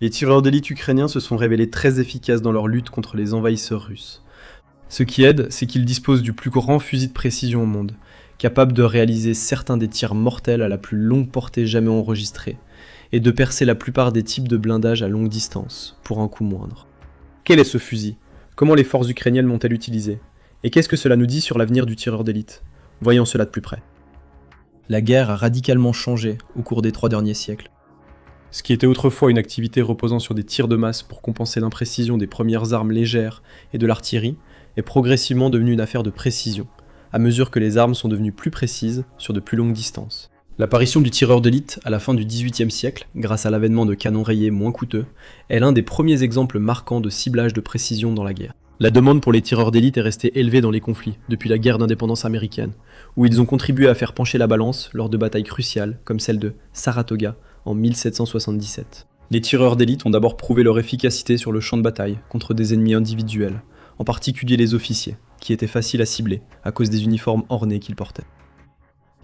Les tireurs d'élite ukrainiens se sont révélés très efficaces dans leur lutte contre les envahisseurs russes. Ce qui aide, c'est qu'ils disposent du plus grand fusil de précision au monde, capable de réaliser certains des tirs mortels à la plus longue portée jamais enregistrée, et de percer la plupart des types de blindage à longue distance, pour un coût moindre. Quel est ce fusil? Comment les forces ukrainiennes l'ont-elles utilisé? Et qu'est-ce que cela nous dit sur l'avenir du tireur d'élite? Voyons cela de plus près. La guerre a radicalement changé au cours des 3 derniers siècles. Ce qui était autrefois une activité reposant sur des tirs de masse pour compenser l'imprécision des premières armes légères et de l'artillerie, est progressivement devenue une affaire de précision, à mesure que les armes sont devenues plus précises sur de plus longues distances. L'apparition du tireur d'élite à la fin du XVIIIe siècle, grâce à l'avènement de canons rayés moins coûteux, est l'un des premiers exemples marquants de ciblage de précision dans la guerre. La demande pour les tireurs d'élite est restée élevée dans les conflits, depuis la guerre d'indépendance américaine, où ils ont contribué à faire pencher la balance lors de batailles cruciales, comme celle de Saratoga en 1777. Les tireurs d'élite ont d'abord prouvé leur efficacité sur le champ de bataille contre des ennemis individuels, en particulier les officiers, qui étaient faciles à cibler à cause des uniformes ornés qu'ils portaient.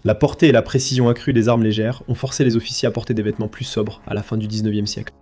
La portée et la précision accrue des armes légères ont forcé les officiers à porter des vêtements plus sobres à la fin du XIXe siècle.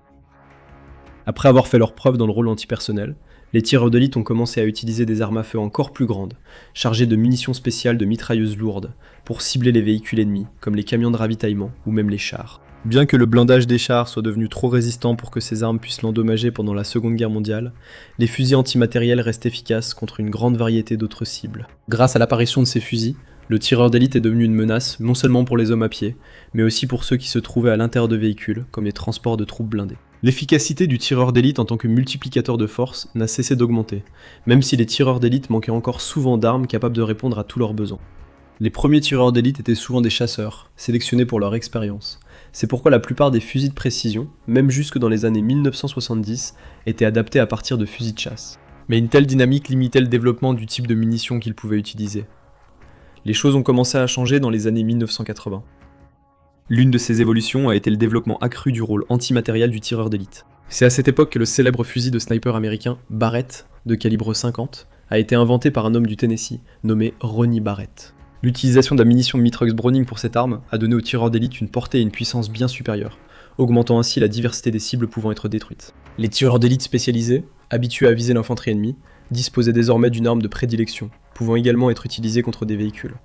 Après avoir fait leur preuve dans le rôle antipersonnel, les tireurs d'élite ont commencé à utiliser des armes à feu encore plus grandes, chargées de munitions spéciales de mitrailleuses lourdes, pour cibler les véhicules ennemis, comme les camions de ravitaillement ou même les chars. Bien que le blindage des chars soit devenu trop résistant pour que ces armes puissent l'endommager pendant la Seconde Guerre mondiale, les fusils antimatériels restent efficaces contre une grande variété d'autres cibles. Grâce à l'apparition de ces fusils, le tireur d'élite est devenu une menace non seulement pour les hommes à pied, mais aussi pour ceux qui se trouvaient à l'intérieur de véhicules, comme les transports de troupes blindées. L'efficacité du tireur d'élite en tant que multiplicateur de force n'a cessé d'augmenter, même si les tireurs d'élite manquaient encore souvent d'armes capables de répondre à tous leurs besoins. Les premiers tireurs d'élite étaient souvent des chasseurs, sélectionnés pour leur expérience. C'est pourquoi la plupart des fusils de précision, même jusque dans les années 1970, étaient adaptés à partir de fusils de chasse. Mais une telle dynamique limitait le développement du type de munitions qu'ils pouvaient utiliser. Les choses ont commencé à changer dans les années 1980. L'une de ces évolutions a été le développement accru du rôle antimatériel du tireur d'élite. C'est à cette époque que le célèbre fusil de sniper américain Barrett, de calibre 50, a été inventé par un homme du Tennessee, nommé Ronnie Barrett. L'utilisation de la munition Mitrailleuse Browning pour cette arme a donné aux tireurs d'élite une portée et une puissance bien supérieures, augmentant ainsi la diversité des cibles pouvant être détruites. Les tireurs d'élite spécialisés, habitués à viser l'infanterie ennemie, disposaient désormais d'une arme de prédilection, pouvant également être utilisée contre des véhicules.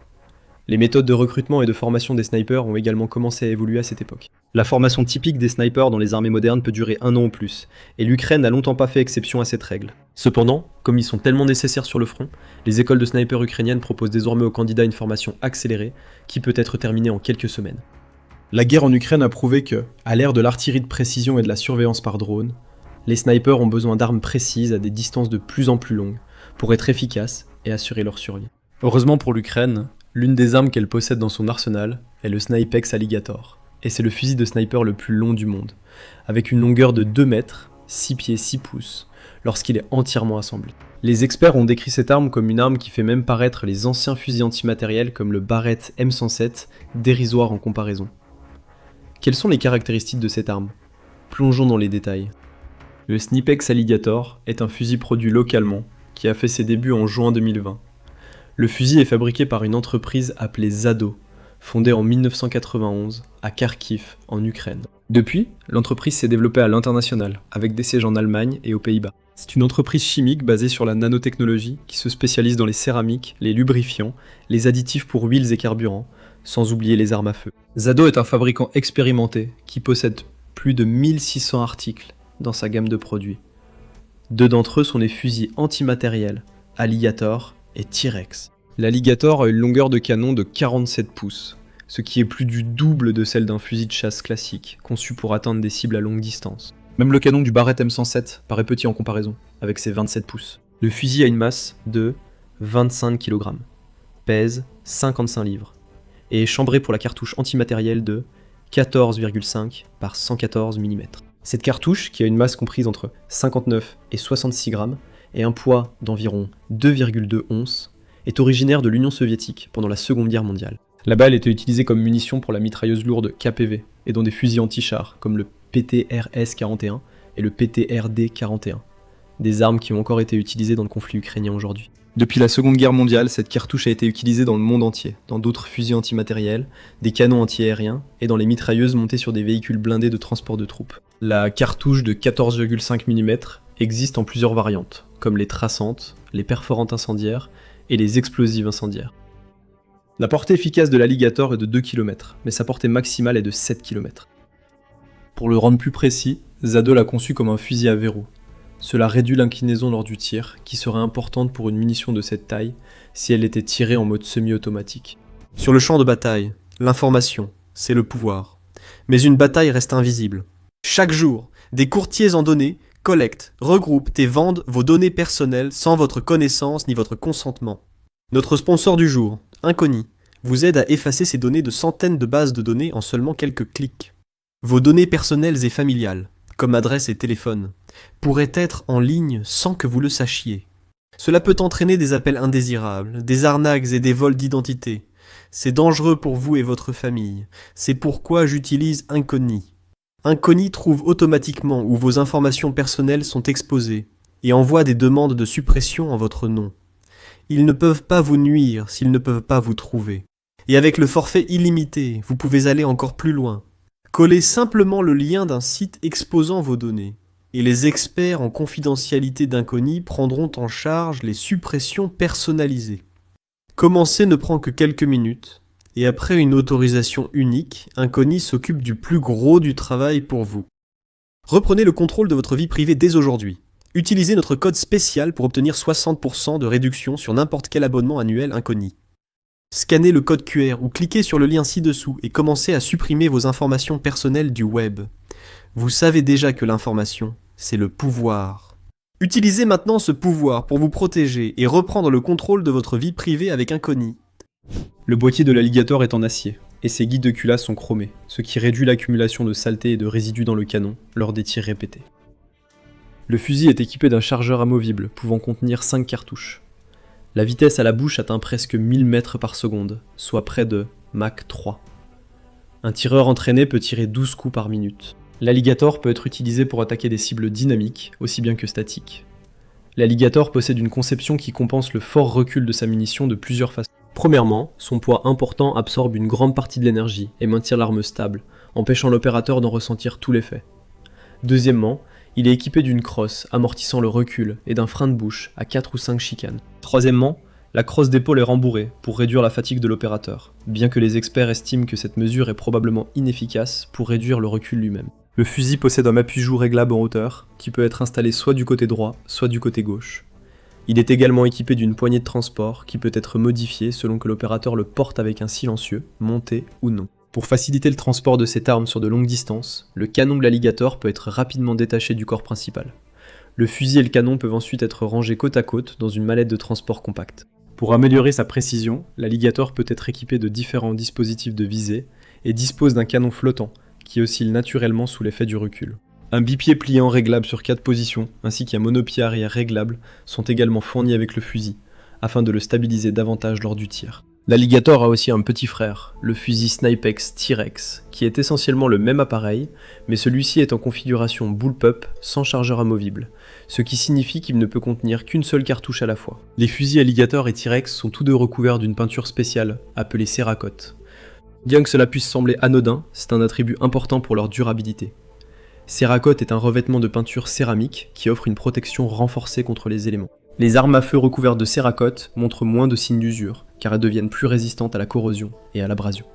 Les méthodes de recrutement et de formation des snipers ont également commencé à évoluer à cette époque. La formation typique des snipers dans les armées modernes peut durer 1 an ou plus, et l'Ukraine n'a longtemps pas fait exception à cette règle. Cependant, comme ils sont tellement nécessaires sur le front, les écoles de snipers ukrainiennes proposent désormais aux candidats une formation accélérée, qui peut être terminée en quelques semaines. La guerre en Ukraine a prouvé que, à l'ère de l'artillerie de précision et de la surveillance par drone, les snipers ont besoin d'armes précises à des distances de plus en plus longues, pour être efficaces et assurer leur survie. Heureusement pour l'Ukraine, l'une des armes qu'elle possède dans son arsenal est le Snipex Alligator, et c'est le fusil de sniper le plus long du monde, avec une longueur de 2 mètres, 6 pieds 6 pouces, lorsqu'il est entièrement assemblé. Les experts ont décrit cette arme comme une arme qui fait même paraître les anciens fusils antimatériels comme le Barrett M107 dérisoire en comparaison. Quelles sont les caractéristiques de cette arme? Plongeons dans les détails. Le Snipex Alligator est un fusil produit localement, qui a fait ses débuts en juin 2020. Le fusil est fabriqué par une entreprise appelée Zado, fondée en 1991 à Kharkiv, en Ukraine. Depuis, l'entreprise s'est développée à l'international, avec des sièges en Allemagne et aux Pays-Bas. C'est une entreprise chimique basée sur la nanotechnologie qui se spécialise dans les céramiques, les lubrifiants, les additifs pour huiles et carburants, sans oublier les armes à feu. Zado est un fabricant expérimenté qui possède plus de 1600 articles dans sa gamme de produits. 2 d'entre eux sont des fusils antimatériels, Alligator et T-Rex. L'Alligator a une longueur de canon de 47 pouces, ce qui est plus du double de celle d'un fusil de chasse classique, conçu pour atteindre des cibles à longue distance. Même le canon du Barrett M107 paraît petit en comparaison, avec ses 27 pouces. Le fusil a une masse de 25 kg, pèse 55 livres, et est chambré pour la cartouche antimatérielle de 14,5 par 114 mm. Cette cartouche, qui a une masse comprise entre 59 et 66 grammes, et un poids d'environ 2,2 onces, est originaire de l'Union soviétique pendant la Seconde Guerre mondiale. La balle était utilisée comme munition pour la mitrailleuse lourde KPV et dans des fusils anti-chars comme le PTRS-41 et le PTRD-41, des armes qui ont encore été utilisées dans le conflit ukrainien aujourd'hui. Depuis la Seconde Guerre mondiale, cette cartouche a été utilisée dans le monde entier, dans d'autres fusils antimatériels, des canons antiaériens et dans les mitrailleuses montées sur des véhicules blindés de transport de troupes. La cartouche de 14,5 mm existe en plusieurs variantes, comme les traçantes, les perforantes incendiaires et les explosives incendiaires. La portée efficace de l'Alligator est de 2 km, mais sa portée maximale est de 7 km. Pour le rendre plus précis, Zado l'a conçu comme un fusil à verrou. Cela réduit l'inclinaison lors du tir, qui serait importante pour une munition de cette taille si elle était tirée en mode semi-automatique. Sur le champ de bataille, l'information, c'est le pouvoir. Mais une bataille reste invisible. Chaque jour, des courtiers en données collectent, regroupent et vendent vos données personnelles sans votre connaissance ni votre consentement. Notre sponsor du jour, Inconi, vous aide à effacer ces données de centaines de bases de données en seulement quelques clics. Vos données personnelles et familiales, comme adresse et téléphone, pourraient être en ligne sans que vous le sachiez. Cela peut entraîner des appels indésirables, des arnaques et des vols d'identité. C'est dangereux pour vous et votre famille. C'est pourquoi j'utilise Inconi. Inconi trouve automatiquement où vos informations personnelles sont exposées et envoie des demandes de suppression en votre nom. Ils ne peuvent pas vous nuire s'ils ne peuvent pas vous trouver. Et avec le forfait illimité, vous pouvez aller encore plus loin. Collez simplement le lien d'un site exposant vos données. Et les experts en confidentialité d'Inconi prendront en charge les suppressions personnalisées. Commencer ne prend que quelques minutes, et après une autorisation unique, Inconi s'occupe du plus gros du travail pour vous. Reprenez le contrôle de votre vie privée dès aujourd'hui. Utilisez notre code spécial pour obtenir 60% de réduction sur n'importe quel abonnement annuel Inconi. Scannez le code QR ou cliquez sur le lien ci-dessous et commencez à supprimer vos informations personnelles du web. Vous savez déjà que l'information, c'est le pouvoir. Utilisez maintenant ce pouvoir pour vous protéger et reprendre le contrôle de votre vie privée avec Inconi. Le boîtier de l'Alligator est en acier, et ses guides de culasse sont chromés, ce qui réduit l'accumulation de saleté et de résidus dans le canon lors des tirs répétés. Le fusil est équipé d'un chargeur amovible pouvant contenir 5 cartouches. La vitesse à la bouche atteint presque 1000 mètres par seconde, soit près de Mach 3. Un tireur entraîné peut tirer 12 coups par minute. L'Alligator peut être utilisé pour attaquer des cibles dynamiques, aussi bien que statiques. L'Alligator possède une conception qui compense le fort recul de sa munition de plusieurs façons. Premièrement, son poids important absorbe une grande partie de l'énergie et maintient l'arme stable, empêchant l'opérateur d'en ressentir tout l'effet. Deuxièmement, il est équipé d'une crosse amortissant le recul et d'un frein de bouche à 4 ou 5 chicanes. Troisièmement, la crosse d'épaule est rembourrée pour réduire la fatigue de l'opérateur, bien que les experts estiment que cette mesure est probablement inefficace pour réduire le recul lui-même. Le fusil possède un appui-joue réglable en hauteur, qui peut être installé soit du côté droit, soit du côté gauche. Il est également équipé d'une poignée de transport qui peut être modifiée selon que l'opérateur le porte avec un silencieux, monté ou non. Pour faciliter le transport de cette arme sur de longues distances, le canon de l'Alligator peut être rapidement détaché du corps principal. Le fusil et le canon peuvent ensuite être rangés côte à côte dans une mallette de transport compacte. Pour améliorer sa précision, l'Alligator peut être équipé de différents dispositifs de visée et dispose d'un canon flottant qui oscille naturellement sous l'effet du recul. Un bipied pliant réglable sur 4 positions ainsi qu'un monopied arrière réglable sont également fournis avec le fusil, afin de le stabiliser davantage lors du tir. L'Alligator a aussi un petit frère, le fusil Snipex T-Rex, qui est essentiellement le même appareil, mais celui-ci est en configuration bullpup sans chargeur amovible, ce qui signifie qu'il ne peut contenir qu'une seule cartouche à la fois. Les fusils Alligator et T-Rex sont tous deux recouverts d'une peinture spéciale, appelée Cerakote. Bien que cela puisse sembler anodin, c'est un attribut important pour leur durabilité. Cerakote est un revêtement de peinture céramique qui offre une protection renforcée contre les éléments. Les armes à feu recouvertes de Cerakote montrent moins de signes d'usure, car elles deviennent plus résistantes à la corrosion et à l'abrasion.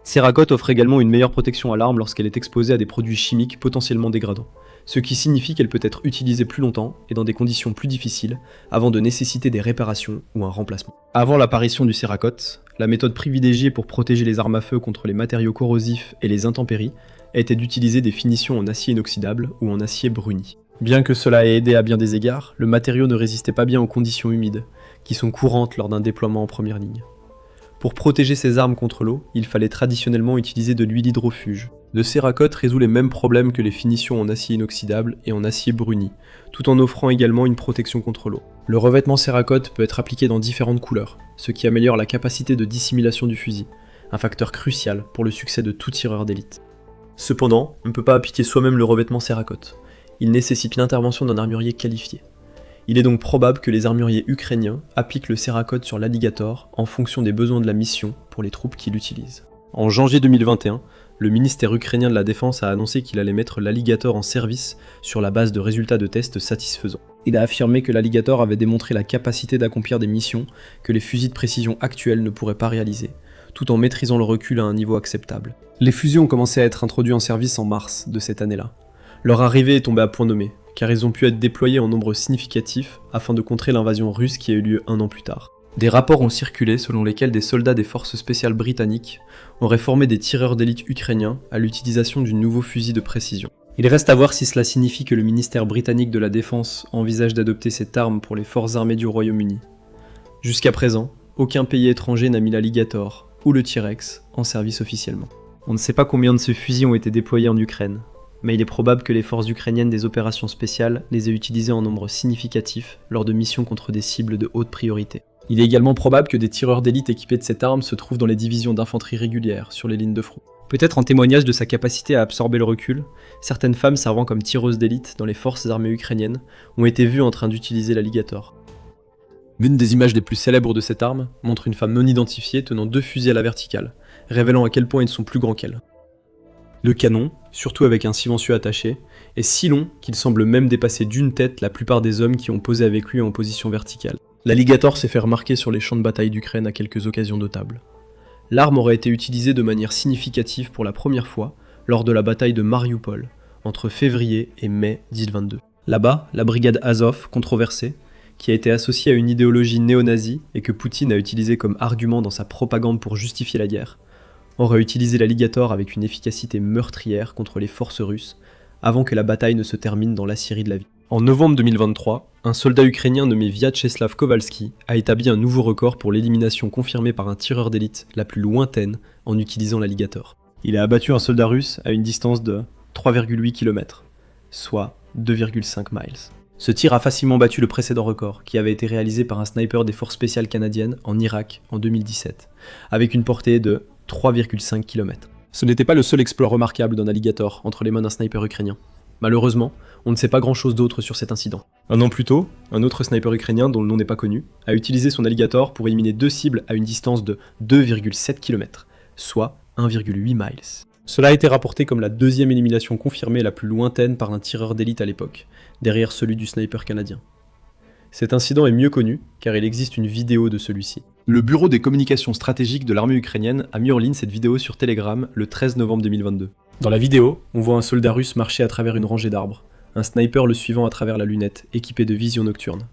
Cerakote offre également une meilleure protection à l'arme lorsqu'elle est exposée à des produits chimiques potentiellement dégradants, ce qui signifie qu'elle peut être utilisée plus longtemps et dans des conditions plus difficiles, avant de nécessiter des réparations ou un remplacement. Avant l'apparition du Cerakote, la méthode privilégiée pour protéger les armes à feu contre les matériaux corrosifs et les intempéries était d'utiliser des finitions en acier inoxydable ou en acier bruni. Bien que cela ait aidé à bien des égards, le matériau ne résistait pas bien aux conditions humides, qui sont courantes lors d'un déploiement en première ligne. Pour protéger ces armes contre l'eau, il fallait traditionnellement utiliser de l'huile hydrofuge. Le Cerakote résout les mêmes problèmes que les finitions en acier inoxydable et en acier bruni, tout en offrant également une protection contre l'eau. Le revêtement Cerakote peut être appliqué dans différentes couleurs, ce qui améliore la capacité de dissimulation du fusil, un facteur crucial pour le succès de tout tireur d'élite. Cependant, on ne peut pas appliquer soi-même le revêtement Cerakote. Il nécessite l'intervention d'un armurier qualifié. Il est donc probable que les armuriers ukrainiens appliquent le Cerakote sur l'Alligator en fonction des besoins de la mission pour les troupes qui l'utilisent. En janvier 2021, le ministère ukrainien de la Défense a annoncé qu'il allait mettre l'Alligator en service sur la base de résultats de tests satisfaisants. Il a affirmé que l'Alligator avait démontré la capacité d'accomplir des missions que les fusils de précision actuels ne pourraient pas réaliser, tout en maîtrisant le recul à un niveau acceptable. Les fusils ont commencé à être introduits en service en mars de cette année-là. Leur arrivée est tombée à point nommé, car ils ont pu être déployés en nombre significatif afin de contrer l'invasion russe qui a eu lieu un an plus tard. Des rapports ont circulé selon lesquels des soldats des forces spéciales britanniques auraient formé des tireurs d'élite ukrainiens à l'utilisation du nouveau fusil de précision. Il reste à voir si cela signifie que le ministère britannique de la Défense envisage d'adopter cette arme pour les forces armées du Royaume-Uni. Jusqu'à présent, aucun pays étranger n'a mis l'Alligator ou le T-Rex en service officiellement. On ne sait pas combien de ces fusils ont été déployés en Ukraine, mais il est probable que les forces ukrainiennes des opérations spéciales les aient utilisés en nombre significatif lors de missions contre des cibles de haute priorité. Il est également probable que des tireurs d'élite équipés de cette arme se trouvent dans les divisions d'infanterie régulières sur les lignes de front. Peut-être en témoignage de sa capacité à absorber le recul, certaines femmes servant comme tireuses d'élite dans les forces armées ukrainiennes ont été vues en train d'utiliser l'Alligator. L'une des images les plus célèbres de cette arme montre une femme non identifiée tenant 2 fusils à la verticale, révélant à quel point ils sont plus grands qu'elle. Le canon, surtout avec un silencieux attaché, est si long qu'il semble même dépasser d'une tête la plupart des hommes qui ont posé avec lui en position verticale. L'Alligator s'est fait remarquer sur les champs de bataille d'Ukraine à quelques occasions notables. L'arme aurait été utilisée de manière significative pour la première fois lors de la bataille de Mariupol, entre février et mai 2022. Là-bas, la brigade Azov, controversée, qui a été associée à une idéologie néo-nazie et que Poutine a utilisée comme argument dans sa propagande pour justifier la guerre, aurait utilisé l'Alligator avec une efficacité meurtrière contre les forces russes avant que la bataille ne se termine dans l'aciérie de la vie. En novembre 2023, un soldat ukrainien nommé Vyacheslav Kowalski a établi un nouveau record pour l'élimination confirmée par un tireur d'élite la plus lointaine en utilisant l'Alligator. Il a abattu un soldat russe à une distance de 3,8 km, soit 2,5 miles. Ce tir a facilement battu le précédent record, qui avait été réalisé par un sniper des forces spéciales canadiennes en Irak en 2017, avec une portée de 3,5 km. Ce n'était pas le seul exploit remarquable d'un Alligator entre les mains d'un sniper ukrainien. Malheureusement, on ne sait pas grand-chose d'autre sur cet incident. Un an plus tôt, un autre sniper ukrainien, dont le nom n'est pas connu, a utilisé son Alligator pour éliminer 2 cibles à une distance de 2,7 km, soit 1,8 miles. Cela a été rapporté comme la deuxième élimination confirmée la plus lointaine par un tireur d'élite à l'époque, derrière celui du sniper canadien. Cet incident est mieux connu, car il existe une vidéo de celui-ci. Le bureau des communications stratégiques de l'armée ukrainienne a mis en ligne cette vidéo sur Telegram le 13 novembre 2022. Dans la vidéo, on voit un soldat russe marcher à travers une rangée d'arbres, un sniper le suivant à travers la lunette, équipé de vision nocturne.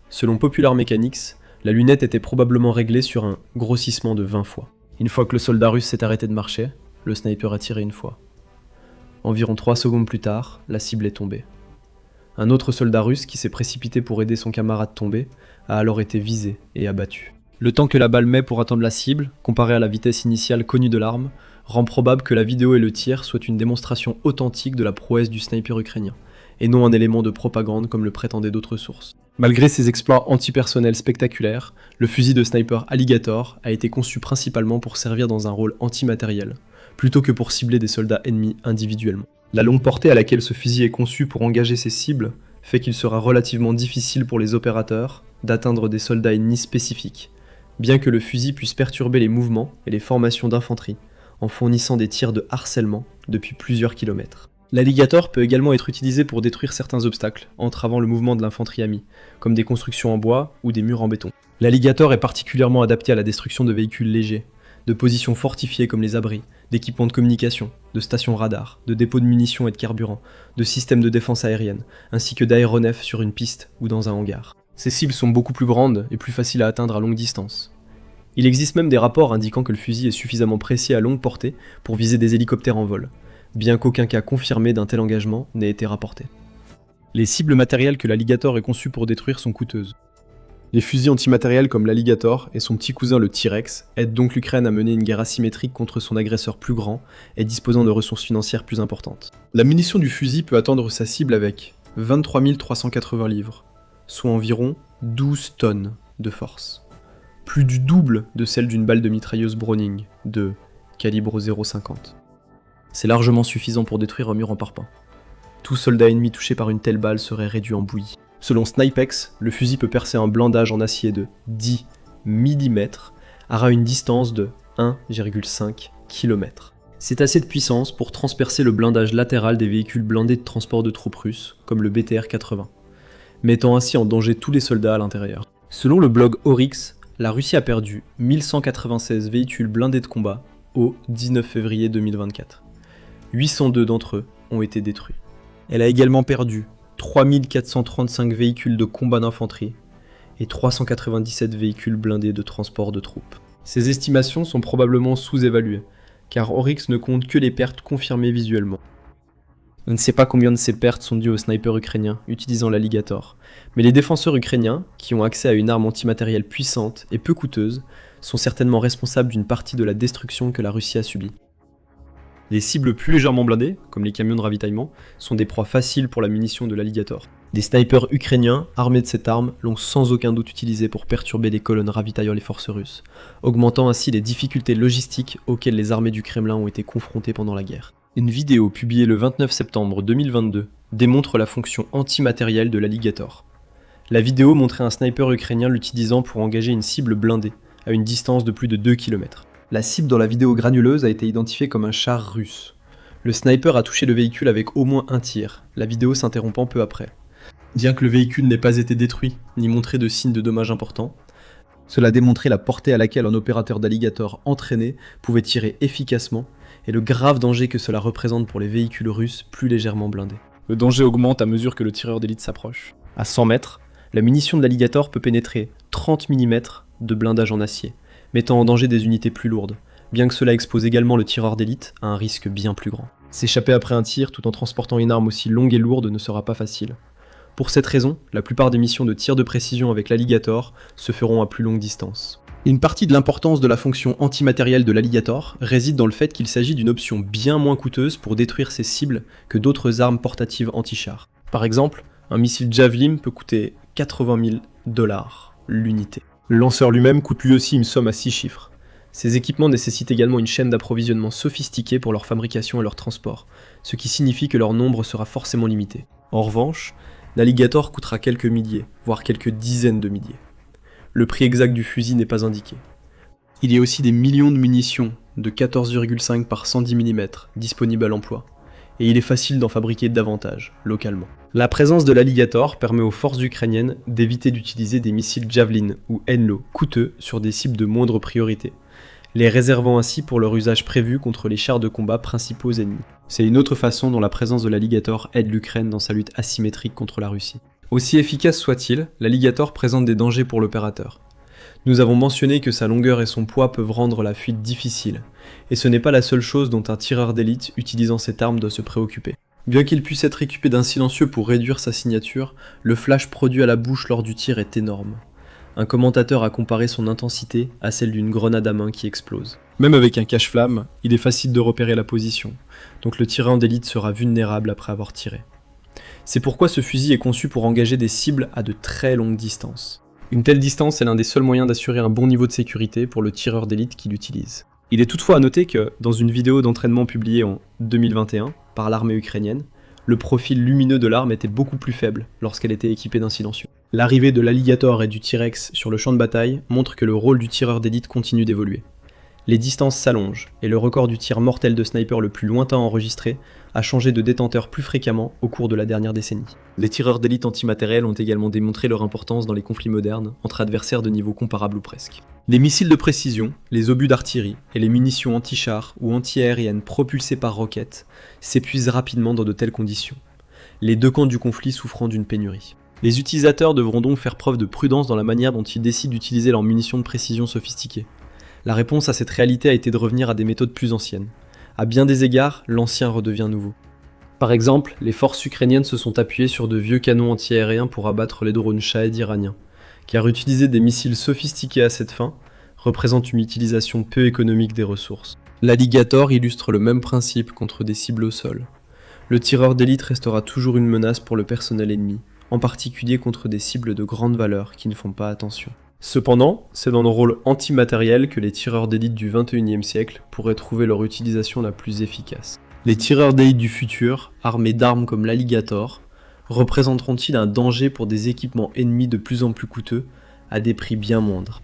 Selon Popular Mechanics, la lunette était probablement réglée sur un grossissement de 20 fois. Une fois que le soldat russe s'est arrêté de marcher, le sniper a tiré une fois. Environ 3 secondes plus tard, la cible est tombée. Un autre soldat russe qui s'est précipité pour aider son camarade tombé a alors été visé et abattu. Le temps que la balle met pour atteindre la cible, comparé à la vitesse initiale connue de l'arme, rend probable que la vidéo et le tir soient une démonstration authentique de la prouesse du sniper ukrainien, et non un élément de propagande comme le prétendaient d'autres sources. Malgré ses exploits antipersonnels spectaculaires, le fusil de sniper Alligator a été conçu principalement pour servir dans un rôle antimatériel, plutôt que pour cibler des soldats ennemis individuellement. La longue portée à laquelle ce fusil est conçu pour engager ses cibles fait qu'il sera relativement difficile pour les opérateurs d'atteindre des soldats ennemis spécifiques, bien que le fusil puisse perturber les mouvements et les formations d'infanterie, en fournissant des tirs de harcèlement depuis plusieurs kilomètres. L'Alligator peut également être utilisé pour détruire certains obstacles, entravant le mouvement de l'infanterie amie, comme des constructions en bois ou des murs en béton. L'Alligator est particulièrement adapté à la destruction de véhicules légers, de positions fortifiées comme les abris, d'équipements de communication, de stations radars, de dépôts de munitions et de carburant, de systèmes de défense aérienne, ainsi que d'aéronefs sur une piste ou dans un hangar. Ces cibles sont beaucoup plus grandes et plus faciles à atteindre à longue distance. Il existe même des rapports indiquant que le fusil est suffisamment précis à longue portée pour viser des hélicoptères en vol, bien qu'aucun cas confirmé d'un tel engagement n'ait été rapporté. Les cibles matérielles que l'Alligator est conçu pour détruire sont coûteuses. Les fusils antimatériels comme l'Alligator et son petit cousin le T-Rex aident donc l'Ukraine à mener une guerre asymétrique contre son agresseur plus grand et disposant de ressources financières plus importantes. La munition du fusil peut atteindre sa cible avec 23 380 livres, soit environ 12 tonnes de force. Plus du double de celle d'une balle de mitrailleuse Browning de calibre 0,50. C'est largement suffisant pour détruire un mur en parpaing. Tout soldat ennemi touché par une telle balle serait réduit en bouillie. Selon Snipex, le fusil peut percer un blindage en acier de 10 mm à une distance de 1,5 km. C'est assez de puissance pour transpercer le blindage latéral des véhicules blindés de transport de troupes russes, comme le BTR-80, mettant ainsi en danger tous les soldats à l'intérieur. Selon le blog Oryx, la Russie a perdu 1196 véhicules blindés de combat au 19 février 2024. 802 d'entre eux ont été détruits. Elle a également perdu 3435 véhicules de combat d'infanterie et 397 véhicules blindés de transport de troupes. Ces estimations sont probablement sous-évaluées, car Oryx ne compte que les pertes confirmées visuellement. On ne sait pas combien de ces pertes sont dues aux snipers ukrainiens utilisant l'Alligator, mais les défenseurs ukrainiens, qui ont accès à une arme antimatérielle puissante et peu coûteuse, sont certainement responsables d'une partie de la destruction que la Russie a subie. Les cibles plus légèrement blindées, comme les camions de ravitaillement, sont des proies faciles pour la munition de l'Alligator. Des snipers ukrainiens, armés de cette arme, l'ont sans aucun doute utilisée pour perturber les colonnes ravitaillant les forces russes, augmentant ainsi les difficultés logistiques auxquelles les armées du Kremlin ont été confrontées pendant la guerre. Une vidéo publiée le 29 septembre 2022 démontre la fonction antimatérielle de l'Alligator. La vidéo montrait un sniper ukrainien l'utilisant pour engager une cible blindée, à une distance de plus de 2 km. La cible dans la vidéo granuleuse a été identifiée comme un char russe. Le sniper a touché le véhicule avec au moins un tir, la vidéo s'interrompant peu après. Bien que le véhicule n'ait pas été détruit, ni montré de signes de dommages importants, cela démontrait la portée à laquelle un opérateur d'Alligator entraîné pouvait tirer efficacement et le grave danger que cela représente pour les véhicules russes plus légèrement blindés. Le danger augmente à mesure que le tireur d'élite s'approche. À 100 mètres, la munition de l'Alligator peut pénétrer 30 mm de blindage en acier, mettant en danger des unités plus lourdes, bien que cela expose également le tireur d'élite à un risque bien plus grand. S'échapper après un tir tout en transportant une arme aussi longue et lourde ne sera pas facile. Pour cette raison, la plupart des missions de tir de précision avec l'Alligator se feront à plus longue distance. Une partie de l'importance de la fonction antimatérielle de l'Alligator réside dans le fait qu'il s'agit d'une option bien moins coûteuse pour détruire ses cibles que d'autres armes portatives anti-chars. Par exemple, un missile Javelin peut coûter 80 000 $ l'unité. Le lanceur lui-même coûte lui aussi une somme à 6 chiffres. Ces équipements nécessitent également une chaîne d'approvisionnement sophistiquée pour leur fabrication et leur transport, ce qui signifie que leur nombre sera forcément limité. En revanche, l'Alligator coûtera quelques milliers, voire quelques dizaines de milliers. Le prix exact du fusil n'est pas indiqué. Il y a aussi des millions de munitions de 14,5 par 110 mm disponibles à l'emploi, et il est facile d'en fabriquer davantage, localement. La présence de l'Alligator permet aux forces ukrainiennes d'éviter d'utiliser des missiles Javelin ou Henlo coûteux sur des cibles de moindre priorité, les réservant ainsi pour leur usage prévu contre les chars de combat principaux ennemis. C'est une autre façon dont la présence de l'Alligator aide l'Ukraine dans sa lutte asymétrique contre la Russie. Aussi efficace soit-il, l'Alligator présente des dangers pour l'opérateur. Nous avons mentionné que sa longueur et son poids peuvent rendre la fuite difficile, et ce n'est pas la seule chose dont un tireur d'élite utilisant cette arme doit se préoccuper. Bien qu'il puisse être équipé d'un silencieux pour réduire sa signature, le flash produit à la bouche lors du tir est énorme. Un commentateur a comparé son intensité à celle d'une grenade à main qui explose. Même avec un cache-flamme, il est facile de repérer la position, donc le tireur d'élite sera vulnérable après avoir tiré. C'est pourquoi ce fusil est conçu pour engager des cibles à de très longues distances. Une telle distance est l'un des seuls moyens d'assurer un bon niveau de sécurité pour le tireur d'élite qui l'utilise. Il est toutefois à noter que, dans une vidéo d'entraînement publiée en 2021 par l'armée ukrainienne, le profil lumineux de l'arme était beaucoup plus faible lorsqu'elle était équipée d'un silencieux. L'arrivée de l'Alligator et du T-Rex sur le champ de bataille montre que le rôle du tireur d'élite continue d'évoluer. Les distances s'allongent, et le record du tir mortel de sniper le plus lointain enregistré a changé de détenteur plus fréquemment au cours de la dernière décennie. Les tireurs d'élite antimatériels ont également démontré leur importance dans les conflits modernes entre adversaires de niveau comparable ou presque. Les missiles de précision, les obus d'artillerie et les munitions anti-chars ou anti-aériennes propulsées par roquettes s'épuisent rapidement dans de telles conditions, les deux camps du conflit souffrant d'une pénurie. Les utilisateurs devront donc faire preuve de prudence dans la manière dont ils décident d'utiliser leurs munitions de précision sophistiquées. La réponse à cette réalité a été de revenir à des méthodes plus anciennes. À bien des égards, l'ancien redevient nouveau. Par exemple, les forces ukrainiennes se sont appuyées sur de vieux canons anti-aériens pour abattre les drones Shahed iraniens, car utiliser des missiles sophistiqués à cette fin représente une utilisation peu économique des ressources. L'Alligator illustre le même principe contre des cibles au sol. Le tireur d'élite restera toujours une menace pour le personnel ennemi, en particulier contre des cibles de grande valeur qui ne font pas attention. Cependant, c'est dans le rôle antimatériel que les tireurs d'élite du XXIe siècle pourraient trouver leur utilisation la plus efficace. Les tireurs d'élite du futur, armés d'armes comme l'Alligator, représenteront-ils un danger pour des équipements ennemis de plus en plus coûteux, à des prix bien moindres?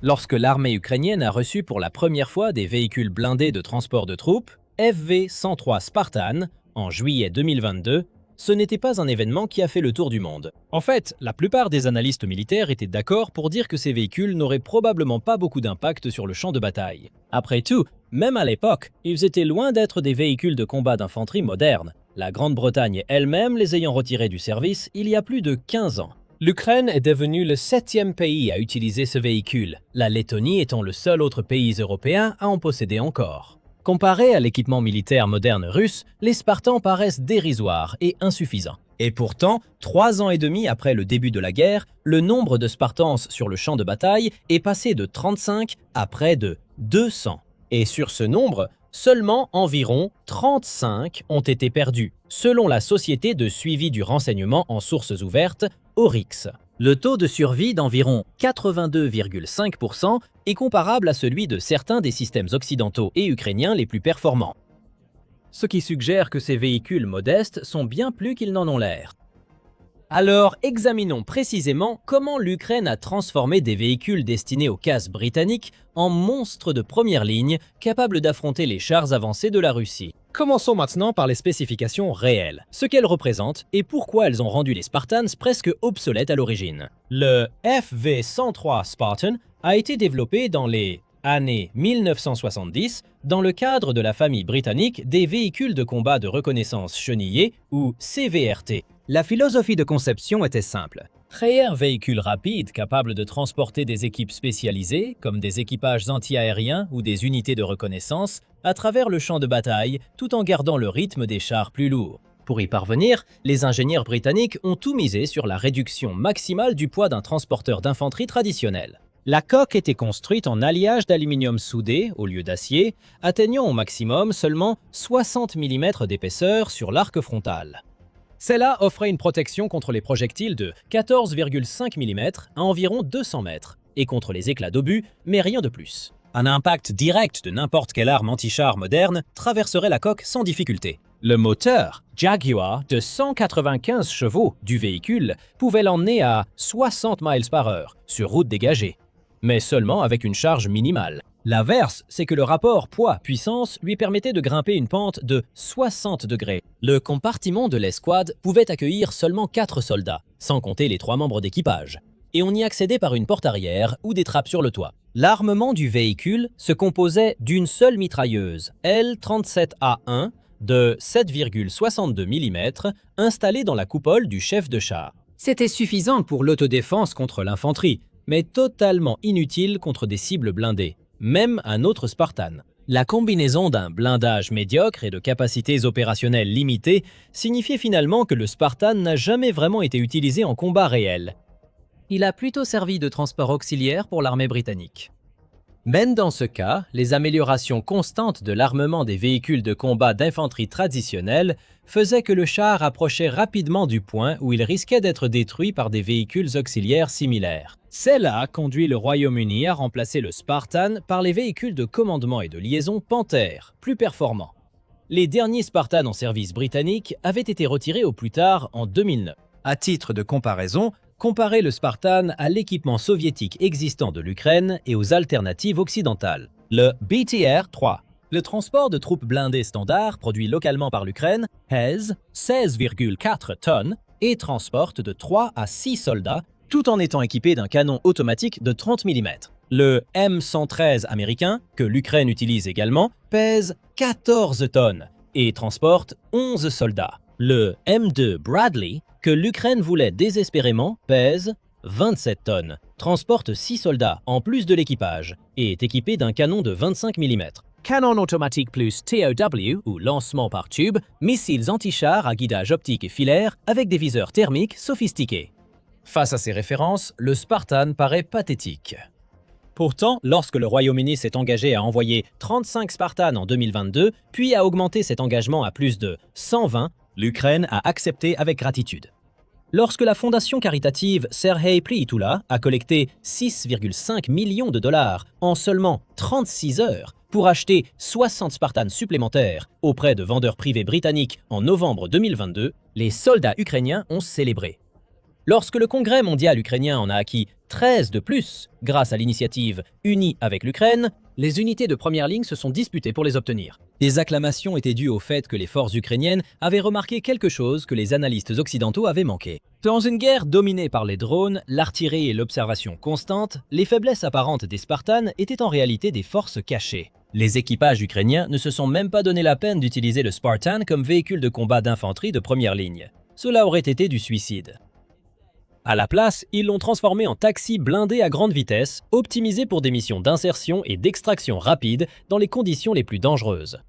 Lorsque l'armée ukrainienne a reçu pour la première fois des véhicules blindés de transport de troupes, FV-103 Spartan, en juillet 2022, ce n'était pas un événement qui a fait le tour du monde. En fait, la plupart des analystes militaires étaient d'accord pour dire que ces véhicules n'auraient probablement pas beaucoup d'impact sur le champ de bataille. Après tout, même à l'époque, ils étaient loin d'être des véhicules de combat d'infanterie modernes, la Grande-Bretagne elle-même les ayant retirés du service il y a plus de 15 ans. L'Ukraine est devenue le 7e pays à utiliser ce véhicule, la Lettonie étant le seul autre pays européen à en posséder encore. Comparé à l'équipement militaire moderne russe, les Spartans paraissent dérisoires et insuffisants. Et pourtant, 3 ans et demi après le début de la guerre, le nombre de Spartans sur le champ de bataille est passé de 35 à près de 200. Et sur ce nombre, seulement environ 35 ont été perdus, selon la Société de suivi du renseignement en sources ouvertes, Oryx. Le taux de survie d'environ 82,5% est comparable à celui de certains des systèmes occidentaux et ukrainiens les plus performants. Ce qui suggère que ces véhicules modestes sont bien plus qu'ils n'en ont l'air. Alors, examinons précisément comment l'Ukraine a transformé des véhicules destinés aux cases britanniques en monstres de première ligne capables d'affronter les chars avancés de la Russie. Commençons maintenant par les spécifications réelles, ce qu'elles représentent et pourquoi elles ont rendu les Spartans presque obsolètes à l'origine. Le FV-103 Spartan a été développé dans les années 1970 dans le cadre de la famille britannique des véhicules de combat de reconnaissance chenillés ou CVRT. La philosophie de conception était simple. Créer un véhicule rapide capable de transporter des équipes spécialisées, comme des équipages anti-aériens ou des unités de reconnaissance, à travers le champ de bataille, tout en gardant le rythme des chars plus lourds. Pour y parvenir, les ingénieurs britanniques ont tout misé sur la réduction maximale du poids d'un transporteur d'infanterie traditionnel. La coque était construite en alliage d'aluminium soudé au lieu d'acier, atteignant au maximum seulement 60 mm d'épaisseur sur l'arc frontal. Celle-là offrait une protection contre les projectiles de 14,5 mm à environ 200 mètres et contre les éclats d'obus, mais rien de plus. Un impact direct de n'importe quelle arme anti-char moderne traverserait la coque sans difficulté. Le moteur Jaguar de 195 chevaux du véhicule pouvait l'emmener à 60 miles par heure sur route dégagée, mais seulement avec une charge minimale. L'inverse, c'est que le rapport poids-puissance lui permettait de grimper une pente de 60 degrés. Le compartiment de l'escouade pouvait accueillir seulement 4 soldats, sans compter les 3 membres d'équipage. Et on y accédait par une porte arrière ou des trappes sur le toit. L'armement du véhicule se composait d'une seule mitrailleuse L-37A1 de 7,62 mm installée dans la coupole du chef de char. C'était suffisant pour l'autodéfense contre l'infanterie, mais totalement inutile contre des cibles blindées. Même un autre Spartan. La combinaison d'un blindage médiocre et de capacités opérationnelles limitées signifiait finalement que le Spartan n'a jamais vraiment été utilisé en combat réel. Il a plutôt servi de transport auxiliaire pour l'armée britannique. Même dans ce cas, les améliorations constantes de l'armement des véhicules de combat d'infanterie traditionnels faisaient que le char approchait rapidement du point où il risquait d'être détruit par des véhicules auxiliaires similaires. Cela a conduit le Royaume-Uni à remplacer le Spartan par les véhicules de commandement et de liaison Panther, plus performants. Les derniers Spartans en service britannique avaient été retirés au plus tard en 2009. À titre de comparaison, comparez le Spartan à l'équipement soviétique existant de l'Ukraine et aux alternatives occidentales. Le BTR-3, le transport de troupes blindées standard produit localement par l'Ukraine, pèse 16,4 tonnes et transporte de 3 à 6 soldats, tout en étant équipé d'un canon automatique de 30 mm. Le M113 américain, que l'Ukraine utilise également, pèse 14 tonnes et transporte 11 soldats. Le M2 Bradley, que l'Ukraine voulait désespérément, pèse 27 tonnes, transporte 6 soldats en plus de l'équipage et est équipé d'un canon de 25 mm. Canon automatique plus TOW ou lancement par tube, missiles anti-chars à guidage optique et filaire avec des viseurs thermiques sophistiqués. Face à ces références, le Spartan paraît pathétique. Pourtant, lorsque le Royaume-Uni s'est engagé à envoyer 35 Spartans en 2022, puis a augmenté cet engagement à plus de 120, l'Ukraine a accepté avec gratitude. Lorsque la fondation caritative Serhei Priitula a collecté 6,5 millions de dollars en seulement 36 heures pour acheter 60 Spartans supplémentaires auprès de vendeurs privés britanniques en novembre 2022, les soldats ukrainiens ont célébré. Lorsque le Congrès mondial ukrainien en a acquis 13 de plus, grâce à l'initiative Unis avec l'Ukraine, les unités de première ligne se sont disputées pour les obtenir. Les acclamations étaient dues au fait que les forces ukrainiennes avaient remarqué quelque chose que les analystes occidentaux avaient manqué. Dans une guerre dominée par les drones, l'artillerie et l'observation constante, les faiblesses apparentes des Spartans étaient en réalité des forces cachées. Les équipages ukrainiens ne se sont même pas donné la peine d'utiliser le Spartan comme véhicule de combat d'infanterie de première ligne. Cela aurait été du suicide. À la place, ils l'ont transformé en taxi blindé à grande vitesse, optimisé pour des missions d'insertion et d'extraction rapide dans les conditions les plus dangereuses.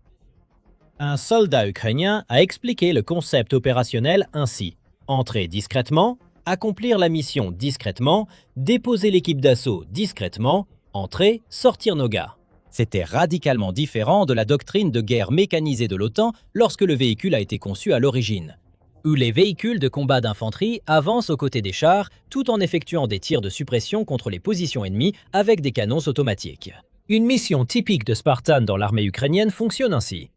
Un soldat ukrainien a expliqué le concept opérationnel ainsi. Entrer discrètement, accomplir la mission discrètement, déposer l'équipe d'assaut discrètement, entrer, sortir nos gars. C'était radicalement différent de la doctrine de guerre mécanisée de l'OTAN lorsque le véhicule a été conçu à l'origine, où les véhicules de combat d'infanterie avancent aux côtés des chars tout en effectuant des tirs de suppression contre les positions ennemies avec des canons automatiques. Une mission typique de Spartan dans l'armée ukrainienne fonctionne ainsi.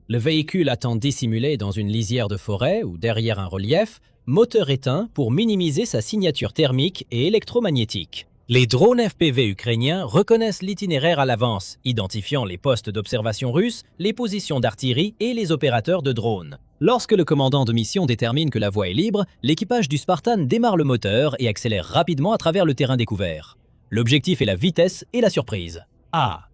Le véhicule attend dissimulé dans une lisière de forêt ou derrière un relief, moteur éteint pour minimiser sa signature thermique et électromagnétique. Les drones FPV ukrainiens reconnaissent l'itinéraire à l'avance, identifiant les postes d'observation russes, les positions d'artillerie et les opérateurs de drones. Lorsque le commandant de mission détermine que la voie est libre, l'équipage du Spartan démarre le moteur et accélère rapidement à travers le terrain découvert. L'objectif est la vitesse et la surprise. À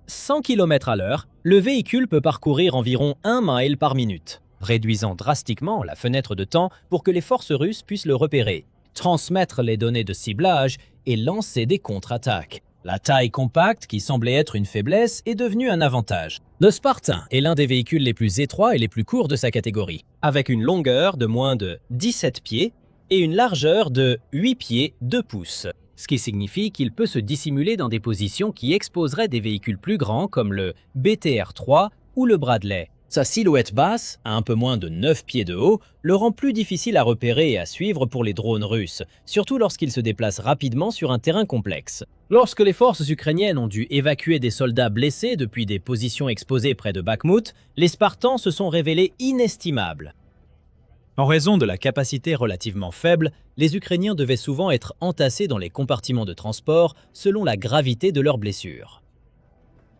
100 km/h, le véhicule peut parcourir environ 1 mile par minute, réduisant drastiquement la fenêtre de temps pour que les forces russes puissent le repérer, transmettre les données de ciblage et lancer des contre-attaques. La taille compacte, qui semblait être une faiblesse, est devenue un avantage. Le Spartan est l'un des véhicules les plus étroits et les plus courts de sa catégorie, avec une longueur de moins de 17 pieds et une largeur de 8 pieds 2 pouces, ce qui signifie qu'il peut se dissimuler dans des positions qui exposeraient des véhicules plus grands comme le BTR-3 ou le Bradley. Sa silhouette basse, à un peu moins de 9 pieds de haut, le rend plus difficile à repérer et à suivre pour les drones russes, surtout lorsqu'ils se déplacent rapidement sur un terrain complexe. Lorsque les forces ukrainiennes ont dû évacuer des soldats blessés depuis des positions exposées près de Bakhmout, les Spartans se sont révélés inestimables. En raison de la capacité relativement faible, les Ukrainiens devaient souvent être entassés dans les compartiments de transport selon la gravité de leurs blessures.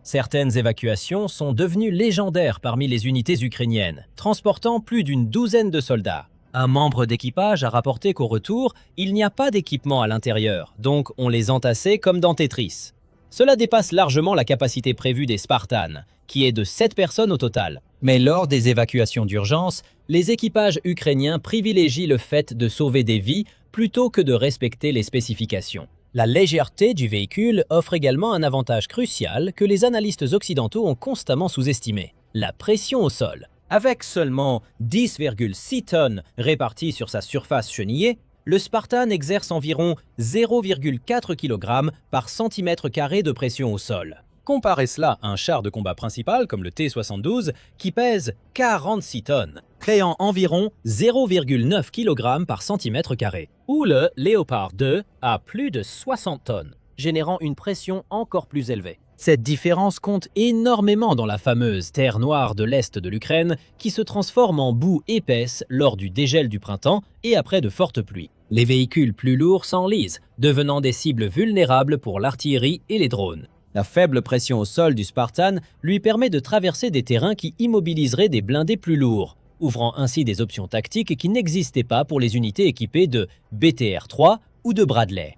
Certaines évacuations sont devenues légendaires parmi les unités ukrainiennes, transportant plus d'une douzaine de soldats. Un membre d'équipage a rapporté qu'au retour, il n'y a pas d'équipement à l'intérieur, donc on les entassait comme dans Tetris. Cela dépasse largement la capacité prévue des Spartans, qui est de 7 personnes au total. Mais lors des évacuations d'urgence, les équipages ukrainiens privilégient le fait de sauver des vies plutôt que de respecter les spécifications. La légèreté du véhicule offre également un avantage crucial que les analystes occidentaux ont constamment sous-estimé, la pression au sol. Avec seulement 10,6 tonnes réparties sur sa surface chenillée, le Spartan exerce environ 0,4 kg par centimètre carré de pression au sol. Comparez cela à un char de combat principal comme le T-72 qui pèse 46 tonnes, créant environ 0,9 kg par centimètre carré. Ou le Léopard 2 à plus de 60 tonnes, générant une pression encore plus élevée. Cette différence compte énormément dans la fameuse terre noire de l'Est de l'Ukraine qui se transforme en boue épaisse lors du dégel du printemps et après de fortes pluies. Les véhicules plus lourds s'enlisent, devenant des cibles vulnérables pour l'artillerie et les drones. La faible pression au sol du Spartan lui permet de traverser des terrains qui immobiliseraient des blindés plus lourds, ouvrant ainsi des options tactiques qui n'existaient pas pour les unités équipées de BTR-3 ou de Bradley.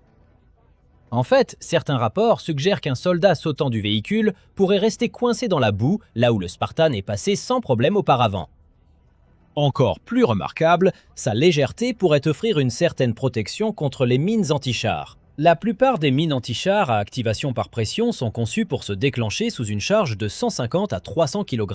En fait, certains rapports suggèrent qu'un soldat sautant du véhicule pourrait rester coincé dans la boue là où le Spartan est passé sans problème auparavant. Encore plus remarquable, sa légèreté pourrait offrir une certaine protection contre les mines anti-chars. La plupart des mines anti-chars à activation par pression sont conçues pour se déclencher sous une charge de 150 à 300 kg,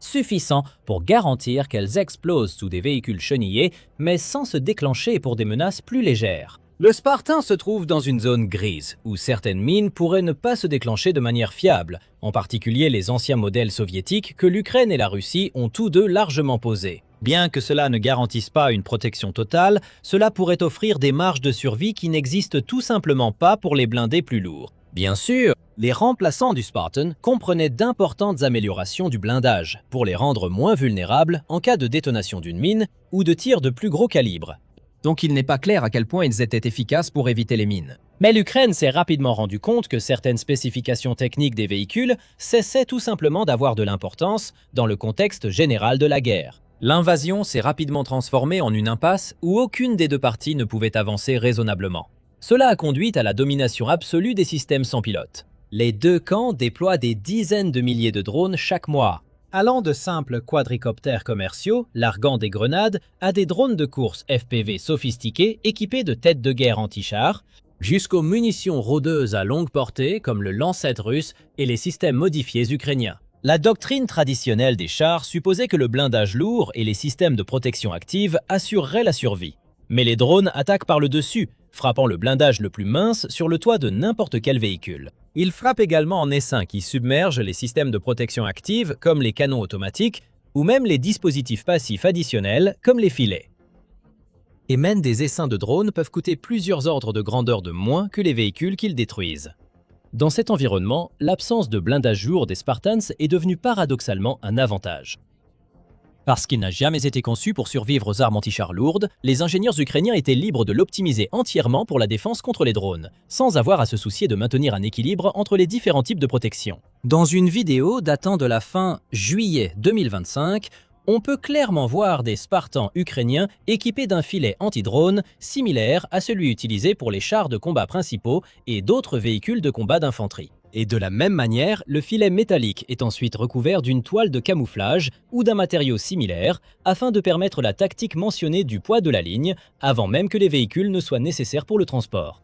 suffisant pour garantir qu'elles explosent sous des véhicules chenillés, mais sans se déclencher pour des menaces plus légères. Le Spartan se trouve dans une zone grise, où certaines mines pourraient ne pas se déclencher de manière fiable, en particulier les anciens modèles soviétiques que l'Ukraine et la Russie ont tous deux largement posés. Bien que cela ne garantisse pas une protection totale, cela pourrait offrir des marges de survie qui n'existent tout simplement pas pour les blindés plus lourds. Bien sûr, les remplaçants du Spartan comprenaient d'importantes améliorations du blindage pour les rendre moins vulnérables en cas de détonation d'une mine ou de tirs de plus gros calibre. donc il n'est pas clair à quel point ils étaient efficaces pour éviter les mines. Mais l'Ukraine s'est rapidement rendu compte que certaines spécifications techniques des véhicules cessaient tout simplement d'avoir de l'importance dans le contexte général de la guerre. L'invasion s'est rapidement transformée en une impasse où aucune des deux parties ne pouvait avancer raisonnablement. Cela a conduit à la domination absolue des systèmes sans pilote. Les deux camps déploient des dizaines de milliers de drones chaque mois, allant de simples quadricoptères commerciaux, larguant des grenades, à des drones de course FPV sophistiqués équipés de têtes de guerre anti-chars, jusqu'aux munitions rôdeuses à longue portée comme le Lancet russe et les systèmes modifiés ukrainiens. La doctrine traditionnelle des chars supposait que le blindage lourd et les systèmes de protection active assureraient la survie. Mais les drones attaquent par le dessus, frappant le blindage le plus mince sur le toit de n'importe quel véhicule. Ils frappent également en essaim qui submergent les systèmes de protection active comme les canons automatiques ou même les dispositifs passifs additionnels comme les filets. Et même des essaims de drones peuvent coûter plusieurs ordres de grandeur de moins que les véhicules qu'ils détruisent. Dans cet environnement, l'absence de blindage lourd des Spartans est devenue paradoxalement un avantage. Parce qu'il n'a jamais été conçu pour survivre aux armes anti-chars lourdes, les ingénieurs ukrainiens étaient libres de l'optimiser entièrement pour la défense contre les drones, sans avoir à se soucier de maintenir un équilibre entre les différents types de protection. Dans une vidéo datant de la fin juillet 2025, on peut clairement voir des Spartans ukrainiens équipés d'un filet anti-drone similaire à celui utilisé pour les chars de combat principaux et d'autres véhicules de combat d'infanterie. Et de la même manière, le filet métallique est ensuite recouvert d'une toile de camouflage ou d'un matériau similaire afin de permettre la tactique mentionnée du poids de la ligne avant même que les véhicules ne soient nécessaires pour le transport.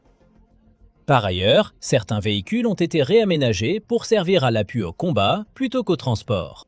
Par ailleurs, certains véhicules ont été réaménagés pour servir à l'appui au combat plutôt qu'au transport.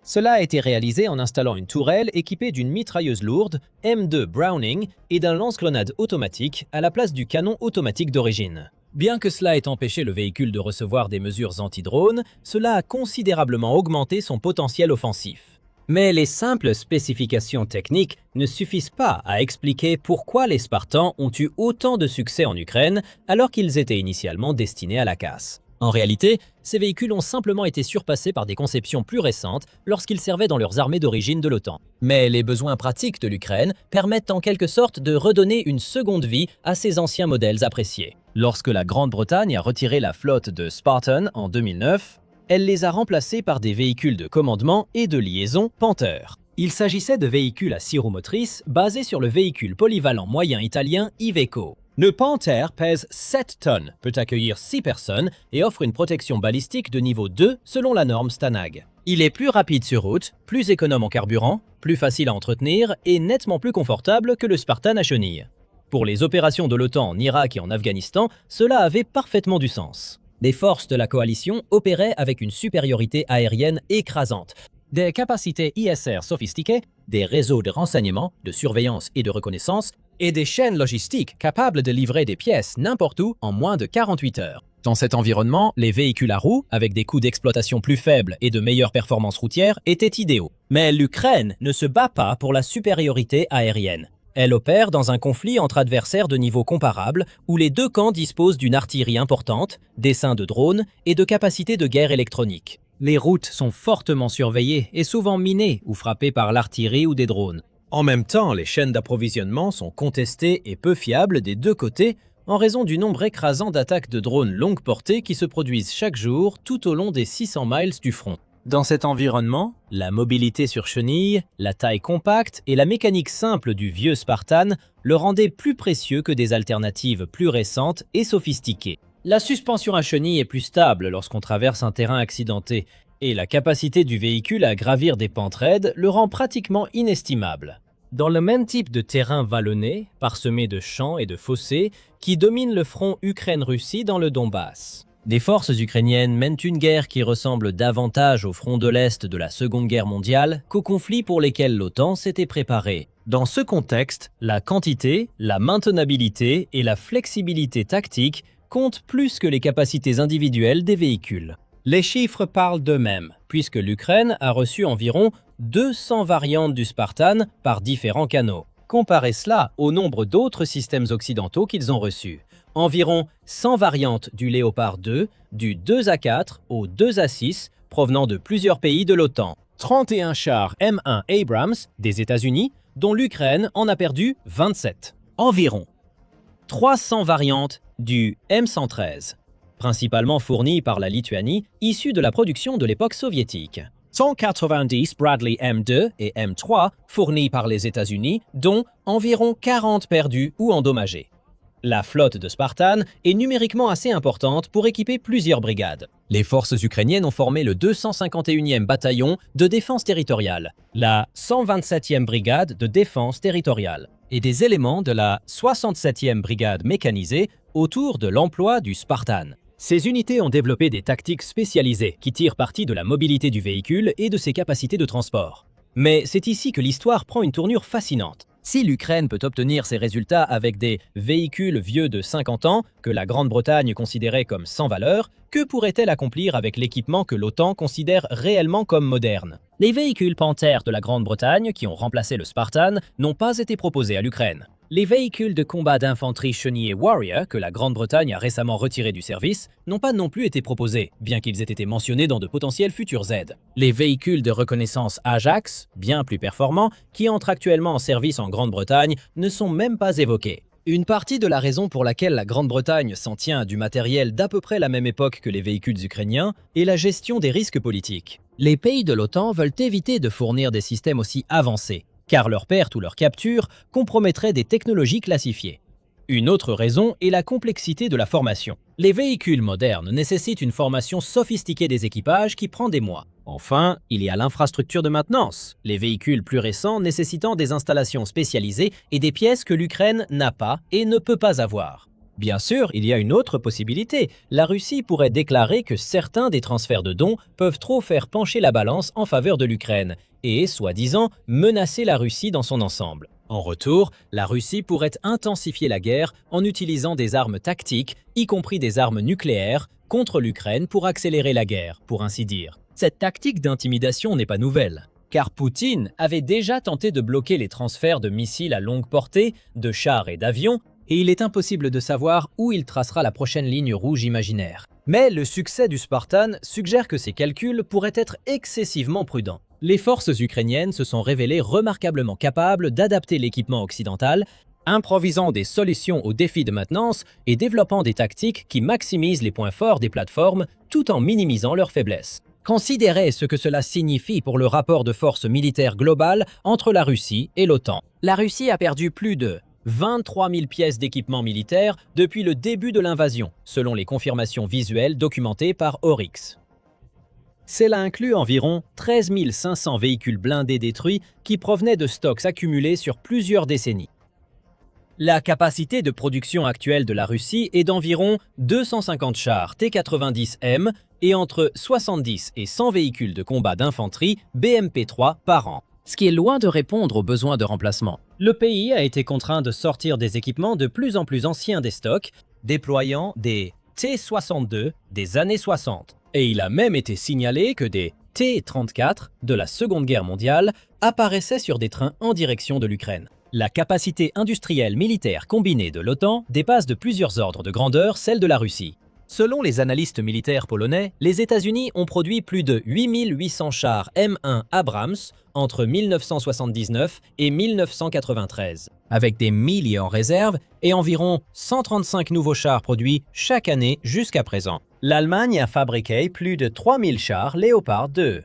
Cela a été réalisé en installant une tourelle équipée d'une mitrailleuse lourde M2 Browning et d'un lance-grenade automatique à la place du canon automatique d'origine. Bien que cela ait empêché le véhicule de recevoir des mesures anti-drone, cela a considérablement augmenté son potentiel offensif. Mais les simples spécifications techniques ne suffisent pas à expliquer pourquoi les Spartans ont eu autant de succès en Ukraine alors qu'ils étaient initialement destinés à la casse. En réalité, ces véhicules ont simplement été surpassés par des conceptions plus récentes lorsqu'ils servaient dans leurs armées d'origine de l'OTAN. Mais les besoins pratiques de l'Ukraine permettent en quelque sorte de redonner une seconde vie à ces anciens modèles appréciés. Lorsque la Grande-Bretagne a retiré la flotte de Spartan en 2009, elle les a remplacés par des véhicules de commandement et de liaison Panther. Il s'agissait de véhicules à 6 roues motrices basés sur le véhicule polyvalent moyen italien Iveco. Le Panther pèse 7 tonnes, peut accueillir 6 personnes et offre une protection balistique de niveau 2 selon la norme Stanag. Il est plus rapide sur route, plus économe en carburant, plus facile à entretenir et nettement plus confortable que le Spartan à chenilles. Pour les opérations de l'OTAN en Irak et en Afghanistan, cela avait parfaitement du sens. Les forces de la coalition opéraient avec une supériorité aérienne écrasante, des capacités ISR sophistiquées, des réseaux de renseignement, de surveillance et de reconnaissance, et des chaînes logistiques capables de livrer des pièces n'importe où en moins de 48 heures. Dans cet environnement, les véhicules à roues, avec des coûts d'exploitation plus faibles et de meilleures performances routières, étaient idéaux. Mais l'Ukraine ne se bat pas pour la supériorité aérienne. Elle opère dans un conflit entre adversaires de niveau comparable où les deux camps disposent d'une artillerie importante, d'essaims de drones et de capacités de guerre électronique. Les routes sont fortement surveillées et souvent minées ou frappées par l'artillerie ou des drones. En même temps, les chaînes d'approvisionnement sont contestées et peu fiables des deux côtés en raison du nombre écrasant d'attaques de drones longue portée qui se produisent chaque jour tout au long des 600 miles du front. Dans cet environnement, la mobilité sur chenille, la taille compacte et la mécanique simple du vieux Spartan le rendaient plus précieux que des alternatives plus récentes et sophistiquées. La suspension à chenille est plus stable lorsqu'on traverse un terrain accidenté, et la capacité du véhicule à gravir des pentes raides le rend pratiquement inestimable. Dans le même type de terrain vallonné, parsemé de champs et de fossés, qui domine le front Ukraine-Russie dans le Donbass. Les forces ukrainiennes mènent une guerre qui ressemble davantage au front de l'Est de la Seconde Guerre mondiale qu'aux conflits pour lesquels l'OTAN s'était préparée. Dans ce contexte, la quantité, la maintenabilité et la flexibilité tactique comptent plus que les capacités individuelles des véhicules. Les chiffres parlent d'eux-mêmes, puisque l'Ukraine a reçu environ 200 variantes du Spartan par différents canaux. Comparez cela au nombre d'autres systèmes occidentaux qu'ils ont reçus. Environ 100 variantes du Léopard 2, du 2A4 au 2A6, provenant de plusieurs pays de l'OTAN. 31 chars M1 Abrams des États-Unis, dont l'Ukraine en a perdu 27. Environ 300 variantes du M113, principalement fournies par la Lituanie, issues de la production de l'époque soviétique. 190 Bradley M2 et M3 fournis par les États-Unis, dont environ 40 perdus ou endommagés. La flotte de Spartan est numériquement assez importante pour équiper plusieurs brigades. Les forces ukrainiennes ont formé le 251e bataillon de défense territoriale, la 127e brigade de défense territoriale et des éléments de la 67e brigade mécanisée autour de l'emploi du Spartan. Ces unités ont développé des tactiques spécialisées qui tirent parti de la mobilité du véhicule et de ses capacités de transport. Mais c'est ici que l'histoire prend une tournure fascinante. Si l'Ukraine peut obtenir ces résultats avec des véhicules vieux de 50 ans, que la Grande-Bretagne considérait comme sans valeur, que pourrait-elle accomplir avec l'équipement que l'OTAN considère réellement comme moderne? Les véhicules Panther de la Grande-Bretagne, qui ont remplacé le Spartan, n'ont pas été proposés à l'Ukraine. Les véhicules de combat d'infanterie chenillés Warrior, que la Grande-Bretagne a récemment retirés du service, n'ont pas non plus été proposés, bien qu'ils aient été mentionnés dans de potentiels futurs aides. Les véhicules de reconnaissance Ajax, bien plus performants, qui entrent actuellement en service en Grande-Bretagne, ne sont même pas évoqués. Une partie de la raison pour laquelle la Grande-Bretagne s'en tient à du matériel d'à peu près la même époque que les véhicules ukrainiens est la gestion des risques politiques. Les pays de l'OTAN veulent éviter de fournir des systèmes aussi avancés, car leur perte ou leur capture compromettrait des technologies classifiées. Une autre raison est la complexité de la formation. Les véhicules modernes nécessitent une formation sophistiquée des équipages qui prend des mois. Enfin, il y a l'infrastructure de maintenance, les véhicules plus récents nécessitant des installations spécialisées et des pièces que l'Ukraine n'a pas et ne peut pas avoir. Bien sûr, il y a une autre possibilité. La Russie pourrait déclarer que certains des transferts de dons peuvent trop faire pencher la balance en faveur de l'Ukraine et, soi-disant, menacer la Russie dans son ensemble. En retour, la Russie pourrait intensifier la guerre en utilisant des armes tactiques, y compris des armes nucléaires, contre l'Ukraine pour accélérer la guerre, pour ainsi dire. Cette tactique d'intimidation n'est pas nouvelle, car Poutine avait déjà tenté de bloquer les transferts de missiles à longue portée, de chars et d'avions, et il est impossible de savoir où il tracera la prochaine ligne rouge imaginaire. Mais le succès du Spartan suggère que ces calculs pourraient être excessivement prudents. Les forces ukrainiennes se sont révélées remarquablement capables d'adapter l'équipement occidental, improvisant des solutions aux défis de maintenance et développant des tactiques qui maximisent les points forts des plateformes tout en minimisant leurs faiblesses. Considérez ce que cela signifie pour le rapport de force militaire global entre la Russie et l'OTAN. La Russie a perdu plus de 23 000 pièces d'équipement militaire depuis le début de l'invasion, selon les confirmations visuelles documentées par Oryx. Cela inclut environ 13 500 véhicules blindés détruits qui provenaient de stocks accumulés sur plusieurs décennies. La capacité de production actuelle de la Russie est d'environ 250 chars T-90M et entre 70 et 100 véhicules de combat d'infanterie BMP-3 par an, ce qui est loin de répondre aux besoins de remplacement. Le pays a été contraint de sortir des équipements de plus en plus anciens des stocks, déployant des T-62 des années 60. Et il a même été signalé que des T-34 de la Seconde Guerre mondiale apparaissaient sur des trains en direction de l'Ukraine. La capacité industrielle militaire combinée de l'OTAN dépasse de plusieurs ordres de grandeur celle de la Russie. Selon les analystes militaires polonais, les États-Unis ont produit plus de 8800 chars M1 Abrams entre 1979 et 1993, avec des milliers en réserve et environ 135 nouveaux chars produits chaque année jusqu'à présent. L'Allemagne a fabriqué plus de 3000 chars Léopard 2.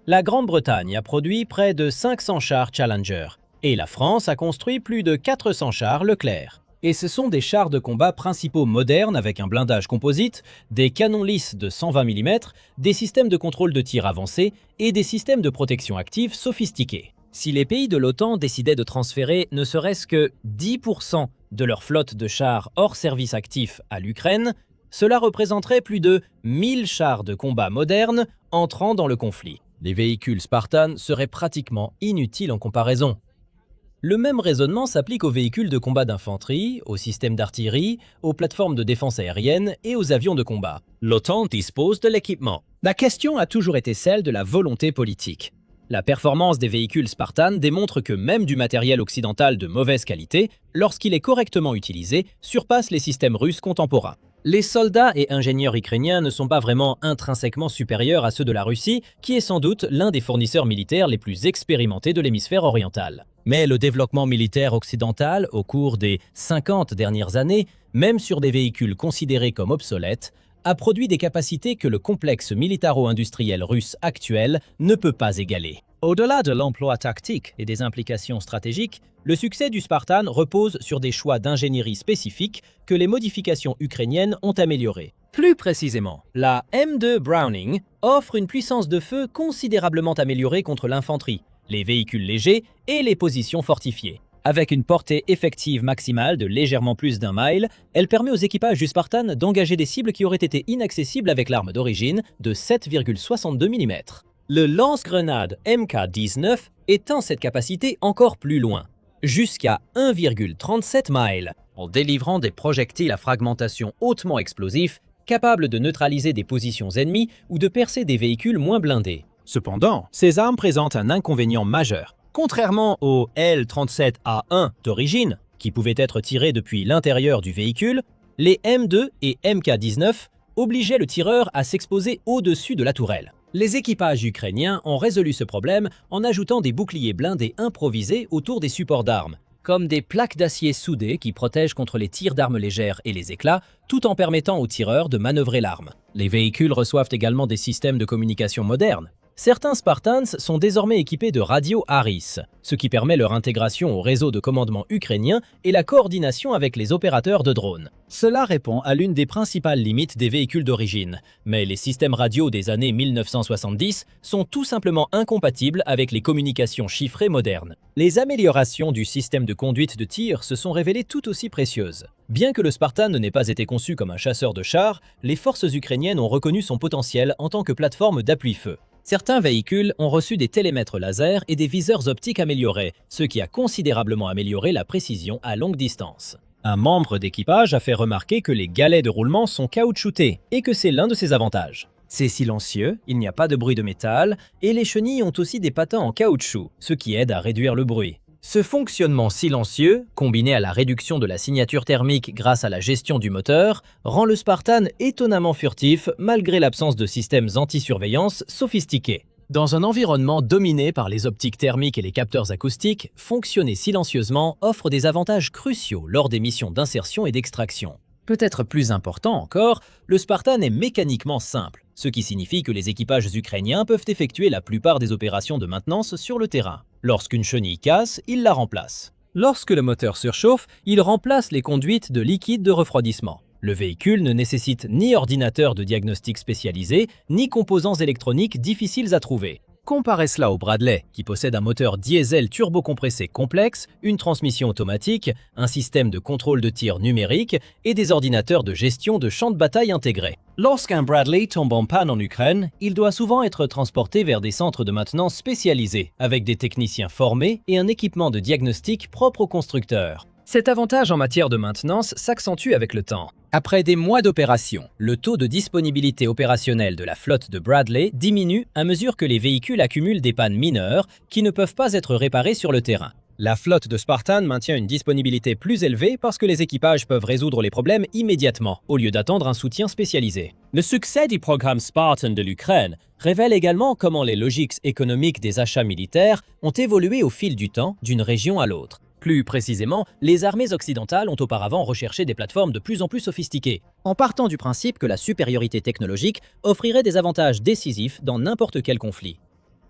La Grande-Bretagne a produit près de 500 chars Challenger et la France a construit plus de 400 chars Leclerc. Et ce sont des chars de combat principaux modernes avec un blindage composite, des canons lisses de 120 mm, des systèmes de contrôle de tir avancés et des systèmes de protection active sophistiqués. Si les pays de l'OTAN décidaient de transférer ne serait-ce que 10% de leur flotte de chars hors service actif à l'Ukraine, cela représenterait plus de 1000 chars de combat modernes entrant dans le conflit. Les véhicules Spartan seraient pratiquement inutiles en comparaison. Le même raisonnement s'applique aux véhicules de combat d'infanterie, aux systèmes d'artillerie, aux plateformes de défense aérienne et aux avions de combat. L'OTAN dispose de l'équipement. La question a toujours été celle de la volonté politique. La performance des véhicules Spartan démontre que même du matériel occidental de mauvaise qualité, lorsqu'il est correctement utilisé, surpasse les systèmes russes contemporains. Les soldats et ingénieurs ukrainiens ne sont pas vraiment intrinsèquement supérieurs à ceux de la Russie, qui est sans doute l'un des fournisseurs militaires les plus expérimentés de l'hémisphère oriental. Mais le développement militaire occidental, au cours des 50 dernières années, même sur des véhicules considérés comme obsolètes, a produit des capacités que le complexe militaro-industriel russe actuel ne peut pas égaler. Au-delà de l'emploi tactique et des implications stratégiques, le succès du Spartan repose sur des choix d'ingénierie spécifiques que les modifications ukrainiennes ont améliorés. Plus précisément, la M2 Browning offre une puissance de feu considérablement améliorée contre l'infanterie, les véhicules légers et les positions fortifiées. Avec une portée effective maximale de légèrement plus d'1 mile, elle permet aux équipages du Spartan d'engager des cibles qui auraient été inaccessibles avec l'arme d'origine de 7,62 mm. Le lance-grenade MK-19 étend cette capacité encore plus loin, jusqu'à 1,37 miles, en délivrant des projectiles à fragmentation hautement explosifs capables de neutraliser des positions ennemies ou de percer des véhicules moins blindés. Cependant, ces armes présentent un inconvénient majeur. Contrairement au L-37A1 d'origine, qui pouvait être tiré depuis l'intérieur du véhicule, les M2 et MK-19 obligeaient le tireur à s'exposer au-dessus de la tourelle. Les équipages ukrainiens ont résolu ce problème en ajoutant des boucliers blindés improvisés autour des supports d'armes, comme des plaques d'acier soudées qui protègent contre les tirs d'armes légères et les éclats, tout en permettant aux tireurs de manœuvrer l'arme. Les véhicules reçoivent également des systèmes de communication modernes. Certains Spartans sont désormais équipés de radios ARIS, ce qui permet leur intégration au réseau de commandement ukrainien et la coordination avec les opérateurs de drones. Cela répond à l'une des principales limites des véhicules d'origine, mais les systèmes radio des années 1970 sont tout simplement incompatibles avec les communications chiffrées modernes. Les améliorations du système de conduite de tir se sont révélées tout aussi précieuses. Bien que le Spartan n'ait pas été conçu comme un chasseur de chars, les forces ukrainiennes ont reconnu son potentiel en tant que plateforme d'appui-feu. Certains véhicules ont reçu des télémètres laser et des viseurs optiques améliorés, ce qui a considérablement amélioré la précision à longue distance. Un membre d'équipage a fait remarquer que les galets de roulement sont caoutchoutés et que c'est l'un de ses avantages. C'est silencieux, il n'y a pas de bruit de métal, et les chenilles ont aussi des patins en caoutchouc, ce qui aide à réduire le bruit. Ce fonctionnement silencieux, combiné à la réduction de la signature thermique grâce à la gestion du moteur, rend le Spartan étonnamment furtif malgré l'absence de systèmes anti-surveillance sophistiqués. Dans un environnement dominé par les optiques thermiques et les capteurs acoustiques, fonctionner silencieusement offre des avantages cruciaux lors des missions d'insertion et d'extraction. Peut-être plus important encore, le Spartan est mécaniquement simple, ce qui signifie que les équipages ukrainiens peuvent effectuer la plupart des opérations de maintenance sur le terrain. Lorsqu'une chenille casse, ils la remplacent. Lorsque le moteur surchauffe, il remplace les conduites de liquide de refroidissement. Le véhicule ne nécessite ni ordinateur de diagnostic spécialisé, ni composants électroniques difficiles à trouver. Comparez cela au Bradley, qui possède un moteur diesel turbocompressé complexe, une transmission automatique, un système de contrôle de tir numérique et des ordinateurs de gestion de champs de bataille intégrés. Lorsqu'un Bradley tombe en panne en Ukraine, il doit souvent être transporté vers des centres de maintenance spécialisés, avec des techniciens formés et un équipement de diagnostic propre au constructeur. Cet avantage en matière de maintenance s'accentue avec le temps. Après des mois d'opération, le taux de disponibilité opérationnelle de la flotte de Bradley diminue à mesure que les véhicules accumulent des pannes mineures qui ne peuvent pas être réparées sur le terrain. La flotte de Spartan maintient une disponibilité plus élevée parce que les équipages peuvent résoudre les problèmes immédiatement, au lieu d'attendre un soutien spécialisé. Le succès du programme Spartan de l'Ukraine révèle également comment les logiques économiques des achats militaires ont évolué au fil du temps d'une région à l'autre. Plus précisément, les armées occidentales ont auparavant recherché des plateformes de plus en plus sophistiquées, en partant du principe que la supériorité technologique offrirait des avantages décisifs dans n'importe quel conflit.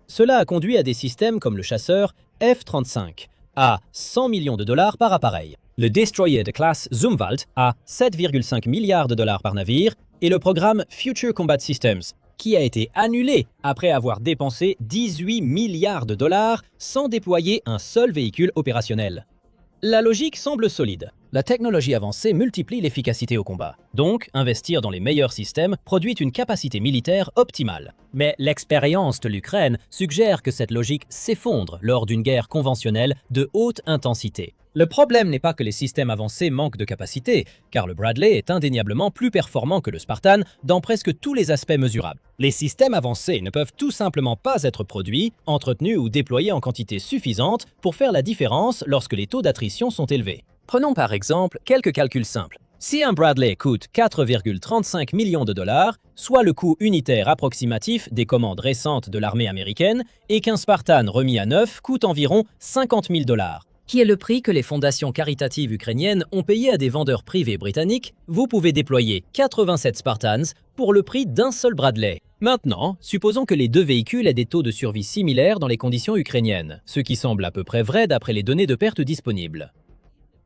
Cela a conduit à des systèmes comme le chasseur F-35, à 100 millions de dollars par appareil, le destroyer de classe Zumwalt à 7,5 milliards de dollars par navire, et le programme Future Combat Systems, qui a été annulé après avoir dépensé 18 milliards de dollars sans déployer un seul véhicule opérationnel. La logique semble solide. La technologie avancée multiplie l'efficacité au combat. Donc, investir dans les meilleurs systèmes produit une capacité militaire optimale. Mais l'expérience de l'Ukraine suggère que cette logique s'effondre lors d'une guerre conventionnelle de haute intensité. Le problème n'est pas que les systèmes avancés manquent de capacité, car le Bradley est indéniablement plus performant que le Spartan dans presque tous les aspects mesurables. Les systèmes avancés ne peuvent tout simplement pas être produits, entretenus ou déployés en quantité suffisante pour faire la différence lorsque les taux d'attrition sont élevés. Prenons par exemple quelques calculs simples. Si un Bradley coûte 4,35 millions de dollars, soit le coût unitaire approximatif des commandes récentes de l'armée américaine, et qu'un Spartan remis à neuf coûte environ 50 000 dollars, qui est le prix que les fondations caritatives ukrainiennes ont payé à des vendeurs privés britanniques, vous pouvez déployer 87 Spartans pour le prix d'un seul Bradley. Maintenant, supposons que les deux véhicules aient des taux de survie similaires dans les conditions ukrainiennes, ce qui semble à peu près vrai d'après les données de perte disponibles.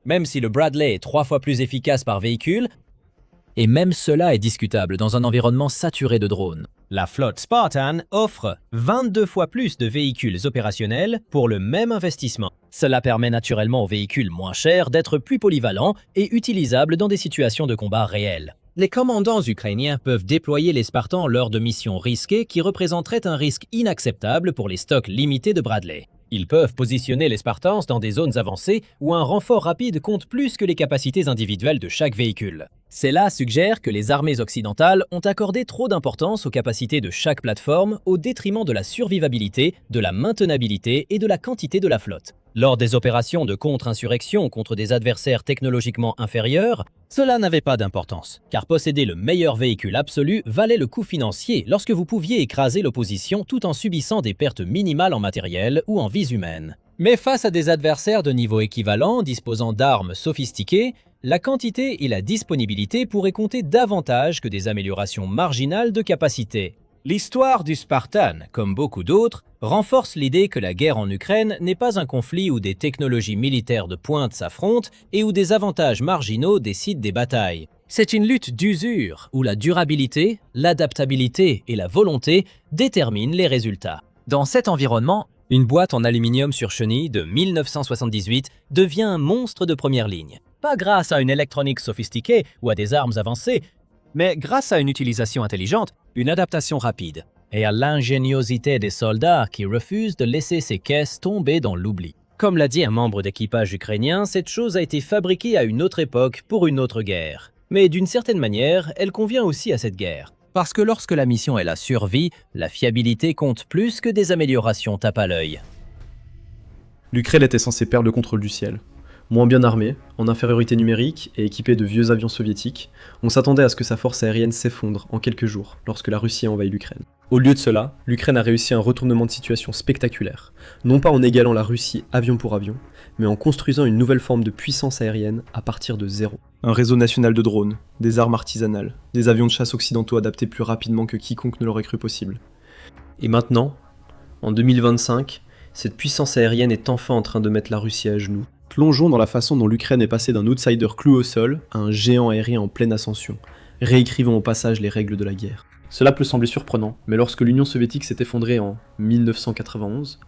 Même si le Bradley est 3 fois plus efficace par véhicule, et même cela est discutable dans un environnement saturé de drones, la flotte Spartan offre 22 fois plus de véhicules opérationnels pour le même investissement. Cela permet naturellement aux véhicules moins chers d'être plus polyvalents et utilisables dans des situations de combat réelles. Les commandants ukrainiens peuvent déployer les Spartans lors de missions risquées qui représenteraient un risque inacceptable pour les stocks limités de Bradley. Ils peuvent positionner les Spartans dans des zones avancées où un renfort rapide compte plus que les capacités individuelles de chaque véhicule. Cela suggère que les armées occidentales ont accordé trop d'importance aux capacités de chaque plateforme au détriment de la survivabilité, de la maintenabilité et de la quantité de la flotte. Lors des opérations de contre-insurrection contre des adversaires technologiquement inférieurs, cela n'avait pas d'importance, car posséder le meilleur véhicule absolu valait le coût financier lorsque vous pouviez écraser l'opposition tout en subissant des pertes minimales en matériel ou en vies humaines. Mais face à des adversaires de niveau équivalent disposant d'armes sophistiquées, la quantité et la disponibilité pourraient compter davantage que des améliorations marginales de capacité. L'histoire du Spartan, comme beaucoup d'autres, renforce l'idée que la guerre en Ukraine n'est pas un conflit où des technologies militaires de pointe s'affrontent et où des avantages marginaux décident des batailles. C'est une lutte d'usure où la durabilité, l'adaptabilité et la volonté déterminent les résultats. Dans cet environnement, une boîte en aluminium sur chenille de 1978 devient un monstre de première ligne. Pas grâce à une électronique sophistiquée ou à des armes avancées, mais grâce à une utilisation intelligente, une adaptation rapide, et à l'ingéniosité des soldats qui refusent de laisser ces caisses tomber dans l'oubli. Comme l'a dit un membre d'équipage ukrainien, cette chose a été fabriquée à une autre époque pour une autre guerre. Mais d'une certaine manière, elle convient aussi à cette guerre. Parce que lorsque la mission est la survie, la fiabilité compte plus que des améliorations tape à l'œil. L'Ukraine était censée perdre le contrôle du ciel. Moins bien armée, en infériorité numérique et équipée de vieux avions soviétiques, on s'attendait à ce que sa force aérienne s'effondre en quelques jours lorsque la Russie a envahi l'Ukraine. Au lieu de cela, l'Ukraine a réussi un retournement de situation spectaculaire, non pas en égalant la Russie avion pour avion, mais en construisant une nouvelle forme de puissance aérienne à partir de zéro. Un réseau national de drones, des armes artisanales, des avions de chasse occidentaux adaptés plus rapidement que quiconque ne l'aurait cru possible. Et maintenant, en 2025, cette puissance aérienne est enfin en train de mettre la Russie à genoux. Plongeons dans la façon dont l'Ukraine est passée d'un outsider cloué au sol à un géant aérien en pleine ascension. Réécrivons au passage les règles de la guerre. Cela peut sembler surprenant, mais lorsque l'Union soviétique s'est effondrée en 1991,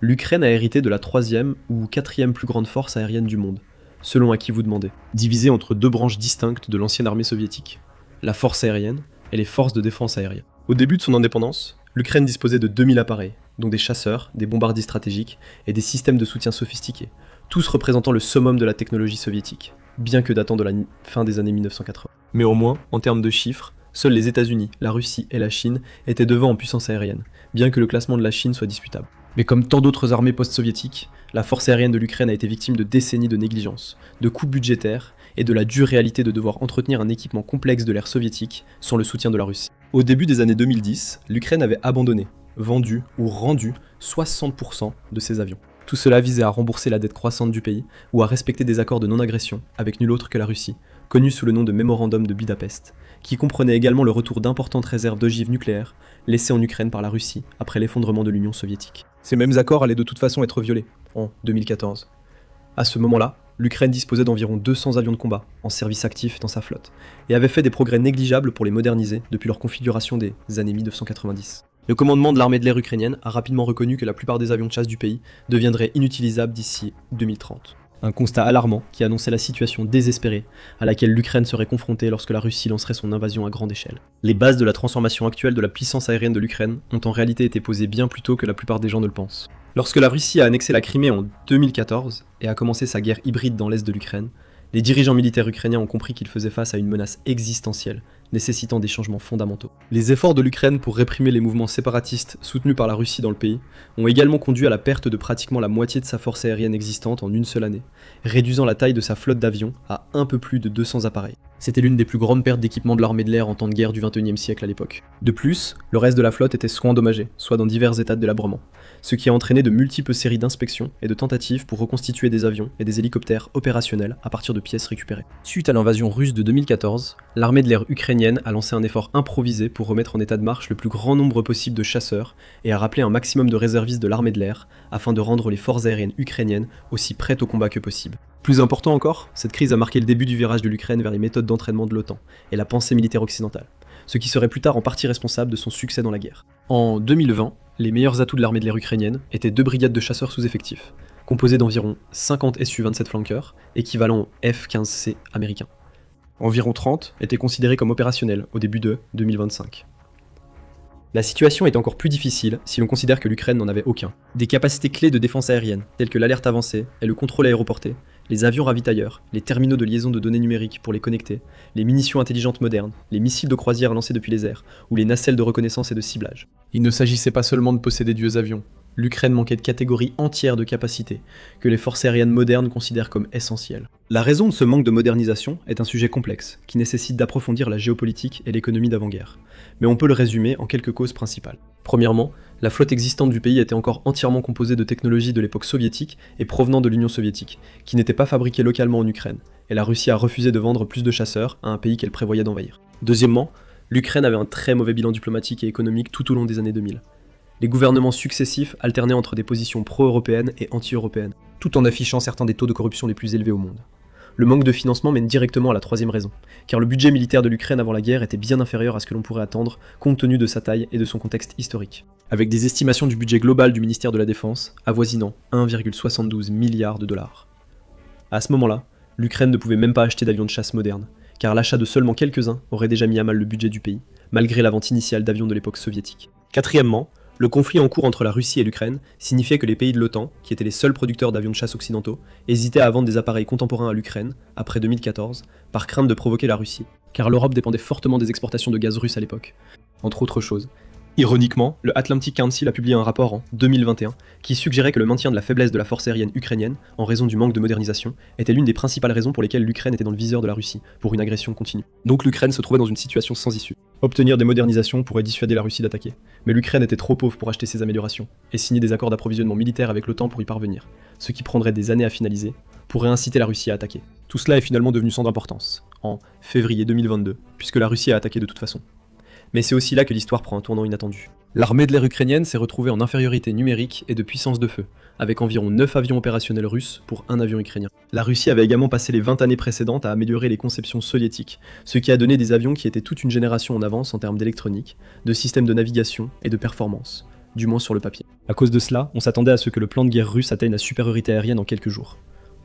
l'Ukraine a hérité de la 3e ou 4e plus grande force aérienne du monde, selon à qui vous demandez, divisée entre deux branches distinctes de l'ancienne armée soviétique, la force aérienne et les forces de défense aérienne. Au début de son indépendance, l'Ukraine disposait de 2000 appareils, dont des chasseurs, des bombardiers stratégiques et des systèmes de soutien sophistiqués, tous représentant le summum de la technologie soviétique, bien que datant de la fin des années 1980. Mais au moins, en termes de chiffres, seuls les États-Unis, la Russie et la Chine étaient devant en puissance aérienne, bien que le classement de la Chine soit discutable. Mais comme tant d'autres armées post-soviétiques, la force aérienne de l'Ukraine a été victime de décennies de négligence, de coupes budgétaires et de la dure réalité de devoir entretenir un équipement complexe de l'ère soviétique sans le soutien de la Russie. Au début des années 2010, l'Ukraine avait abandonné, vendu ou rendu 60% de ses avions. Tout cela visait à rembourser la dette croissante du pays ou à respecter des accords de non-agression avec nul autre que la Russie, connu sous le nom de Mémorandum de Budapest, qui comprenait également le retour d'importantes réserves d'ogives nucléaires laissées en Ukraine par la Russie après l'effondrement de l'Union soviétique. Ces mêmes accords allaient de toute façon être violés, en 2014. À ce moment-là, l'Ukraine disposait d'environ 200 avions de combat en service actif dans sa flotte, et avait fait des progrès négligeables pour les moderniser depuis leur configuration des années 1990. Le commandement de l'armée de l'air ukrainienne a rapidement reconnu que la plupart des avions de chasse du pays deviendraient inutilisables d'ici 2030. Un constat alarmant qui annonçait la situation désespérée à laquelle l'Ukraine serait confrontée lorsque la Russie lancerait son invasion à grande échelle. Les bases de la transformation actuelle de la puissance aérienne de l'Ukraine ont en réalité été posées bien plus tôt que la plupart des gens ne le pensent. Lorsque la Russie a annexé la Crimée en 2014 et a commencé sa guerre hybride dans l'est de l'Ukraine, Les dirigeants militaires ukrainiens ont compris qu'ils faisaient face à une menace existentielle, nécessitant des changements fondamentaux. Les efforts de l'Ukraine pour réprimer les mouvements séparatistes soutenus par la Russie dans le pays ont également conduit à la perte de pratiquement la moitié de sa force aérienne existante en une seule année, réduisant la taille de sa flotte d'avions à un peu plus de 200 appareils. C'était l'une des plus grandes pertes d'équipement de l'armée de l'air en temps de guerre du XXIe siècle à l'époque. De plus, le reste de la flotte était soit endommagé, soit dans divers états de délabrement, ce qui a entraîné de multiples séries d'inspections et de tentatives pour reconstituer des avions et des hélicoptères opérationnels à partir de pièces récupérées. Suite à l'invasion russe de 2014, l'armée de l'air ukrainienne a lancé un effort improvisé pour remettre en état de marche le plus grand nombre possible de chasseurs et a rappelé un maximum de réservistes de l'armée de l'air afin de rendre les forces aériennes ukrainiennes aussi prêtes au combat que possible. Plus important encore, cette crise a marqué le début du virage de l'Ukraine vers les méthodes d'entraînement de l'OTAN et la pensée militaire occidentale, ce qui serait plus tard en partie responsable de son succès dans la guerre. En 2020, les meilleurs atouts de l'armée de l'air ukrainienne étaient 2 brigades de chasseurs sous-effectifs, composées d'environ 50 Su-27 flankers, équivalent au F-15C américain. Environ 30 étaient considérés comme opérationnels au début de 2025. La situation est encore plus difficile si l'on considère que l'Ukraine n'en avait aucun. Des capacités clés de défense aérienne, telles que l'alerte avancée et le contrôle aéroporté, les avions ravitailleurs, les terminaux de liaison de données numériques pour les connecter, les munitions intelligentes modernes, les missiles de croisière lancés depuis les airs, ou les nacelles de reconnaissance et de ciblage. Il ne s'agissait pas seulement de posséder d'vieux avions. L'Ukraine manquait de catégories entières de capacités, que les forces aériennes modernes considèrent comme essentielles. La raison de ce manque de modernisation est un sujet complexe, qui nécessite d'approfondir la géopolitique et l'économie d'avant-guerre. Mais on peut le résumer en quelques causes principales. Premièrement, la flotte existante du pays était encore entièrement composée de technologies de l'époque soviétique et provenant de l'Union soviétique, qui n'étaient pas fabriquées localement en Ukraine, et la Russie a refusé de vendre plus de chasseurs à un pays qu'elle prévoyait d'envahir. Deuxièmement, l'Ukraine avait un très mauvais bilan diplomatique et économique tout au long des années 2000. Les gouvernements successifs alternaient entre des positions pro-européennes et anti-européennes, tout en affichant certains des taux de corruption les plus élevés au monde. Le manque de financement mène directement à la troisième raison, car le budget militaire de l'Ukraine avant la guerre était bien inférieur à ce que l'on pourrait attendre, compte tenu de sa taille et de son contexte historique. Avec des estimations du budget global du ministère de la Défense avoisinant 1,72 milliard de dollars. À ce moment-là, l'Ukraine ne pouvait même pas acheter d'avions de chasse modernes, car l'achat de seulement quelques-uns aurait déjà mis à mal le budget du pays, malgré la vente initiale d'avions de l'époque soviétique. Quatrièmement, le conflit en cours entre la Russie et l'Ukraine signifiait que les pays de l'OTAN, qui étaient les seuls producteurs d'avions de chasse occidentaux, hésitaient à vendre des appareils contemporains à l'Ukraine, après 2014, par crainte de provoquer la Russie, car l'Europe dépendait fortement des exportations de gaz russe à l'époque, entre autres choses. Ironiquement, le Atlantic Council a publié un rapport en 2021 qui suggérait que le maintien de la faiblesse de la force aérienne ukrainienne, en raison du manque de modernisation, était l'une des principales raisons pour lesquelles l'Ukraine était dans le viseur de la Russie, pour une agression continue. Donc l'Ukraine se trouvait dans une situation sans issue. Obtenir des modernisations pourrait dissuader la Russie d'attaquer, mais l'Ukraine était trop pauvre pour acheter ces améliorations, et signer des accords d'approvisionnement militaire avec l'OTAN pour y parvenir, ce qui prendrait des années à finaliser, pourrait inciter la Russie à attaquer. Tout cela est finalement devenu sans importance, en février 2022, puisque la Russie a attaqué de toute façon. Mais c'est aussi là que l'histoire prend un tournant inattendu. L'armée de l'air ukrainienne s'est retrouvée en infériorité numérique et de puissance de feu, avec environ 9 avions opérationnels russes pour un avion ukrainien. La Russie avait également passé les 20 années précédentes à améliorer les conceptions soviétiques, ce qui a donné des avions qui étaient toute une génération en avance en termes d'électronique, de systèmes de navigation et de performance, du moins sur le papier. À cause de cela, on s'attendait à ce que le plan de guerre russe atteigne la supériorité aérienne en quelques jours.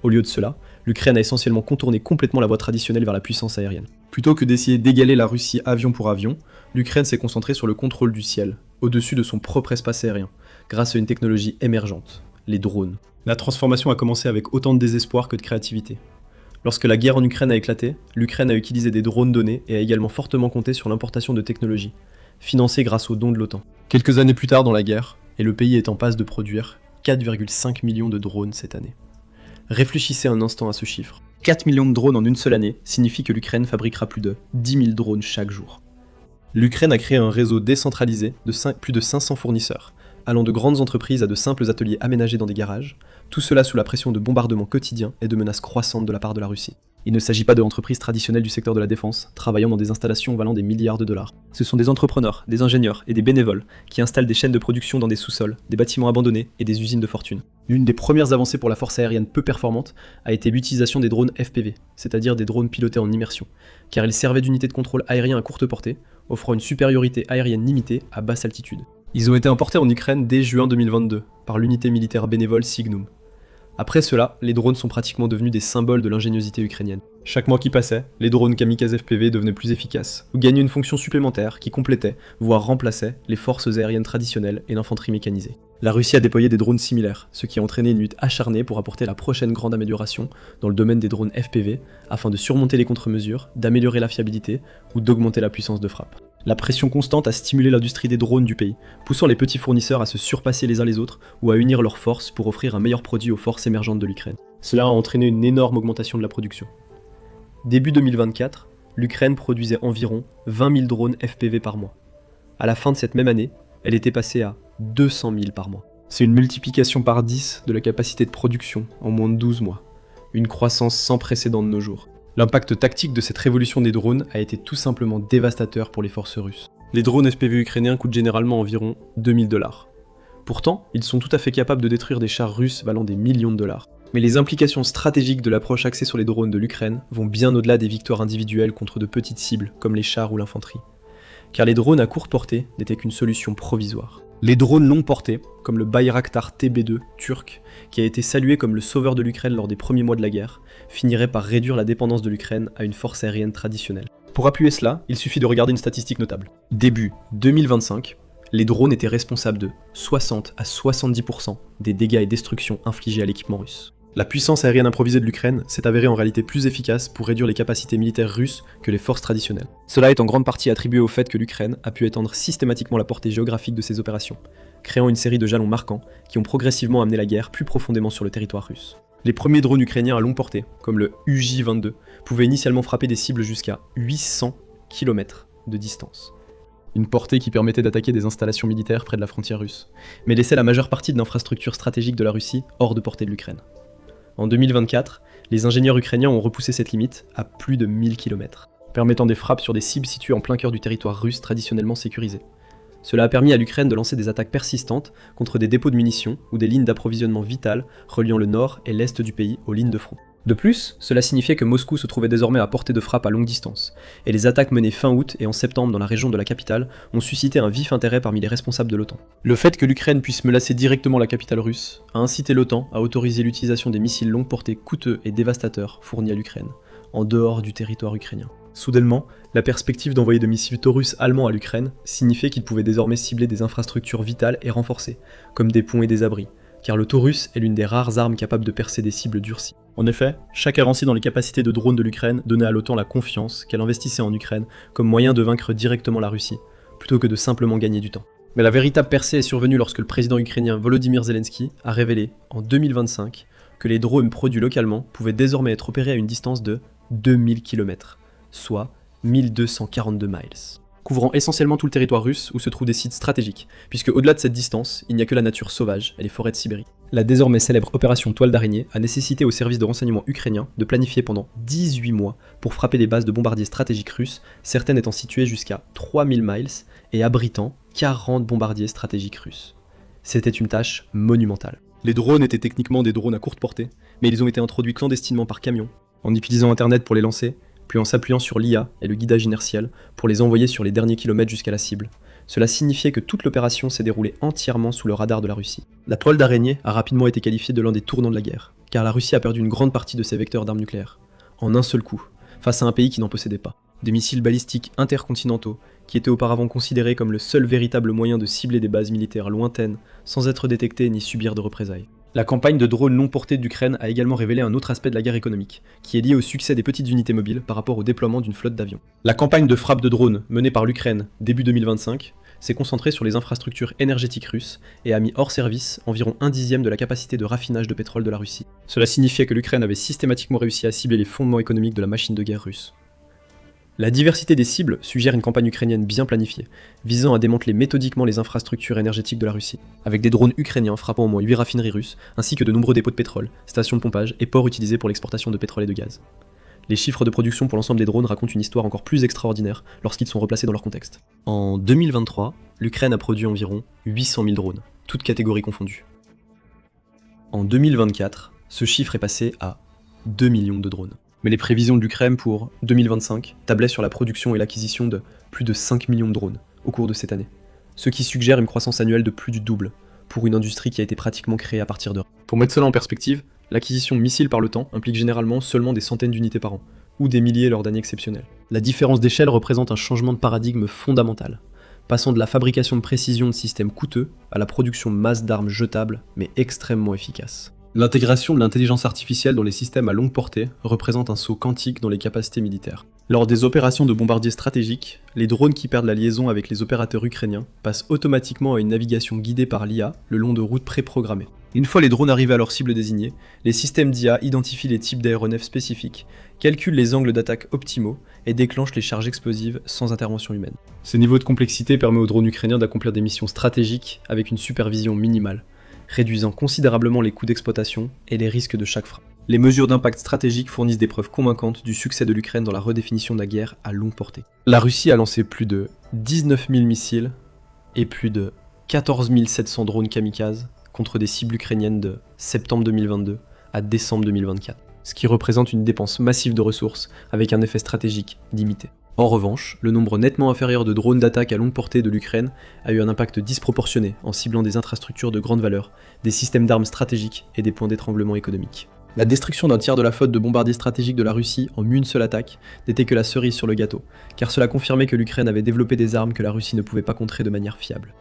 Au lieu de cela, l'Ukraine a essentiellement contourné complètement la voie traditionnelle vers la puissance aérienne. Plutôt que d'essayer d'égaler la Russie avion pour avion, l'Ukraine s'est concentrée sur le contrôle du ciel, au-dessus de son propre espace aérien, grâce à une technologie émergente, les drones. La transformation a commencé avec autant de désespoir que de créativité. Lorsque la guerre en Ukraine a éclaté, l'Ukraine a utilisé des drones donnés et a également fortement compté sur l'importation de technologies, financées grâce aux dons de l'OTAN. Quelques années plus tard dans la guerre, et le pays est en passe de produire 4,5 millions de drones cette année. Réfléchissez un instant à ce chiffre. 4 millions de drones en une seule année signifie que l'Ukraine fabriquera plus de 10 000 drones chaque jour. L'Ukraine a créé un réseau décentralisé de plus de 500 fournisseurs, allant de grandes entreprises à de simples ateliers aménagés dans des garages, tout cela sous la pression de bombardements quotidiens et de menaces croissantes de la part de la Russie. Il ne s'agit pas d'entreprises traditionnelles du secteur de la défense, travaillant dans des installations valant des milliards de dollars. Ce sont des entrepreneurs, des ingénieurs et des bénévoles qui installent des chaînes de production dans des sous-sols, des bâtiments abandonnés et des usines de fortune. L'une des premières avancées pour la force aérienne peu performante a été l'utilisation des drones FPV, c'est-à-dire des drones pilotés en immersion, car ils servaient d'unité de contrôle aérien à courte portée, offrant une supériorité aérienne limitée à basse altitude. Ils ont été importés en Ukraine dès juin 2022 par l'unité militaire bénévole Signum. Après cela, les drones sont pratiquement devenus des symboles de l'ingéniosité ukrainienne. Chaque mois qui passait, les drones kamikaze FPV devenaient plus efficaces, ou gagnaient une fonction supplémentaire qui complétait, voire remplaçait, les forces aériennes traditionnelles et l'infanterie mécanisée. La Russie a déployé des drones similaires, ce qui a entraîné une lutte acharnée pour apporter la prochaine grande amélioration dans le domaine des drones FPV, afin de surmonter les contre-mesures, d'améliorer la fiabilité ou d'augmenter la puissance de frappe. La pression constante a stimulé l'industrie des drones du pays, poussant les petits fournisseurs à se surpasser les uns les autres ou à unir leurs forces pour offrir un meilleur produit aux forces émergentes de l'Ukraine. Cela a entraîné une énorme augmentation de la production. Début 2024, l'Ukraine produisait environ 20 000 drones FPV par mois. À la fin de cette même année, elle était passée à 200 000 par mois. C'est une multiplication par 10 de la capacité de production en moins de 12 mois. Une croissance sans précédent de nos jours. L'impact tactique de cette révolution des drones a été tout simplement dévastateur pour les forces russes. Les drones FPV ukrainiens coûtent généralement environ 2000 $. Pourtant, ils sont tout à fait capables de détruire des chars russes valant des millions de dollars. Mais les implications stratégiques de l'approche axée sur les drones de l'Ukraine vont bien au-delà des victoires individuelles contre de petites cibles comme les chars ou l'infanterie. Car les drones à courte portée n'étaient qu'une solution provisoire. Les drones longue portée, comme le Bayraktar TB2 turc, qui a été salué comme le sauveur de l'Ukraine lors des premiers mois de la guerre, finiraient par réduire la dépendance de l'Ukraine à une force aérienne traditionnelle. Pour appuyer cela, il suffit de regarder une statistique notable. Début 2025, les drones étaient responsables de 60 à 70% des dégâts et destructions infligés à l'équipement russe. La puissance aérienne improvisée de l'Ukraine s'est avérée en réalité plus efficace pour réduire les capacités militaires russes que les forces traditionnelles. Cela est en grande partie attribué au fait que l'Ukraine a pu étendre systématiquement la portée géographique de ses opérations, créant une série de jalons marquants qui ont progressivement amené la guerre plus profondément sur le territoire russe. Les premiers drones ukrainiens à longue portée, comme le UJ-22, pouvaient initialement frapper des cibles jusqu'à 800 km de distance. Une portée qui permettait d'attaquer des installations militaires près de la frontière russe, mais laissait la majeure partie de l'infrastructure stratégique de la Russie hors de portée de l'Ukraine. En 2024, les ingénieurs ukrainiens ont repoussé cette limite à plus de 1000 km, permettant des frappes sur des cibles situées en plein cœur du territoire russe traditionnellement sécurisé. Cela a permis à l'Ukraine de lancer des attaques persistantes contre des dépôts de munitions ou des lignes d'approvisionnement vitales reliant le nord et l'est du pays aux lignes de front. De plus, cela signifiait que Moscou se trouvait désormais à portée de frappe à longue distance, et les attaques menées fin août et en septembre dans la région de la capitale ont suscité un vif intérêt parmi les responsables de l'OTAN. Le fait que l'Ukraine puisse menacer directement la capitale russe a incité l'OTAN à autoriser l'utilisation des missiles longue portée coûteux et dévastateurs fournis à l'Ukraine, en dehors du territoire ukrainien. Soudainement, la perspective d'envoyer de missiles taurus allemands à l'Ukraine signifiait qu'ils pouvaient désormais cibler des infrastructures vitales et renforcées, comme des ponts et des abris, car le taurus est l'une des rares armes capables de percer des cibles durcies. En effet, chaque avancée dans les capacités de drones de l'Ukraine donnait à l'OTAN la confiance qu'elle investissait en Ukraine comme moyen de vaincre directement la Russie, plutôt que de simplement gagner du temps. Mais la véritable percée est survenue lorsque le président ukrainien Volodymyr Zelensky a révélé, en 2025, que les drones produits localement pouvaient désormais être opérés à une distance de 2000 km, soit 1242 miles, couvrant essentiellement tout le territoire russe où se trouvent des sites stratégiques, puisque au-delà de cette distance, il n'y a que la nature sauvage et les forêts de Sibérie. La désormais célèbre opération Toile d'araignée a nécessité au service de renseignement ukrainien de planifier pendant 18 mois pour frapper des bases de bombardiers stratégiques russes, certaines étant situées jusqu'à 3000 miles et abritant 40 bombardiers stratégiques russes. C'était une tâche monumentale. Les drones étaient techniquement des drones à courte portée, mais ils ont été introduits clandestinement par camion, en utilisant Internet pour les lancer, puis en s'appuyant sur l'IA et le guidage inertiel pour les envoyer sur les derniers kilomètres jusqu'à la cible. Cela signifiait que toute l'opération s'est déroulée entièrement sous le radar de la Russie. La toile d'araignée a rapidement été qualifiée de l'un des tournants de la guerre, car la Russie a perdu une grande partie de ses vecteurs d'armes nucléaires, en un seul coup, face à un pays qui n'en possédait pas. Des missiles balistiques intercontinentaux, qui étaient auparavant considérés comme le seul véritable moyen de cibler des bases militaires lointaines, sans être détectés ni subir de représailles. La campagne de drones longue portée d'Ukraine a également révélé un autre aspect de la guerre économique, qui est lié au succès des petites unités mobiles par rapport au déploiement d'une flotte d'avions. La campagne de frappe de drones menée par l'Ukraine début 2025 s'est concentrée sur les infrastructures énergétiques russes et a mis hors service environ 1/10 de la capacité de raffinage de pétrole de la Russie. Cela signifiait que l'Ukraine avait systématiquement réussi à cibler les fondements économiques de la machine de guerre russe. La diversité des cibles suggère une campagne ukrainienne bien planifiée, visant à démanteler méthodiquement les infrastructures énergétiques de la Russie, avec des drones ukrainiens frappant au moins 8 raffineries russes, ainsi que de nombreux dépôts de pétrole, stations de pompage et ports utilisés pour l'exportation de pétrole et de gaz. Les chiffres de production pour l'ensemble des drones racontent une histoire encore plus extraordinaire lorsqu'ils sont replacés dans leur contexte. En 2023, l'Ukraine a produit environ 800 000 drones, toutes catégories confondues. En 2024, ce chiffre est passé à 2 millions de drones. Mais les prévisions de l'Ukraine pour 2025 tablaient sur la production et l'acquisition de plus de 5 millions de drones au cours de cette année, ce qui suggère une croissance annuelle de plus du double, pour une industrie qui a été pratiquement créée à partir de rien. Pour mettre cela en perspective, L'acquisition de missiles par l'OTAN implique généralement seulement des centaines d'unités par an, ou des milliers lors d'années exceptionnelles. La différence d'échelle représente un changement de paradigme fondamental, passant de la fabrication de précision de systèmes coûteux à la production de masse d'armes jetables, mais extrêmement efficaces. L'intégration de l'intelligence artificielle dans les systèmes à longue portée représente un saut quantique dans les capacités militaires. Lors des opérations de bombardiers stratégiques, les drones qui perdent la liaison avec les opérateurs ukrainiens passent automatiquement à une navigation guidée par l'IA le long de routes préprogrammées. Une fois les drones arrivés à leur cible désignée, les systèmes d'IA identifient les types d'aéronefs spécifiques, calculent les angles d'attaque optimaux et déclenchent les charges explosives sans intervention humaine. Ce niveau de complexité permet aux drones ukrainiens d'accomplir des missions stratégiques avec une supervision minimale, réduisant considérablement les coûts d'exploitation et les risques de chaque frappe. Les mesures d'impact stratégique fournissent des preuves convaincantes du succès de l'Ukraine dans la redéfinition de la guerre à longue portée. La Russie a lancé plus de 19 000 missiles et plus de 14 700 drones kamikazes contre des cibles ukrainiennes de septembre 2022 à décembre 2024, ce qui représente une dépense massive de ressources avec un effet stratégique limité. En revanche, le nombre nettement inférieur de drones d'attaque à longue portée de l'Ukraine a eu un impact disproportionné en ciblant des infrastructures de grande valeur, des systèmes d'armes stratégiques et des points d'étranglement économiques. La destruction d'un tiers de la flotte de bombardiers stratégiques de la Russie en une seule attaque n'était que la cerise sur le gâteau, car cela confirmait que l'Ukraine avait développé des armes que la Russie ne pouvait pas contrer de manière fiable.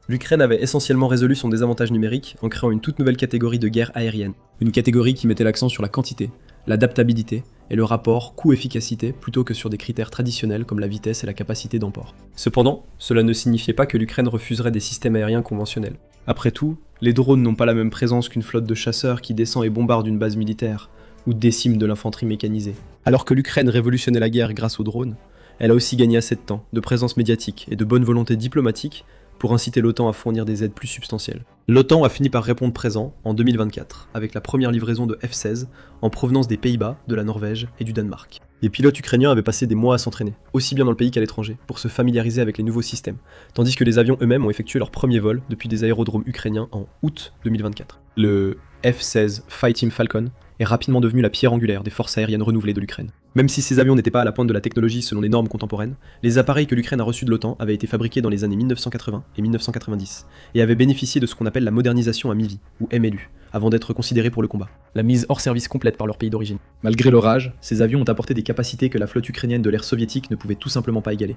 L'Ukraine avait essentiellement résolu son désavantage numérique en créant une toute nouvelle catégorie de guerre aérienne, une catégorie qui mettait l'accent sur la quantité, l'adaptabilité et le rapport coût-efficacité plutôt que sur des critères traditionnels comme la vitesse et la capacité d'emport. Cependant, cela ne signifiait pas que l'Ukraine refuserait des systèmes aériens conventionnels. Après tout, les drones n'ont pas la même présence qu'une flotte de chasseurs qui descend et bombarde une base militaire, ou décime de l'infanterie mécanisée. Alors que l'Ukraine révolutionnait la guerre grâce aux drones, elle a aussi gagné assez de temps, de présence médiatique et de bonne volonté diplomatique pour inciter l'OTAN à fournir des aides plus substantielles. L'OTAN a fini par répondre présent en 2024, avec la première livraison de F-16 en provenance des Pays-Bas, de la Norvège et du Danemark. Les pilotes ukrainiens avaient passé des mois à s'entraîner, aussi bien dans le pays qu'à l'étranger, pour se familiariser avec les nouveaux systèmes, tandis que les avions eux-mêmes ont effectué leur premier vol depuis des aérodromes ukrainiens en août 2024. Le F-16 Fighting Falcon est rapidement devenu la pierre angulaire des forces aériennes renouvelées de l'Ukraine. Même si ces avions n'étaient pas à la pointe de la technologie selon les normes contemporaines, les appareils que l'Ukraine a reçus de l'OTAN avaient été fabriqués dans les années 1980 et 1990, et avaient bénéficié de ce qu'on appelle la modernisation à mi-vie, ou MLU, avant d'être considérés pour le combat. La mise hors service complète par leur pays d'origine. Malgré leur âge, ces avions ont apporté des capacités que la flotte ukrainienne de l'ère soviétique ne pouvait tout simplement pas égaler.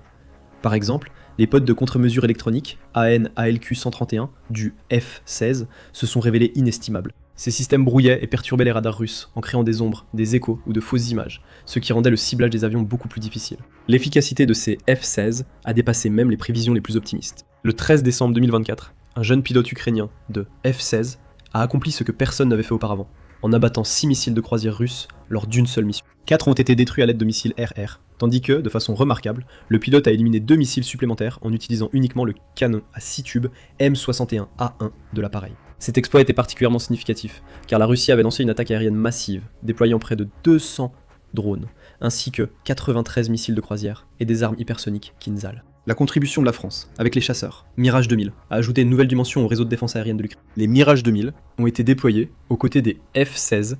Par exemple, les pods de contre-mesure électronique AN/ALQ-131 du F-16 se sont révélés inestimables. Ces systèmes brouillaient et perturbaient les radars russes en créant des ombres, des échos ou de fausses images, ce qui rendait le ciblage des avions beaucoup plus difficile. L'efficacité de ces F-16 a dépassé même les prévisions les plus optimistes. Le 13 décembre 2024, un jeune pilote ukrainien de F-16 a accompli ce que personne n'avait fait auparavant, en abattant 6 missiles de croisière russes lors d'une seule mission. 4 ont été détruits à l'aide de missiles RR, tandis que, de façon remarquable, le pilote a éliminé 2 missiles supplémentaires en utilisant uniquement le canon à 6 tubes M61A1 de l'appareil. Cet exploit était particulièrement significatif, car la Russie avait lancé une attaque aérienne massive, déployant près de 200 drones, ainsi que 93 missiles de croisière et des armes hypersoniques Kinzhal. La contribution de la France, avec les chasseurs, Mirage 2000, a ajouté une nouvelle dimension au réseau de défense aérienne de l'Ukraine. Les Mirage 2000 ont été déployés aux côtés des F-16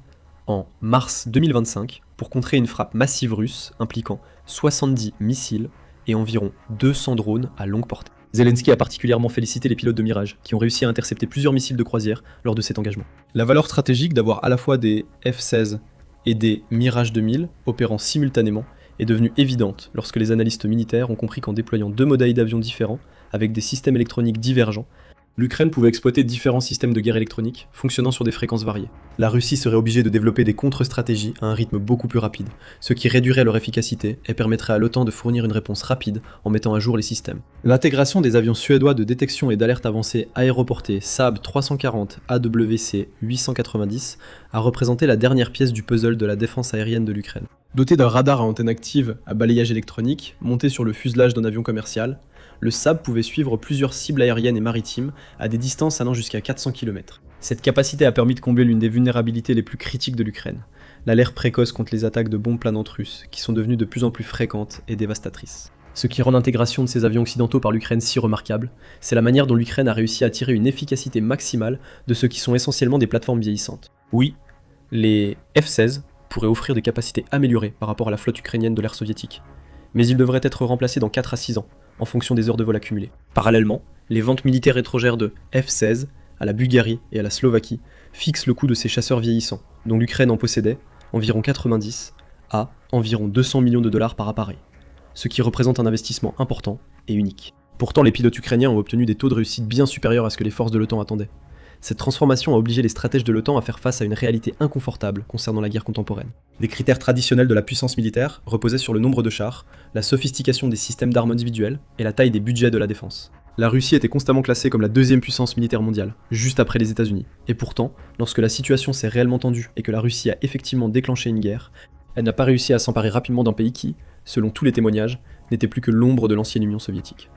en mars 2025 pour contrer une frappe massive russe impliquant 70 missiles et environ 200 drones à longue portée. Zelensky a particulièrement félicité les pilotes de Mirage, qui ont réussi à intercepter plusieurs missiles de croisière lors de cet engagement. La valeur stratégique d'avoir à la fois des F-16 et des Mirage 2000 opérant simultanément est devenue évidente lorsque les analystes militaires ont compris qu'en déployant 2 modèles d'avions différents, avec des systèmes électroniques divergents, l'Ukraine pouvait exploiter différents systèmes de guerre électronique fonctionnant sur des fréquences variées. La Russie serait obligée de développer des contre-stratégies à un rythme beaucoup plus rapide, ce qui réduirait leur efficacité et permettrait à l'OTAN de fournir une réponse rapide en mettant à jour les systèmes. L'intégration des avions suédois de détection et d'alerte avancée aéroportés Saab 340 AWC 890 a représenté la dernière pièce du puzzle de la défense aérienne de l'Ukraine. Doté d'un radar à antenne active à balayage électronique, monté sur le fuselage d'un avion commercial, le Saab pouvait suivre plusieurs cibles aériennes et maritimes à des distances allant jusqu'à 400 km. Cette capacité a permis de combler l'une des vulnérabilités les plus critiques de l'Ukraine, l'alerte précoce contre les attaques de bombes planantes russes, qui sont devenues de plus en plus fréquentes et dévastatrices. Ce qui rend l'intégration de ces avions occidentaux par l'Ukraine si remarquable, c'est la manière dont l'Ukraine a réussi à tirer une efficacité maximale de ce qui sont essentiellement des plateformes vieillissantes. Oui, les F-16 pourraient offrir des capacités améliorées par rapport à la flotte ukrainienne de l'ère soviétique, mais ils devraient être remplacés dans 4 à 6 ans, en fonction des heures de vol accumulées. Parallèlement, les ventes militaires étrangères de F-16 à la Bulgarie et à la Slovaquie fixe le coût de ces chasseurs vieillissants, dont l'Ukraine en possédait environ 90 à environ 200 millions de dollars par appareil, ce qui représente un investissement important et unique. Pourtant, les pilotes ukrainiens ont obtenu des taux de réussite bien supérieurs à ce que les forces de l'OTAN attendaient. Cette transformation a obligé les stratèges de l'OTAN à faire face à une réalité inconfortable concernant la guerre contemporaine. Les critères traditionnels de la puissance militaire reposaient sur le nombre de chars, la sophistication des systèmes d'armes individuels et la taille des budgets de la défense. La Russie était constamment classée comme la deuxième puissance militaire mondiale, juste après les États-Unis. Et pourtant, lorsque la situation s'est réellement tendue et que la Russie a effectivement déclenché une guerre, elle n'a pas réussi à s'emparer rapidement d'un pays qui, selon tous les témoignages, n'était plus que l'ombre de l'ancienne Union soviétique.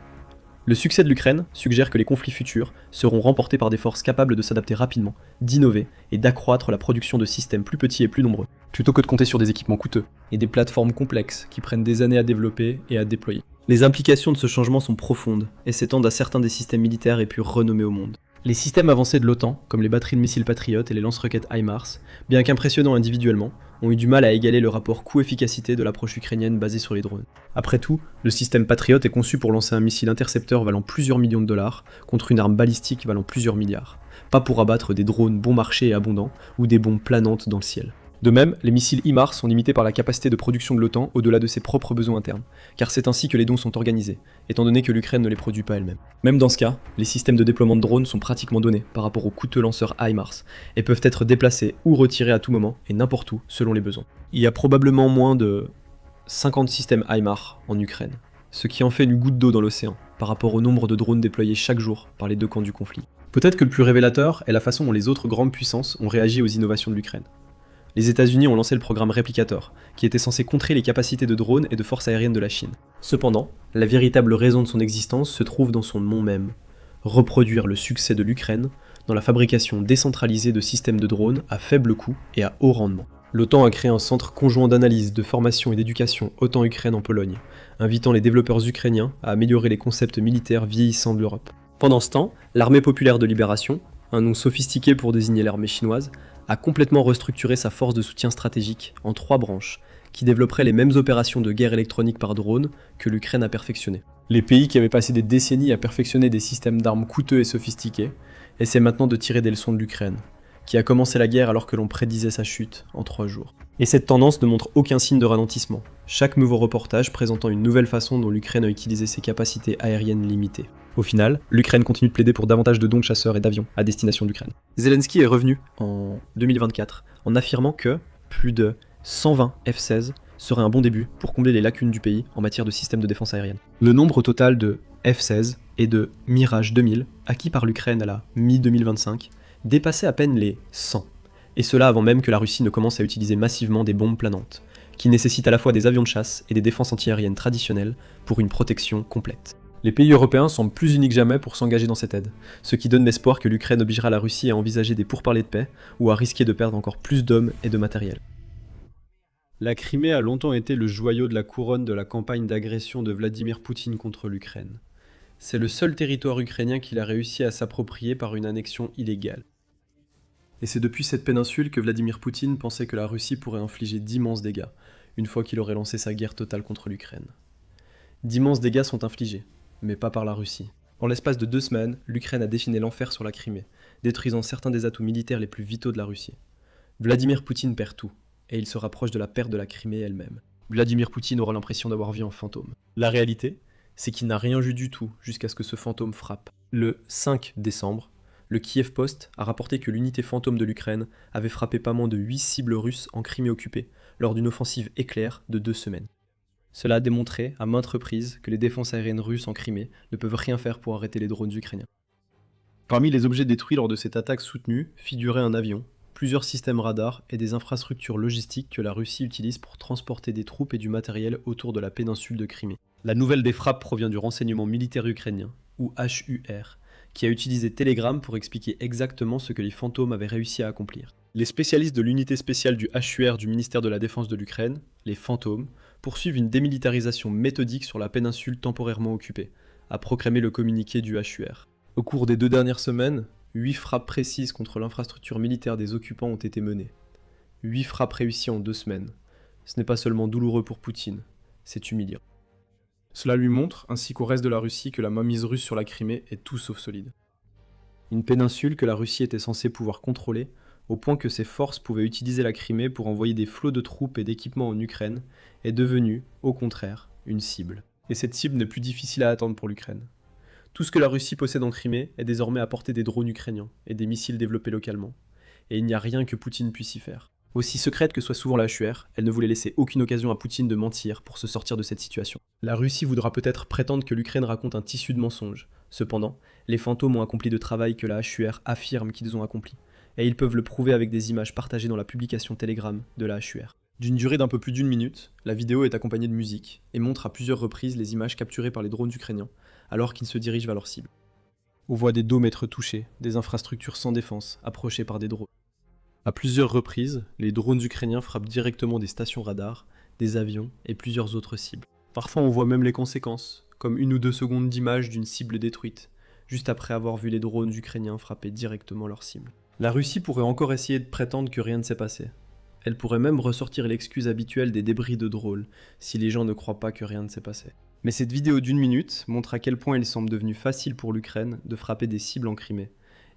Le succès de l'Ukraine suggère que les conflits futurs seront remportés par des forces capables de s'adapter rapidement, d'innover et d'accroître la production de systèmes plus petits et plus nombreux, plutôt que de compter sur des équipements coûteux et des plateformes complexes qui prennent des années à développer et à déployer. Les implications de ce changement sont profondes et s'étendent à certains des systèmes militaires et puis renommés au monde. Les systèmes avancés de l'OTAN, comme les batteries de missiles Patriot et les lance-roquettes HIMARS, bien qu'impressionnants individuellement, ont eu du mal à égaler le rapport coût-efficacité de l'approche ukrainienne basée sur les drones. Après tout, le système Patriot est conçu pour lancer un missile intercepteur valant plusieurs millions de dollars contre une arme balistique valant plusieurs milliards, pas pour abattre des drones bon marché et abondants ou des bombes planantes dans le ciel. De même, les missiles HIMARS sont limités par la capacité de production de l'OTAN au-delà de ses propres besoins internes, car c'est ainsi que les dons sont organisés, étant donné que l'Ukraine ne les produit pas elle-même. Même dans ce cas, les systèmes de déploiement de drones sont pratiquement donnés par rapport aux coûteux lanceurs HIMARS, et peuvent être déplacés ou retirés à tout moment et n'importe où selon les besoins. Il y a probablement moins de 50 systèmes HIMARS en Ukraine, ce qui en fait une goutte d'eau dans l'océan, par rapport au nombre de drones déployés chaque jour par les deux camps du conflit. Peut-être que le plus révélateur est la façon dont les autres grandes puissances ont réagi aux innovations de l'Ukraine. Les États-Unis ont lancé le programme Replicator, qui était censé contrer les capacités de drones et de forces aériennes de la Chine. Cependant, la véritable raison de son existence se trouve dans son nom même. Reproduire le succès de l'Ukraine dans la fabrication décentralisée de systèmes de drones à faible coût et à haut rendement. L'OTAN a créé un centre conjoint d'analyse, de formation et d'éducation OTAN-Ukraine en Pologne, invitant les développeurs ukrainiens à améliorer les concepts militaires vieillissants de l'Europe. Pendant ce temps, l'Armée populaire de libération, un nom sophistiqué pour désigner l'armée chinoise, a complètement restructuré sa force de soutien stratégique en 3 branches, qui développeraient les mêmes opérations de guerre électronique par drone que l'Ukraine a perfectionnées. Les pays qui avaient passé des décennies à perfectionner des systèmes d'armes coûteux et sophistiqués essaient maintenant de tirer des leçons de l'Ukraine, qui a commencé la guerre alors que l'on prédisait sa chute en 3 jours. Et cette tendance ne montre aucun signe de ralentissement, chaque nouveau reportage présentant une nouvelle façon dont l'Ukraine a utilisé ses capacités aériennes limitées. Au final, l'Ukraine continue de plaider pour davantage de dons de chasseurs et d'avions à destination de l'Ukraine. Zelensky est revenu en 2024 en affirmant que plus de 120 F-16 serait un bon début pour combler les lacunes du pays en matière de système de défense aérienne. Le nombre total de F-16 et de Mirage 2000 acquis par l'Ukraine à la mi-2025 dépassait à peine les 100. Et cela avant même que la Russie ne commence à utiliser massivement des bombes planantes, qui nécessitent à la fois des avions de chasse et des défenses antiaériennes traditionnelles pour une protection complète. Les pays européens semblent plus unis que jamais pour s'engager dans cette aide, ce qui donne l'espoir que l'Ukraine obligera la Russie à envisager des pourparlers de paix ou à risquer de perdre encore plus d'hommes et de matériel. La Crimée a longtemps été le joyau de la couronne de la campagne d'agression de Vladimir Poutine contre l'Ukraine. C'est le seul territoire ukrainien qu'il a réussi à s'approprier par une annexion illégale. Et c'est depuis cette péninsule que Vladimir Poutine pensait que la Russie pourrait infliger d'immenses dégâts, une fois qu'il aurait lancé sa guerre totale contre l'Ukraine. D'immenses dégâts sont infligés, mais pas par la Russie. En l'espace de 2 semaines, l'Ukraine a déchaîné l'enfer sur la Crimée, détruisant certains des atouts militaires les plus vitaux de la Russie. Vladimir Poutine perd tout, et il se rapproche de la perte de la Crimée elle-même. Vladimir Poutine aura l'impression d'avoir vu un fantôme. La réalité, c'est qu'il n'a rien vu du tout jusqu'à ce que ce fantôme frappe. Le 5 décembre, le Kiev Post a rapporté que l'unité fantôme de l'Ukraine avait frappé pas moins de 8 cibles russes en Crimée occupée, lors d'une offensive éclair de 2 semaines. Cela a démontré à maintes reprises que les défenses aériennes russes en Crimée ne peuvent rien faire pour arrêter les drones ukrainiens. Parmi les objets détruits lors de cette attaque soutenue figuraient un avion, plusieurs systèmes radars et des infrastructures logistiques que la Russie utilise pour transporter des troupes et du matériel autour de la péninsule de Crimée. La nouvelle des frappes provient du renseignement militaire ukrainien, ou HUR, qui a utilisé Telegram pour expliquer exactement ce que les fantômes avaient réussi à accomplir. Les spécialistes de l'unité spéciale du HUR du ministère de la Défense de l'Ukraine, les fantômes, poursuivent une démilitarisation méthodique sur la péninsule temporairement occupée, a proclamé le communiqué du HUR. Au cours des 2 dernières semaines, 8 frappes précises contre l'infrastructure militaire des occupants ont été menées. 8 frappes réussies en 2 semaines. Ce n'est pas seulement douloureux pour Poutine, c'est humiliant. Cela lui montre, ainsi qu'au reste de la Russie, que la mainmise russe sur la Crimée est tout sauf solide. Une péninsule que la Russie était censée pouvoir contrôler au point que ces forces pouvaient utiliser la Crimée pour envoyer des flots de troupes et d'équipements en Ukraine, est devenue, au contraire, une cible. Et cette cible n'est plus difficile à atteindre pour l'Ukraine. Tout ce que la Russie possède en Crimée est désormais à portée des drones ukrainiens et des missiles développés localement. Et il n'y a rien que Poutine puisse y faire. Aussi secrète que soit souvent la HUR, elle ne voulait laisser aucune occasion à Poutine de mentir pour se sortir de cette situation. La Russie voudra peut-être prétendre que l'Ukraine raconte un tissu de mensonges. Cependant, les fantômes ont accompli de travail que la HUR affirme qu'ils ont accompli. Et ils peuvent le prouver avec des images partagées dans la publication Telegram de la HUR. D'une durée d'un peu plus d'1 minute, la vidéo est accompagnée de musique et montre à plusieurs reprises les images capturées par les drones ukrainiens, alors qu'ils se dirigent vers leur cible. On voit des dômes être touchés, des infrastructures sans défense, approchées par des drones. À plusieurs reprises, les drones ukrainiens frappent directement des stations radars, des avions et plusieurs autres cibles. Parfois on voit même les conséquences, comme 1 ou 2 secondes d'image d'une cible détruite, juste après avoir vu les drones ukrainiens frapper directement leur cible. La Russie pourrait encore essayer de prétendre que rien ne s'est passé. Elle pourrait même ressortir l'excuse habituelle des débris de drones, si les gens ne croient pas que rien ne s'est passé. Mais cette vidéo d'1 minute montre à quel point il semble devenu facile pour l'Ukraine de frapper des cibles en Crimée,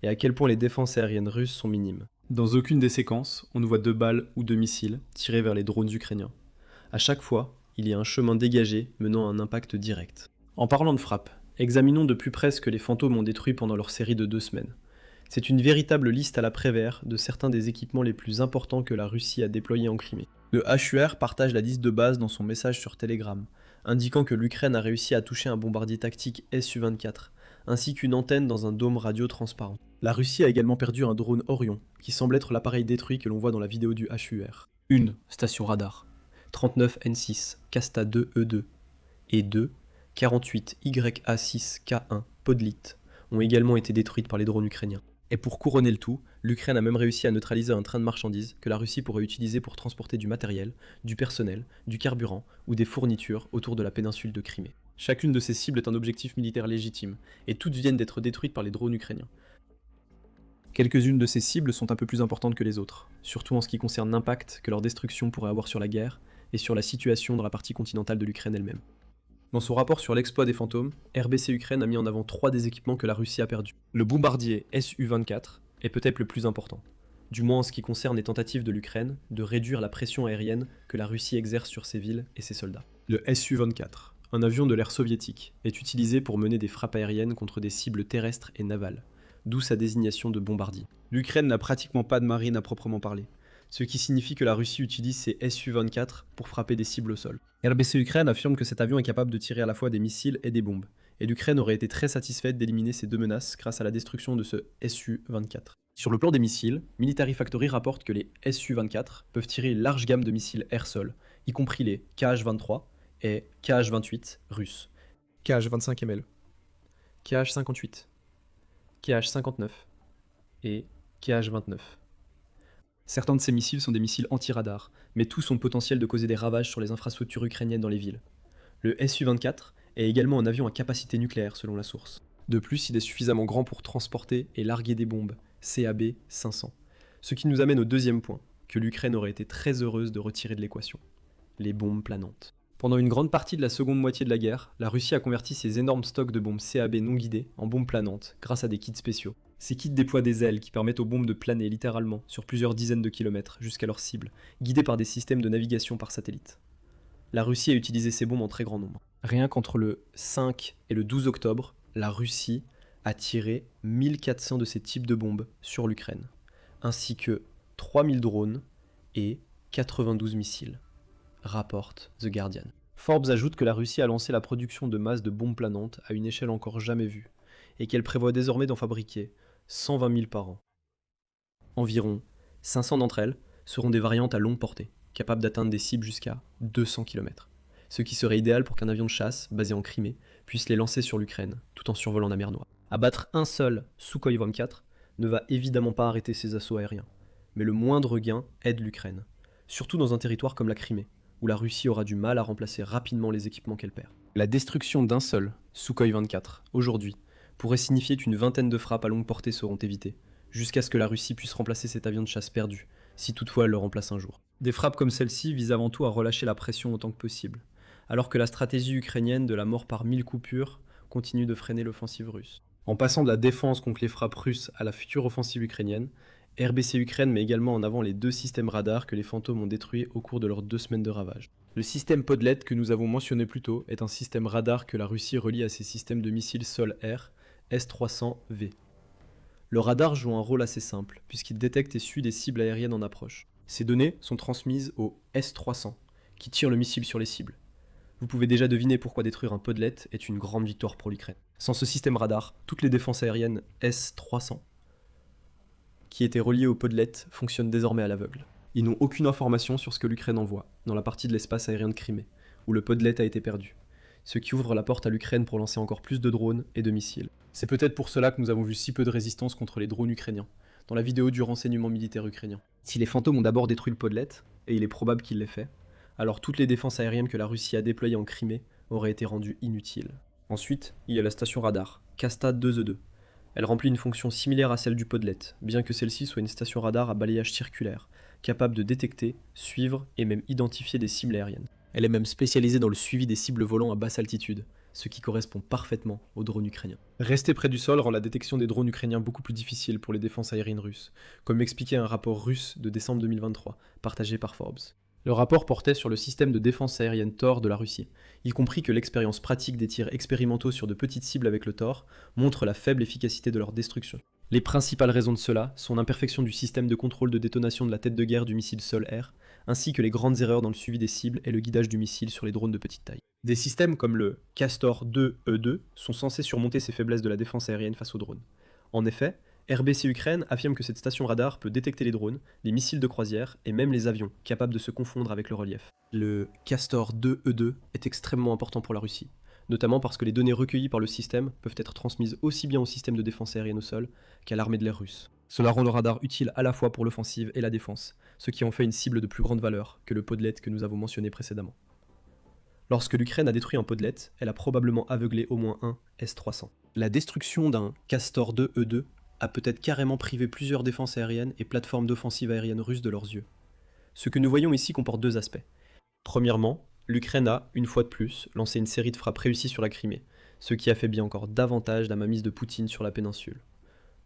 et à quel point les défenses aériennes russes sont minimes. Dans aucune des séquences, on ne voit 2 balles ou 2 missiles tirés vers les drones ukrainiens. À chaque fois, il y a un chemin dégagé menant à un impact direct. En parlant de frappe, examinons de plus près ce que les fantômes ont détruit pendant leur série de 2 semaines. C'est une véritable liste à la Prévert de certains des équipements les plus importants que la Russie a déployés en Crimée. Le HUR partage la liste de base dans son message sur Telegram, indiquant que l'Ukraine a réussi à toucher un bombardier tactique Su-24, ainsi qu'une antenne dans un dôme radio transparent. La Russie a également perdu un drone Orion, qui semble être l'appareil détruit que l'on voit dans la vidéo du HUR. Une station radar, 39 N6 Kasta 2E2 et 2 48 YA6 K1 Podlit ont également été détruites par les drones ukrainiens. Et pour couronner le tout, l'Ukraine a même réussi à neutraliser un train de marchandises que la Russie pourrait utiliser pour transporter du matériel, du personnel, du carburant ou des fournitures autour de la péninsule de Crimée. Chacune de ces cibles est un objectif militaire légitime, et toutes viennent d'être détruites par les drones ukrainiens. Quelques-unes de ces cibles sont un peu plus importantes que les autres, surtout en ce qui concerne l'impact que leur destruction pourrait avoir sur la guerre et sur la situation dans la partie continentale de l'Ukraine elle-même. Dans son rapport sur l'exploit des fantômes, RBC Ukraine a mis en avant 3 des équipements que la Russie a perdus. Le bombardier Su-24 est peut-être le plus important, du moins en ce qui concerne les tentatives de l'Ukraine de réduire la pression aérienne que la Russie exerce sur ses villes et ses soldats. Le Su-24, un avion de l'ère soviétique, est utilisé pour mener des frappes aériennes contre des cibles terrestres et navales, d'où sa désignation de bombardier. L'Ukraine n'a pratiquement pas de marine à proprement parler, ce qui signifie que la Russie utilise ses Su-24 pour frapper des cibles au sol. RBC Ukraine affirme que cet avion est capable de tirer à la fois des missiles et des bombes, et l'Ukraine aurait été très satisfaite d'éliminer ces 2 menaces grâce à la destruction de ce Su-24. Sur le plan des missiles, Military Factory rapporte que les Su-24 peuvent tirer une large gamme de missiles air-sol, y compris les Kh-23 et Kh-28 russes, Kh-25ML, Kh-58, Kh-59 et Kh-29. Certains de ces missiles sont des missiles anti-radar, mais tous ont le potentiel de causer des ravages sur les infrastructures ukrainiennes dans les villes. Le Su-24 est également un avion à capacité nucléaire selon la source. De plus, il est suffisamment grand pour transporter et larguer des bombes, CAB-500. Ce qui nous amène au deuxième point, que l'Ukraine aurait été très heureuse de retirer de l'équation. Les bombes planantes. Pendant une grande partie de la seconde moitié de la guerre, la Russie a converti ses énormes stocks de bombes CAB non guidées en bombes planantes grâce à des kits spéciaux. Ces kits déploient des ailes qui permettent aux bombes de planer littéralement sur plusieurs dizaines de kilomètres jusqu'à leur cible, guidées par des systèmes de navigation par satellite. La Russie a utilisé ces bombes en très grand nombre. Rien qu'entre le 5 et le 12 octobre, la Russie a tiré 1400 de ces types de bombes sur l'Ukraine, ainsi que 3000 drones et 92 missiles, rapporte The Guardian. Forbes ajoute que la Russie a lancé la production de masse de bombes planantes à une échelle encore jamais vue, et qu'elle prévoit désormais d'en fabriquer 120 000 par an. Environ 500 d'entre elles seront des variantes à longue portée, capables d'atteindre des cibles jusqu'à 200 km, ce qui serait idéal pour qu'un avion de chasse, basé en Crimée, puisse les lancer sur l'Ukraine, tout en survolant la mer Noire. Abattre un seul Sukhoi 24 ne va évidemment pas arrêter ses assauts aériens, mais le moindre gain aide l'Ukraine, surtout dans un territoire comme la Crimée, où la Russie aura du mal à remplacer rapidement les équipements qu'elle perd. La destruction d'un seul Sukhoi 24, aujourd'hui, pourrait signifier qu'une vingtaine de frappes à longue portée seront évitées, jusqu'à ce que la Russie puisse remplacer cet avion de chasse perdu, si toutefois elle le remplace un jour. Des frappes comme celle-ci visent avant tout à relâcher la pression autant que possible, alors que la stratégie ukrainienne de la mort par 1000 coupures continue de freiner l'offensive russe. En passant de la défense contre les frappes russes à la future offensive ukrainienne, RBC Ukraine met également en avant les 2 systèmes radars que les fantômes ont détruits au cours de leurs 2 semaines de ravage. Le système Podlet que nous avons mentionné plus tôt est un système radar que la Russie relie à ses systèmes de missiles sol-air S-300V. Le radar joue un rôle assez simple, puisqu'il détecte et suit des cibles aériennes en approche. Ces données sont transmises au S-300, qui tire le missile sur les cibles. Vous pouvez déjà deviner pourquoi détruire un Podlet est une grande victoire pour l'Ukraine. Sans ce système radar, toutes les défenses aériennes S-300, qui étaient reliées au Podlet, fonctionnent désormais à l'aveugle. Ils n'ont aucune information sur ce que l'Ukraine envoie, dans la partie de l'espace aérien de Crimée, où le Podlet a été perdu, ce qui ouvre la porte à l'Ukraine pour lancer encore plus de drones et de missiles. C'est peut-être pour cela que nous avons vu si peu de résistance contre les drones ukrainiens, dans la vidéo du renseignement militaire ukrainien. Si les fantômes ont d'abord détruit le Podlet, et il est probable qu'il l'ait fait, alors toutes les défenses aériennes que la Russie a déployées en Crimée auraient été rendues inutiles. Ensuite, il y a la station radar, Kasta 2E2. Elle remplit une fonction similaire à celle du Podlet, bien que celle-ci soit une station radar à balayage circulaire, capable de détecter, suivre et même identifier des cibles aériennes. Elle est même spécialisée dans le suivi des cibles volant à basse altitude, ce qui correspond parfaitement aux drones ukrainiens. Rester près du sol rend la détection des drones ukrainiens beaucoup plus difficile pour les défenses aériennes russes, comme expliquait un rapport russe de décembre 2023, partagé par Forbes. Le rapport portait sur le système de défense aérienne Tor de la Russie, y compris que l'expérience pratique des tirs expérimentaux sur de petites cibles avec le Tor montre la faible efficacité de leur destruction. Les principales raisons de cela sont l'imperfection du système de contrôle de détonation de la tête de guerre du missile sol-air, ainsi que les grandes erreurs dans le suivi des cibles et le guidage du missile sur les drones de petite taille. Des systèmes comme le Castor 2E2 sont censés surmonter ces faiblesses de la défense aérienne face aux drones. En effet, RBC Ukraine affirme que cette station radar peut détecter les drones, les missiles de croisière et même les avions, capables de se confondre avec le relief. Le Castor 2E2 est extrêmement important pour la Russie, notamment parce que les données recueillies par le système peuvent être transmises aussi bien au système de défense aérienne au sol qu'à l'armée de l'air russe. Cela rend le radar utile à la fois pour l'offensive et la défense, ce qui en fait une cible de plus grande valeur que le Podlet que nous avons mentionné précédemment. Lorsque l'Ukraine a détruit un Podlet, elle a probablement aveuglé au moins un S-300. La destruction d'un Castor 2E2 a peut-être carrément privé plusieurs défenses aériennes et plateformes d'offensive aérienne russes de leurs yeux. Ce que nous voyons ici comporte 2 aspects. Premièrement, l'Ukraine a, une fois de plus, lancé une série de frappes réussies sur la Crimée, ce qui affaiblit encore davantage la mainmise de Poutine sur la péninsule.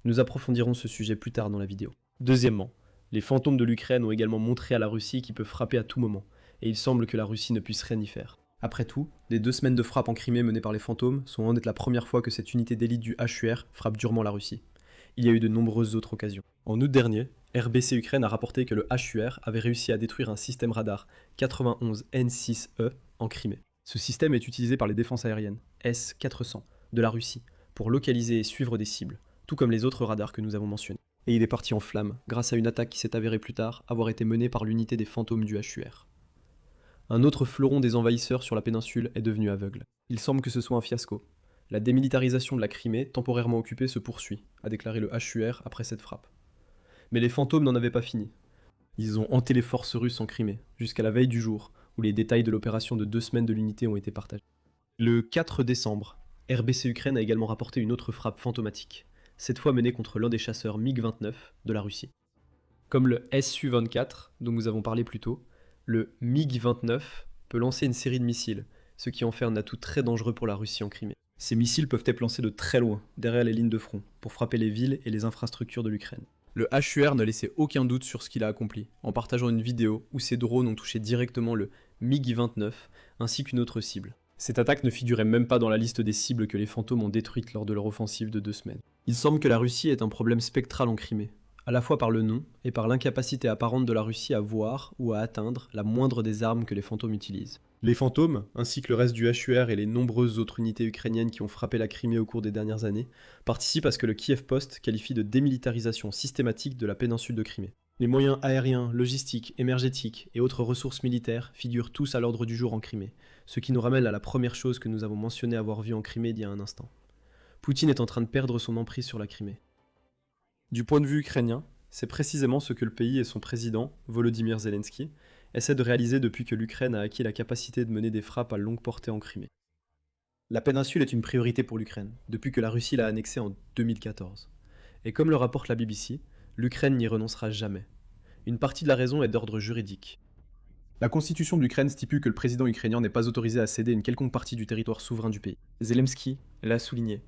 Nous approfondirons ce sujet plus tard dans la vidéo. Deuxièmement, les fantômes de l'Ukraine ont également montré à la Russie qu'ils peuvent frapper à tout moment, et il semble que la Russie ne puisse rien y faire. Après tout, les 2 semaines de frappe en Crimée menées par les fantômes sont loin d'être la première fois que cette unité d'élite du HUR frappe durement la Russie. Il y a eu de nombreuses autres occasions. En août dernier, RBC Ukraine a rapporté que le HUR avait réussi à détruire un système radar 91N6E en Crimée. Ce système est utilisé par les défenses aériennes S-400 de la Russie pour localiser et suivre des cibles, tout comme les autres radars que nous avons mentionnés. Et il est parti en flammes grâce à une attaque qui s'est avérée plus tard avoir été menée par l'unité des fantômes du HUR. Un autre fleuron des envahisseurs sur la péninsule est devenu aveugle. Il semble que ce soit un fiasco. La démilitarisation de la Crimée, temporairement occupée, se poursuit, a déclaré le HUR après cette frappe. Mais les fantômes n'en avaient pas fini. Ils ont hanté les forces russes en Crimée, jusqu'à la veille du jour, où les détails de l'opération de 2 semaines de l'unité ont été partagés. Le 4 décembre, RBC Ukraine a également rapporté une autre frappe fantomatique, cette fois menée contre l'un des chasseurs MiG-29 de la Russie. Comme le Su-24, dont nous avons parlé plus tôt, le MiG-29 peut lancer une série de missiles, ce qui en fait un atout très dangereux pour la Russie en Crimée. Ces missiles peuvent être lancés de très loin, derrière les lignes de front, pour frapper les villes et les infrastructures de l'Ukraine. Le HUR ne laissait aucun doute sur ce qu'il a accompli, en partageant une vidéo où ses drones ont touché directement le MiG-29 ainsi qu'une autre cible. Cette attaque ne figurait même pas dans la liste des cibles que les fantômes ont détruites lors de leur offensive de 2 semaines. Il semble que la Russie est un problème spectral en Crimée, à la fois par le nom et par l'incapacité apparente de la Russie à voir ou à atteindre la moindre des armes que les fantômes utilisent. Les fantômes, ainsi que le reste du HUR et les nombreuses autres unités ukrainiennes qui ont frappé la Crimée au cours des dernières années, participent à ce que le Kiev Post qualifie de démilitarisation systématique de la péninsule de Crimée. Les moyens aériens, logistiques, énergétiques et autres ressources militaires figurent tous à l'ordre du jour en Crimée, ce qui nous ramène à la première chose que nous avons mentionné avoir vue en Crimée il y a un instant. Poutine est en train de perdre son emprise sur la Crimée. Du point de vue ukrainien, c'est précisément ce que le pays et son président, Volodymyr Zelensky, essaient de réaliser depuis que l'Ukraine a acquis la capacité de mener des frappes à longue portée en Crimée. La péninsule est une priorité pour l'Ukraine, depuis que la Russie l'a annexée en 2014. Et comme le rapporte la BBC, l'Ukraine n'y renoncera jamais. Une partie de la raison est d'ordre juridique. La constitution de l'Ukraine stipule que le président ukrainien n'est pas autorisé à céder une quelconque partie du territoire souverain du pays. Zelensky l'a souligné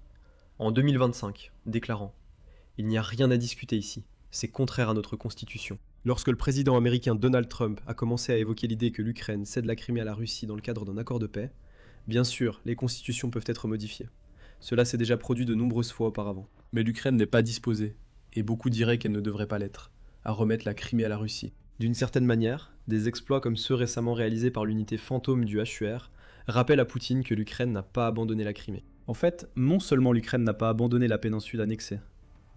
en 2025, déclarant « Il n'y a rien à discuter ici. C'est contraire à notre constitution. Lorsque le président américain Donald Trump a commencé à évoquer l'idée que l'Ukraine cède la Crimée à la Russie dans le cadre d'un accord de paix, bien sûr, les constitutions peuvent être modifiées. Cela s'est déjà produit de nombreuses fois auparavant. Mais l'Ukraine n'est pas disposée, et beaucoup diraient qu'elle ne devrait pas l'être, à remettre la Crimée à la Russie. D'une certaine manière, des exploits comme ceux récemment réalisés par l'unité fantôme du HUR rappellent à Poutine que l'Ukraine n'a pas abandonné la Crimée. En fait, non seulement l'Ukraine n'a pas abandonné la péninsule annexée,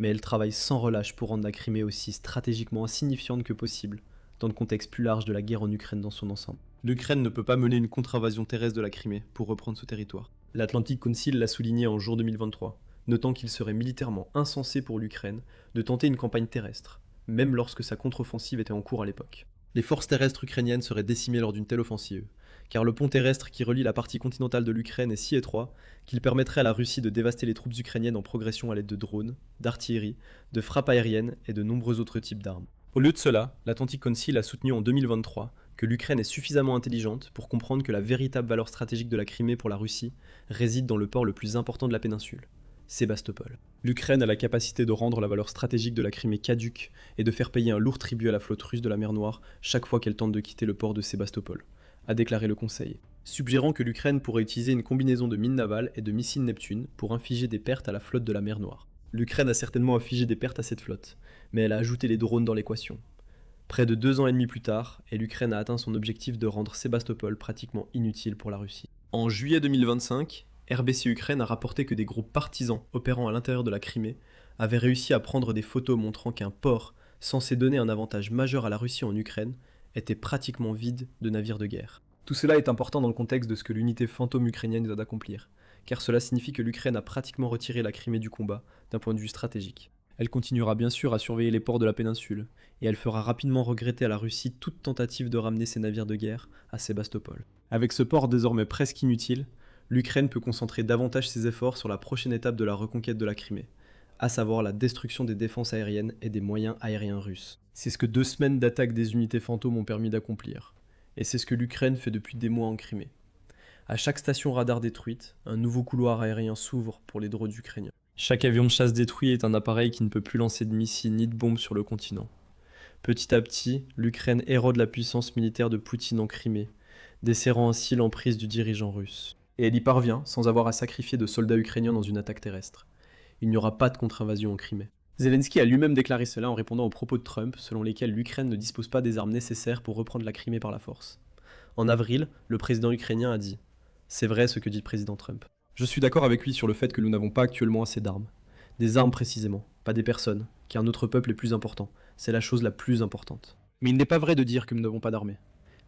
mais elle travaille sans relâche pour rendre la Crimée aussi stratégiquement insignifiante que possible, dans le contexte plus large de la guerre en Ukraine dans son ensemble. L'Ukraine ne peut pas mener une contre-invasion terrestre de la Crimée pour reprendre ce territoire. L'Atlantic Council l'a souligné en juin 2023, notant qu'il serait militairement insensé pour l'Ukraine de tenter une campagne terrestre, même lorsque sa contre-offensive était en cours à l'époque. Les forces terrestres ukrainiennes seraient décimées lors d'une telle offensive, car le pont terrestre qui relie la partie continentale de l'Ukraine est si étroit qu'il permettrait à la Russie de dévaster les troupes ukrainiennes en progression à l'aide de drones, d'artillerie, de frappes aériennes et de nombreux autres types d'armes. Au lieu de cela, l'Atlantic Council a soutenu en 2023 que l'Ukraine est suffisamment intelligente pour comprendre que la véritable valeur stratégique de la Crimée pour la Russie réside dans le port le plus important de la péninsule, Sébastopol. L'Ukraine a la capacité de rendre la valeur stratégique de la Crimée caduque et de faire payer un lourd tribut à la flotte russe de la mer Noire chaque fois qu'elle tente de quitter le port de Sébastopol, a déclaré le Conseil, suggérant que l'Ukraine pourrait utiliser une combinaison de mines navales et de missiles Neptune pour infliger des pertes à la flotte de la mer Noire. L'Ukraine a certainement infligé des pertes à cette flotte, mais elle a ajouté les drones dans l'équation. Près de 2 ans et demi plus tard, et l'Ukraine a atteint son objectif de rendre Sébastopol pratiquement inutile pour la Russie. En juillet 2025, RBC Ukraine a rapporté que des groupes partisans opérant à l'intérieur de la Crimée avaient réussi à prendre des photos montrant qu'un port, censé donner un avantage majeur à la Russie en Ukraine, était pratiquement vide de navires de guerre. Tout cela est important dans le contexte de ce que l'unité fantôme ukrainienne doit accomplir, car cela signifie que l'Ukraine a pratiquement retiré la Crimée du combat d'un point de vue stratégique. Elle continuera bien sûr à surveiller les ports de la péninsule, et elle fera rapidement regretter à la Russie toute tentative de ramener ses navires de guerre à Sébastopol. Avec ce port désormais presque inutile, l'Ukraine peut concentrer davantage ses efforts sur la prochaine étape de la reconquête de la Crimée, à savoir la destruction des défenses aériennes et des moyens aériens russes. C'est ce que 2 semaines d'attaque des unités fantômes ont permis d'accomplir, et c'est ce que l'Ukraine fait depuis des mois en Crimée. À chaque station radar détruite, un nouveau couloir aérien s'ouvre pour les drones ukrainiens. Chaque avion de chasse détruit est un appareil qui ne peut plus lancer de missiles ni de bombes sur le continent. Petit à petit, l'Ukraine érode la puissance militaire de Poutine en Crimée, desserrant ainsi l'emprise du dirigeant russe. Et elle y parvient sans avoir à sacrifier de soldats ukrainiens dans une attaque terrestre. Il n'y aura pas de contre-invasion en Crimée. Zelensky a lui-même déclaré cela en répondant aux propos de Trump selon lesquels l'Ukraine ne dispose pas des armes nécessaires pour reprendre la Crimée par la force. En avril, le président ukrainien a dit « C'est vrai ce que dit le président Trump. Je suis d'accord avec lui sur le fait que nous n'avons pas actuellement assez d'armes. Des armes précisément, pas des personnes, car notre peuple est plus important. C'est la chose la plus importante. Mais il n'est pas vrai de dire que nous n'avons pas d'armée.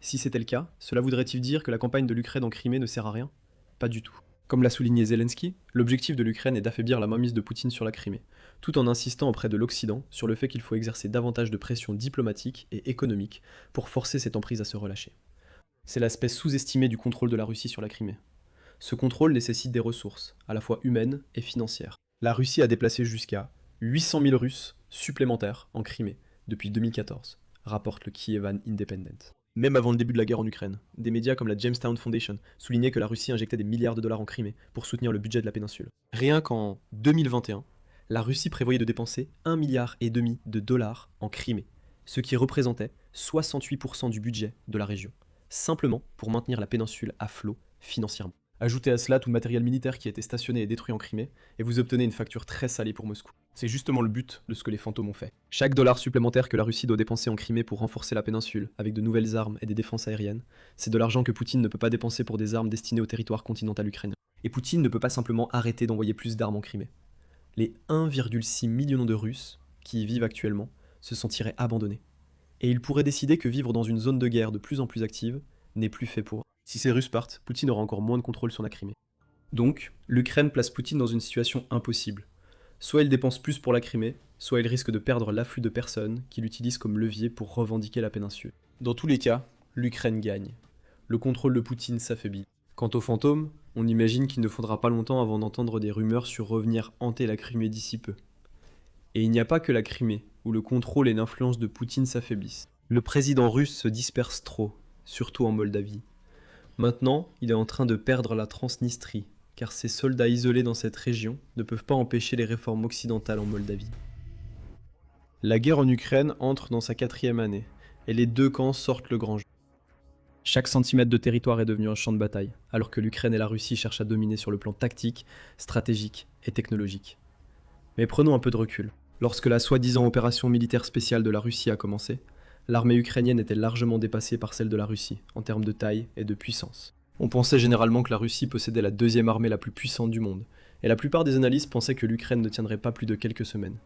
Si c'était le cas, cela voudrait-il dire que la campagne de l'Ukraine en Crimée ne sert à rien ? Pas du tout. Comme l'a souligné Zelensky, l'objectif de l'Ukraine est d'affaiblir la mainmise de Poutine sur la Crimée, tout en insistant auprès de l'Occident sur le fait qu'il faut exercer davantage de pression diplomatique et économique pour forcer cette emprise à se relâcher. C'est l'aspect sous-estimé du contrôle de la Russie sur la Crimée. Ce contrôle nécessite des ressources, à la fois humaines et financières. La Russie a déplacé jusqu'à 800 000 Russes supplémentaires en Crimée depuis 2014, rapporte le Kievan Independent. Même avant le début de la guerre en Ukraine, des médias comme la Jamestown Foundation soulignaient que la Russie injectait des milliards de dollars en Crimée pour soutenir le budget de la péninsule. Rien qu'en 2021, la Russie prévoyait de dépenser 1,5 milliard de dollars en Crimée, ce qui représentait 68% du budget de la région, simplement pour maintenir la péninsule à flot financièrement. Ajoutez à cela tout le matériel militaire qui a été stationné et détruit en Crimée, et vous obtenez une facture très salée pour Moscou. C'est justement le but de ce que les fantômes ont fait. Chaque dollar supplémentaire que la Russie doit dépenser en Crimée pour renforcer la péninsule, avec de nouvelles armes et des défenses aériennes, c'est de l'argent que Poutine ne peut pas dépenser pour des armes destinées au territoire continental ukrainien. Et Poutine ne peut pas simplement arrêter d'envoyer plus d'armes en Crimée. Les 1,6 million de Russes qui y vivent actuellement se sentiraient abandonnés. Et il pourrait décider que vivre dans une zone de guerre de plus en plus active n'est plus fait pour eux. Si ces Russes partent, Poutine aura encore moins de contrôle sur la Crimée. Donc, l'Ukraine place Poutine dans une situation impossible. Soit il dépense plus pour la Crimée, soit il risque de perdre l'afflux de personnes qui l'utilisent comme levier pour revendiquer la péninsule. Dans tous les cas, l'Ukraine gagne. Le contrôle de Poutine s'affaiblit. Quant aux fantômes, on imagine qu'il ne faudra pas longtemps avant d'entendre des rumeurs sur revenir hanter la Crimée d'ici peu. Et il n'y a pas que la Crimée, où le contrôle et l'influence de Poutine s'affaiblissent. Le président russe se disperse trop, surtout en Moldavie. Maintenant, il est en train de perdre la Transnistrie, car ses soldats isolés dans cette région ne peuvent pas empêcher les réformes occidentales en Moldavie. La guerre en Ukraine entre dans sa 4e année, et les deux camps sortent le grand jeu. Chaque centimètre de territoire est devenu un champ de bataille, alors que l'Ukraine et la Russie cherchent à dominer sur le plan tactique, stratégique et technologique. Mais prenons un peu de recul. Lorsque la soi-disant opération militaire spéciale de la Russie a commencé, l'armée ukrainienne était largement dépassée par celle de la Russie, en termes de taille et de puissance. On pensait généralement que la Russie possédait la deuxième armée la plus puissante du monde, et la plupart des analystes pensaient que l'Ukraine ne tiendrait pas plus de quelques semaines.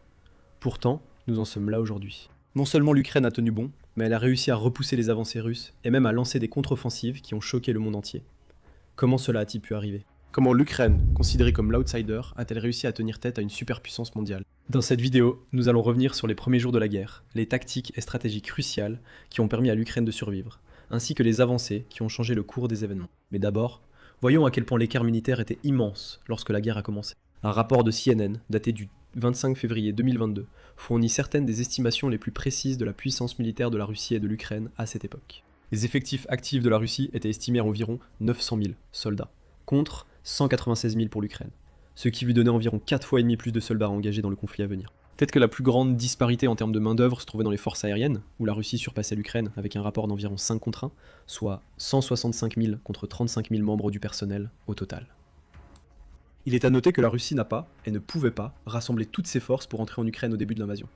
Pourtant, nous en sommes là aujourd'hui. Non seulement l'Ukraine a tenu bon, mais elle a réussi à repousser les avancées russes, et même à lancer des contre-offensives qui ont choqué le monde entier. Comment cela a-t-il pu arriver ? Comment l'Ukraine, considérée comme l'outsider, a-t-elle réussi à tenir tête à une superpuissance mondiale ? Dans cette vidéo, nous allons revenir sur les premiers jours de la guerre, les tactiques et stratégies cruciales qui ont permis à l'Ukraine de survivre, ainsi que les avancées qui ont changé le cours des événements. Mais d'abord, voyons à quel point l'écart militaire était immense lorsque la guerre a commencé. Un rapport de CNN, daté du 25 février 2022, fournit certaines des estimations les plus précises de la puissance militaire de la Russie et de l'Ukraine à cette époque. Les effectifs actifs de la Russie étaient estimés à environ 900 000 soldats, contre 196 000 pour l'Ukraine, ce qui lui donnait environ 4 fois et demi plus de soldats engagés dans le conflit à venir. Peut-être que la plus grande disparité en termes de main-d'œuvre se trouvait dans les forces aériennes, où la Russie surpassait l'Ukraine avec un rapport d'environ 5 contre 1, soit 165 000 contre 35 000 membres du personnel au total. Il est à noter que la Russie n'a pas, et ne pouvait pas, rassembler toutes ses forces pour entrer en Ukraine au début de l'invasion.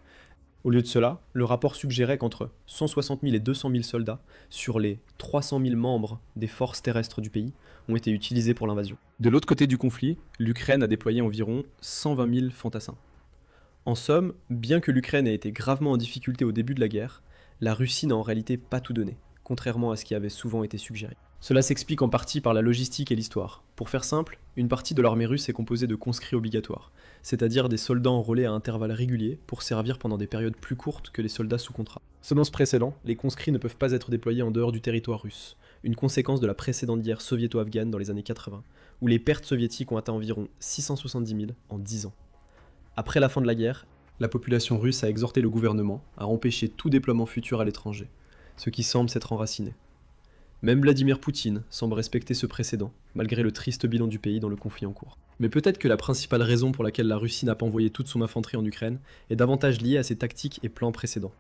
Au lieu de cela, le rapport suggérait qu'entre 160 000 et 200 000 soldats, sur les 300 000 membres des forces terrestres du pays, ont été utilisés pour l'invasion. De l'autre côté du conflit, l'Ukraine a déployé environ 120 000 fantassins. En somme, bien que l'Ukraine ait été gravement en difficulté au début de la guerre, la Russie n'a en réalité pas tout donné, contrairement à ce qui avait souvent été suggéré. Cela s'explique en partie par la logistique et l'histoire. Pour faire simple, une partie de l'armée russe est composée de conscrits obligatoires, c'est-à-dire des soldats enrôlés à intervalles réguliers pour servir pendant des périodes plus courtes que les soldats sous contrat. Selon ce précédent, les conscrits ne peuvent pas être déployés en dehors du territoire russe, une conséquence de la précédente guerre soviéto-afghane dans les années 80, où les pertes soviétiques ont atteint environ 670 000 en 10 ans. Après la fin de la guerre, la population russe a exhorté le gouvernement à empêcher tout déploiement futur à l'étranger, ce qui semble s'être enraciné. Même Vladimir Poutine semble respecter ce précédent, malgré le triste bilan du pays dans le conflit en cours. Mais peut-être que la principale raison pour laquelle la Russie n'a pas envoyé toute son infanterie en Ukraine est davantage liée à ses tactiques et plans précédents.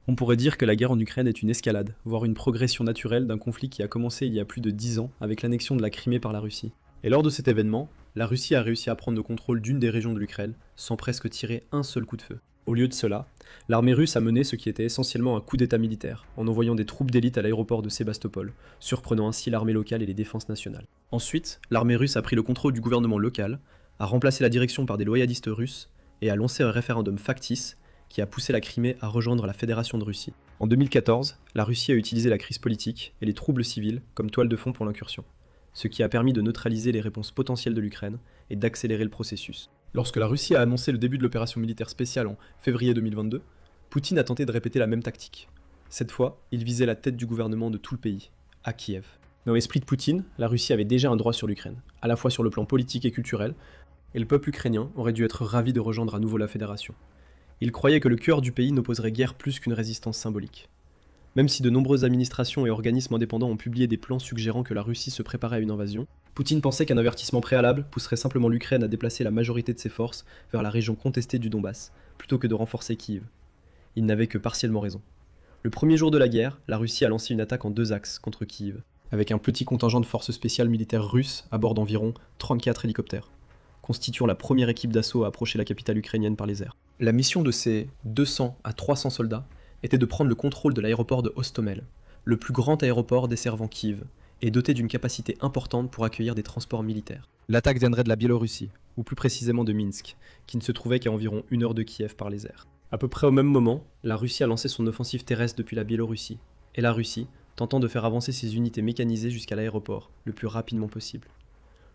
On pourrait dire que la guerre en Ukraine est une escalade, voire une progression naturelle d'un conflit qui a commencé il y a plus de 10 ans avec l'annexion de la Crimée par la Russie. Et lors de cet événement, la Russie a réussi à prendre le contrôle d'une des régions de l'Ukraine, sans presque tirer un seul coup de feu. Au lieu de cela, l'armée russe a mené ce qui était essentiellement un coup d'état militaire, en envoyant des troupes d'élite à l'aéroport de Sébastopol, surprenant ainsi l'armée locale et les défenses nationales. Ensuite, l'armée russe a pris le contrôle du gouvernement local, a remplacé la direction par des loyalistes russes, et a lancé un référendum factice qui a poussé la Crimée à rejoindre la Fédération de Russie. En 2014, la Russie a utilisé la crise politique et les troubles civils comme toile de fond pour l'incursion, ce qui a permis de neutraliser les réponses potentielles de l'Ukraine et d'accélérer le processus. Lorsque la Russie a annoncé le début de l'opération militaire spéciale en février 2022, Poutine a tenté de répéter la même tactique. Cette fois, il visait la tête du gouvernement de tout le pays, à Kiev. Dans l'esprit de Poutine, la Russie avait déjà un droit sur l'Ukraine, à la fois sur le plan politique et culturel, et le peuple ukrainien aurait dû être ravi de rejoindre à nouveau la fédération. Il croyait que le cœur du pays n'opposerait guère plus qu'une résistance symbolique. Même si de nombreuses administrations et organismes indépendants ont publié des plans suggérant que la Russie se préparait à une invasion, Poutine pensait qu'un avertissement préalable pousserait simplement l'Ukraine à déplacer la majorité de ses forces vers la région contestée du Donbass, plutôt que de renforcer Kiev. Il n'avait que partiellement raison. Le premier jour de la guerre, la Russie a lancé une attaque en 2 axes contre Kiev, avec un petit contingent de forces spéciales militaires russes à bord d'environ 34 hélicoptères, constituant la première équipe d'assaut à approcher la capitale ukrainienne par les airs. La mission de ces 200 à 300 soldats était de prendre le contrôle de l'aéroport de Hostomel, le plus grand aéroport desservant Kiev, et doté d'une capacité importante pour accueillir des transports militaires. L'attaque viendrait de la Biélorussie, ou plus précisément de Minsk, qui ne se trouvait qu'à environ 1 heure de Kiev par les airs. À peu près au même moment, la Russie a lancé son offensive terrestre depuis la Biélorussie, et la Russie tentant de faire avancer ses unités mécanisées jusqu'à l'aéroport, le plus rapidement possible.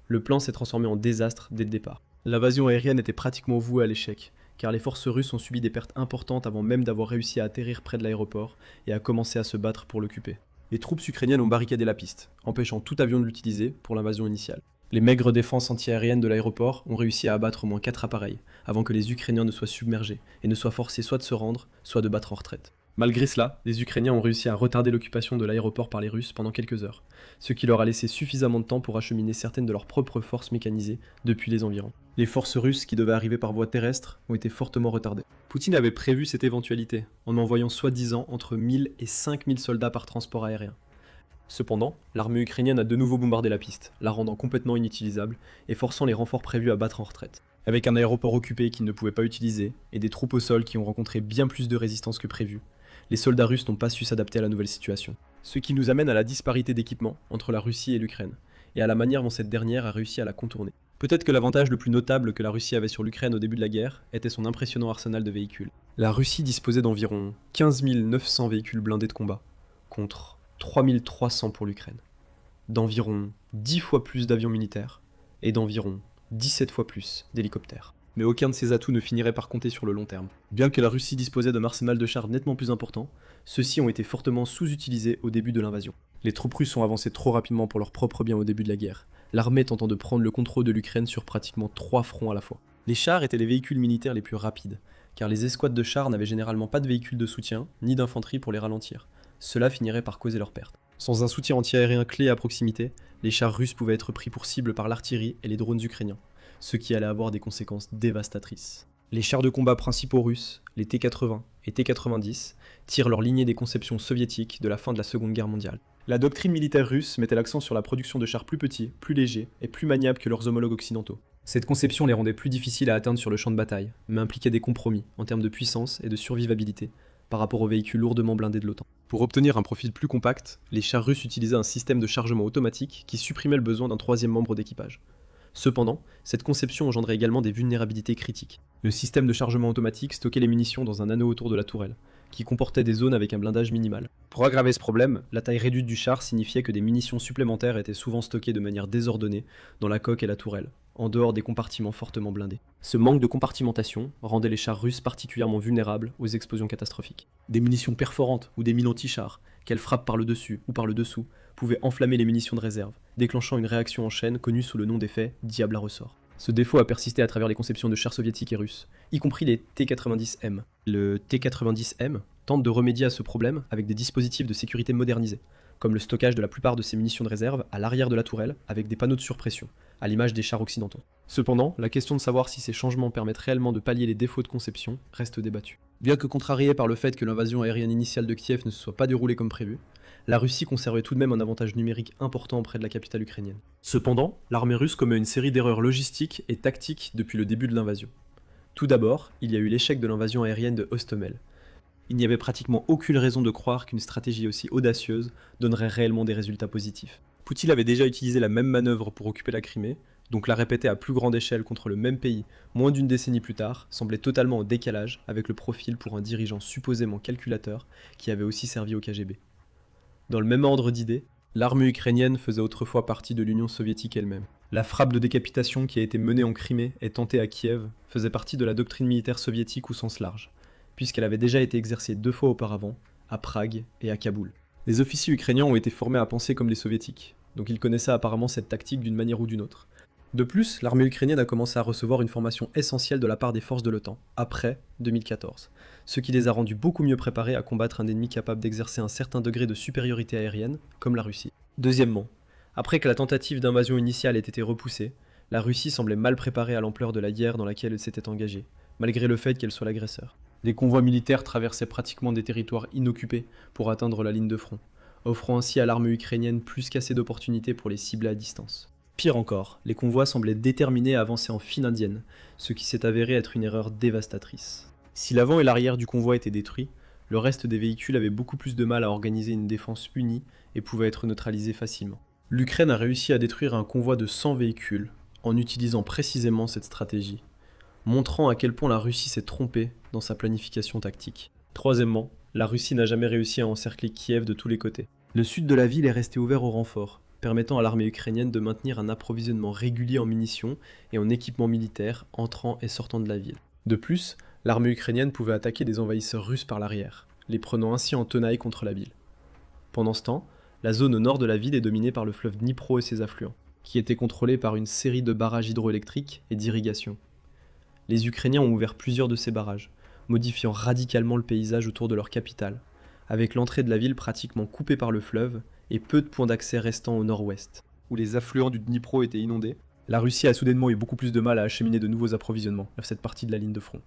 Le plan s'est transformé en désastre dès le départ. L'invasion aérienne était pratiquement vouée à l'échec, car les forces russes ont subi des pertes importantes avant même d'avoir réussi à atterrir près de l'aéroport et à commencer à se battre pour l'occuper. Les troupes ukrainiennes ont barricadé la piste, empêchant tout avion de l'utiliser pour l'invasion initiale. Les maigres défenses antiaériennes de l'aéroport ont réussi à abattre au moins 4 appareils, avant que les Ukrainiens ne soient submergés et ne soient forcés soit de se rendre, soit de battre en retraite. Malgré cela, les Ukrainiens ont réussi à retarder l'occupation de l'aéroport par les Russes pendant quelques heures, ce qui leur a laissé suffisamment de temps pour acheminer certaines de leurs propres forces mécanisées depuis les environs. Les forces russes qui devaient arriver par voie terrestre ont été fortement retardées. Poutine avait prévu cette éventualité, en envoyant soi-disant entre 1000 et 5000 soldats par transport aérien. Cependant, l'armée ukrainienne a de nouveau bombardé la piste, la rendant complètement inutilisable et forçant les renforts prévus à battre en retraite. Avec un aéroport occupé qu'ils ne pouvaient pas utiliser et des troupes au sol qui ont rencontré bien plus de résistance que prévu, les soldats russes n'ont pas su s'adapter à la nouvelle situation. Ce qui nous amène à la disparité d'équipement entre la Russie et l'Ukraine, et à la manière dont cette dernière a réussi à la contourner. Peut-être que l'avantage le plus notable que la Russie avait sur l'Ukraine au début de la guerre était son impressionnant arsenal de véhicules. La Russie disposait d'environ 15 900 véhicules blindés de combat, contre 3300 pour l'Ukraine, d'environ 10 fois plus d'avions militaires, et d'environ 17 fois plus d'hélicoptères. Mais aucun de ces atouts ne finirait par compter sur le long terme. Bien que la Russie disposait d'un arsenal de chars nettement plus important, ceux-ci ont été fortement sous-utilisés au début de l'invasion. Les troupes russes ont avancé trop rapidement pour leur propre bien au début de la guerre, l'armée tentant de prendre le contrôle de l'Ukraine sur pratiquement 3 fronts à la fois. Les chars étaient les véhicules militaires les plus rapides, car les escouades de chars n'avaient généralement pas de véhicules de soutien, ni d'infanterie pour les ralentir. Cela finirait par causer leur perte. Sans un soutien anti-aérien clé à proximité, les chars russes pouvaient être pris pour cible par l'artillerie et les drones ukrainiens, ce qui allait avoir des conséquences dévastatrices. Les chars de combat principaux russes, les T-80 et T-90, tirent leur lignée des conceptions soviétiques de la fin de la Seconde Guerre mondiale. La doctrine militaire russe mettait l'accent sur la production de chars plus petits, plus légers et plus maniables que leurs homologues occidentaux. Cette conception les rendait plus difficiles à atteindre sur le champ de bataille, mais impliquait des compromis en termes de puissance et de survivabilité par rapport aux véhicules lourdement blindés de l'OTAN. Pour obtenir un profil plus compact, les chars russes utilisaient un système de chargement automatique qui supprimait le besoin d'un troisième membre d'équipage. Cependant, cette conception engendrait également des vulnérabilités critiques. Le système de chargement automatique stockait les munitions dans un anneau autour de la tourelle, qui comportait des zones avec un blindage minimal. Pour aggraver ce problème, la taille réduite du char signifiait que des munitions supplémentaires étaient souvent stockées de manière désordonnée dans la coque et la tourelle, en dehors des compartiments fortement blindés. Ce manque de compartimentation rendait les chars russes particulièrement vulnérables aux explosions catastrophiques. Des munitions perforantes ou des mines anti-chars, qu'elles frappent par le dessus ou par le dessous, pouvaient enflammer les munitions de réserve, déclenchant une réaction en chaîne connue sous le nom d'effet diable à ressort. Ce défaut a persisté à travers les conceptions de chars soviétiques et russes, y compris les T-90M. Le T-90M tente de remédier à ce problème avec des dispositifs de sécurité modernisés, comme le stockage de la plupart de ses munitions de réserve à l'arrière de la tourelle avec des panneaux de surpression, à l'image des chars occidentaux. Cependant, la question de savoir si ces changements permettent réellement de pallier les défauts de conception reste débattue. Bien que contrariée par le fait que l'invasion aérienne initiale de Kiev ne se soit pas déroulée comme prévu, la Russie conservait tout de même un avantage numérique important près de la capitale ukrainienne. Cependant, l'armée russe commet une série d'erreurs logistiques et tactiques depuis le début de l'invasion. Tout d'abord, il y a eu l'échec de l'invasion aérienne de Hostomel. Il n'y avait pratiquement aucune raison de croire qu'une stratégie aussi audacieuse donnerait réellement des résultats positifs. Poutine avait déjà utilisé la même manœuvre pour occuper la Crimée, donc la répéter à plus grande échelle contre le même pays moins d'une décennie plus tard semblait totalement en décalage avec le profil pour un dirigeant supposément calculateur qui avait aussi servi au KGB. Dans le même ordre d'idées, l'armée ukrainienne faisait autrefois partie de l'Union soviétique elle-même. La frappe de décapitation qui a été menée en Crimée et tentée à Kiev faisait partie de la doctrine militaire soviétique au sens large, puisqu'elle avait déjà été exercée 2 fois auparavant, à Prague et à Kaboul. Les officiers ukrainiens ont été formés à penser comme les soviétiques, donc ils connaissaient apparemment cette tactique d'une manière ou d'une autre. De plus, l'armée ukrainienne a commencé à recevoir une formation essentielle de la part des forces de l'OTAN, après 2014, ce qui les a rendus beaucoup mieux préparés à combattre un ennemi capable d'exercer un certain degré de supériorité aérienne, comme la Russie. Deuxièmement, après que la tentative d'invasion initiale ait été repoussée, la Russie semblait mal préparée à l'ampleur de la guerre dans laquelle elle s'était engagée, malgré le fait qu'elle soit l'agresseur. Des convois militaires traversaient pratiquement des territoires inoccupés pour atteindre la ligne de front, offrant ainsi à l'armée ukrainienne plus qu'assez d'opportunités pour les cibler à distance. Pire encore, les convois semblaient déterminés à avancer en file indienne, ce qui s'est avéré être une erreur dévastatrice. Si l'avant et l'arrière du convoi étaient détruits, le reste des véhicules avait beaucoup plus de mal à organiser une défense unie et pouvait être neutralisé facilement. L'Ukraine a réussi à détruire un convoi de 100 véhicules en utilisant précisément cette stratégie, montrant à quel point la Russie s'est trompée dans sa planification tactique. Troisièmement, la Russie n'a jamais réussi à encercler Kiev de tous les côtés. Le sud de la ville est resté ouvert au renfort, permettant à l'armée ukrainienne de maintenir un approvisionnement régulier en munitions et en équipement militaire entrant et sortant de la ville. De plus, l'armée ukrainienne pouvait attaquer des envahisseurs russes par l'arrière, les prenant ainsi en tenaille contre la ville. Pendant ce temps, la zone au nord de la ville est dominée par le fleuve Dnipro et ses affluents, qui étaient contrôlés par une série de barrages hydroélectriques et d'irrigation. Les Ukrainiens ont ouvert plusieurs de ces barrages, modifiant radicalement le paysage autour de leur capitale, avec l'entrée de la ville pratiquement coupée par le fleuve et peu de points d'accès restant au nord-ouest. Où les affluents du Dnipro étaient inondés, la Russie a soudainement eu beaucoup plus de mal à acheminer de nouveaux approvisionnements vers cette partie de la ligne de front.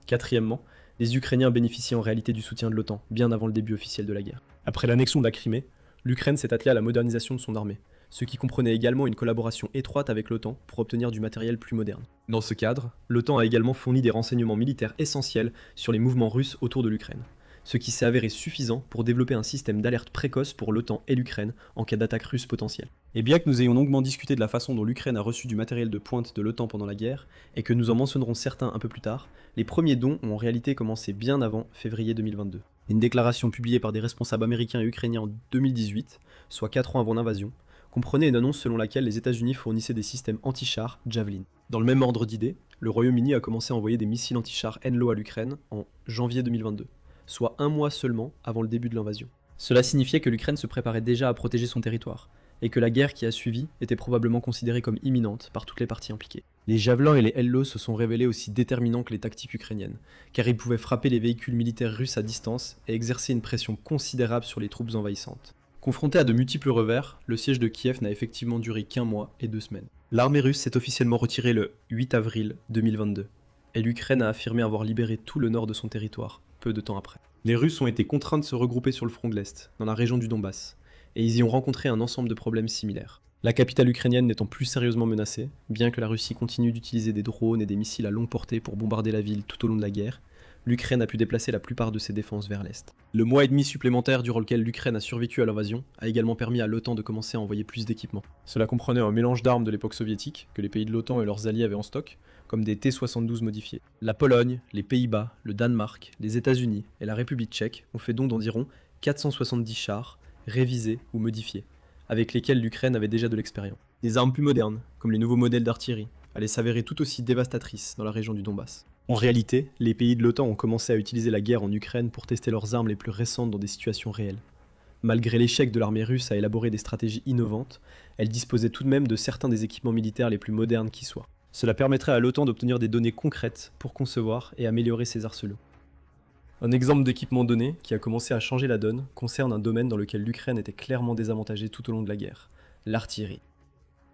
Quatrièmement, les Ukrainiens bénéficiaient en réalité du soutien de l'OTAN, bien avant le début officiel de la guerre. Après l'annexion de la Crimée, l'Ukraine s'est attelée à la modernisation de son armée, ce qui comprenait également une collaboration étroite avec l'OTAN pour obtenir du matériel plus moderne. Dans ce cadre, l'OTAN a également fourni des renseignements militaires essentiels sur les mouvements russes autour de l'Ukraine, ce qui s'est avéré suffisant pour développer un système d'alerte précoce pour l'OTAN et l'Ukraine en cas d'attaque russe potentielle. Et bien que nous ayons longuement discuté de la façon dont l'Ukraine a reçu du matériel de pointe de l'OTAN pendant la guerre, et que nous en mentionnerons certains un peu plus tard, les premiers dons ont en réalité commencé bien avant février 2022. Une déclaration publiée par des responsables américains et ukrainiens en 2018, soit 4 ans avant l'invasion, comprenait une annonce selon laquelle les États-Unis fournissaient des systèmes anti-chars Javelin. Dans le même ordre d'idées, le Royaume-Uni a commencé à envoyer des missiles anti-chars NLAW à l'Ukraine en janvier 2022, soit un mois seulement avant le début de l'invasion. Cela signifiait que l'Ukraine se préparait déjà à protéger son territoire, et que la guerre qui a suivi était probablement considérée comme imminente par toutes les parties impliquées. Les javelins et les NLAW se sont révélés aussi déterminants que les tactiques ukrainiennes, car ils pouvaient frapper les véhicules militaires russes à distance et exercer une pression considérable sur les troupes envahissantes. Confronté à de multiples revers, le siège de Kiev n'a effectivement duré qu'un mois et 2 semaines. L'armée russe s'est officiellement retirée le 8 avril 2022, et l'Ukraine a affirmé avoir libéré tout le nord de son territoire, peu de temps après. Les Russes ont été contraints de se regrouper sur le front de l'Est, dans la région du Donbass, et ils y ont rencontré un ensemble de problèmes similaires. La capitale ukrainienne n'étant plus sérieusement menacée, bien que la Russie continue d'utiliser des drones et des missiles à longue portée pour bombarder la ville tout au long de la guerre, l'Ukraine a pu déplacer la plupart de ses défenses vers l'Est. Le mois et demi supplémentaire durant lequel l'Ukraine a survécu à l'invasion a également permis à l'OTAN de commencer à envoyer plus d'équipements. Cela comprenait un mélange d'armes de l'époque soviétique, que les pays de l'OTAN et leurs alliés avaient en stock, comme des T-72 modifiés. La Pologne, les Pays-Bas, le Danemark, les États-Unis et la République tchèque ont fait don d'environ 470 chars, révisés ou modifiés, avec lesquels l'Ukraine avait déjà de l'expérience. Des armes plus modernes, comme les nouveaux modèles d'artillerie, allaient s'avérer tout aussi dévastatrices dans la région du Donbass. En réalité, les pays de l'OTAN ont commencé à utiliser la guerre en Ukraine pour tester leurs armes les plus récentes dans des situations réelles. Malgré l'échec de l'armée russe à élaborer des stratégies innovantes, elle disposait tout de même de certains des équipements militaires les plus modernes qui soient. Cela permettrait à l'OTAN d'obtenir des données concrètes pour concevoir et améliorer ses arsenaux. Un exemple d'équipement donné qui a commencé à changer la donne concerne un domaine dans lequel l'Ukraine était clairement désavantagée tout au long de la guerre, l'artillerie.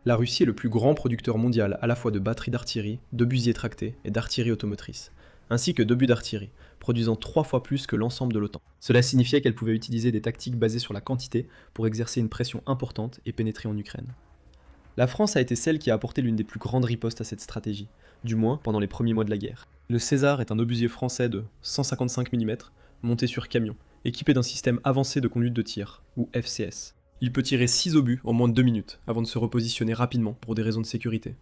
La Russie est le plus grand producteur mondial à la fois de batteries d'artillerie, d'obusiers tractés et d'artillerie automotrice, ainsi que d'obus d'artillerie, produisant 3 fois plus que l'ensemble de l'OTAN. Cela signifiait qu'elle pouvait utiliser des tactiques basées sur la quantité pour exercer une pression importante et pénétrer en Ukraine. La France a été celle qui a apporté l'une des plus grandes ripostes à cette stratégie, du moins pendant les premiers mois de la guerre. Le César est un obusier français de 155 mm, monté sur camion, équipé d'un système avancé de conduite de tir, ou FCS. Il peut tirer 6 obus en moins de 2 minutes, avant de se repositionner rapidement pour des raisons de sécurité,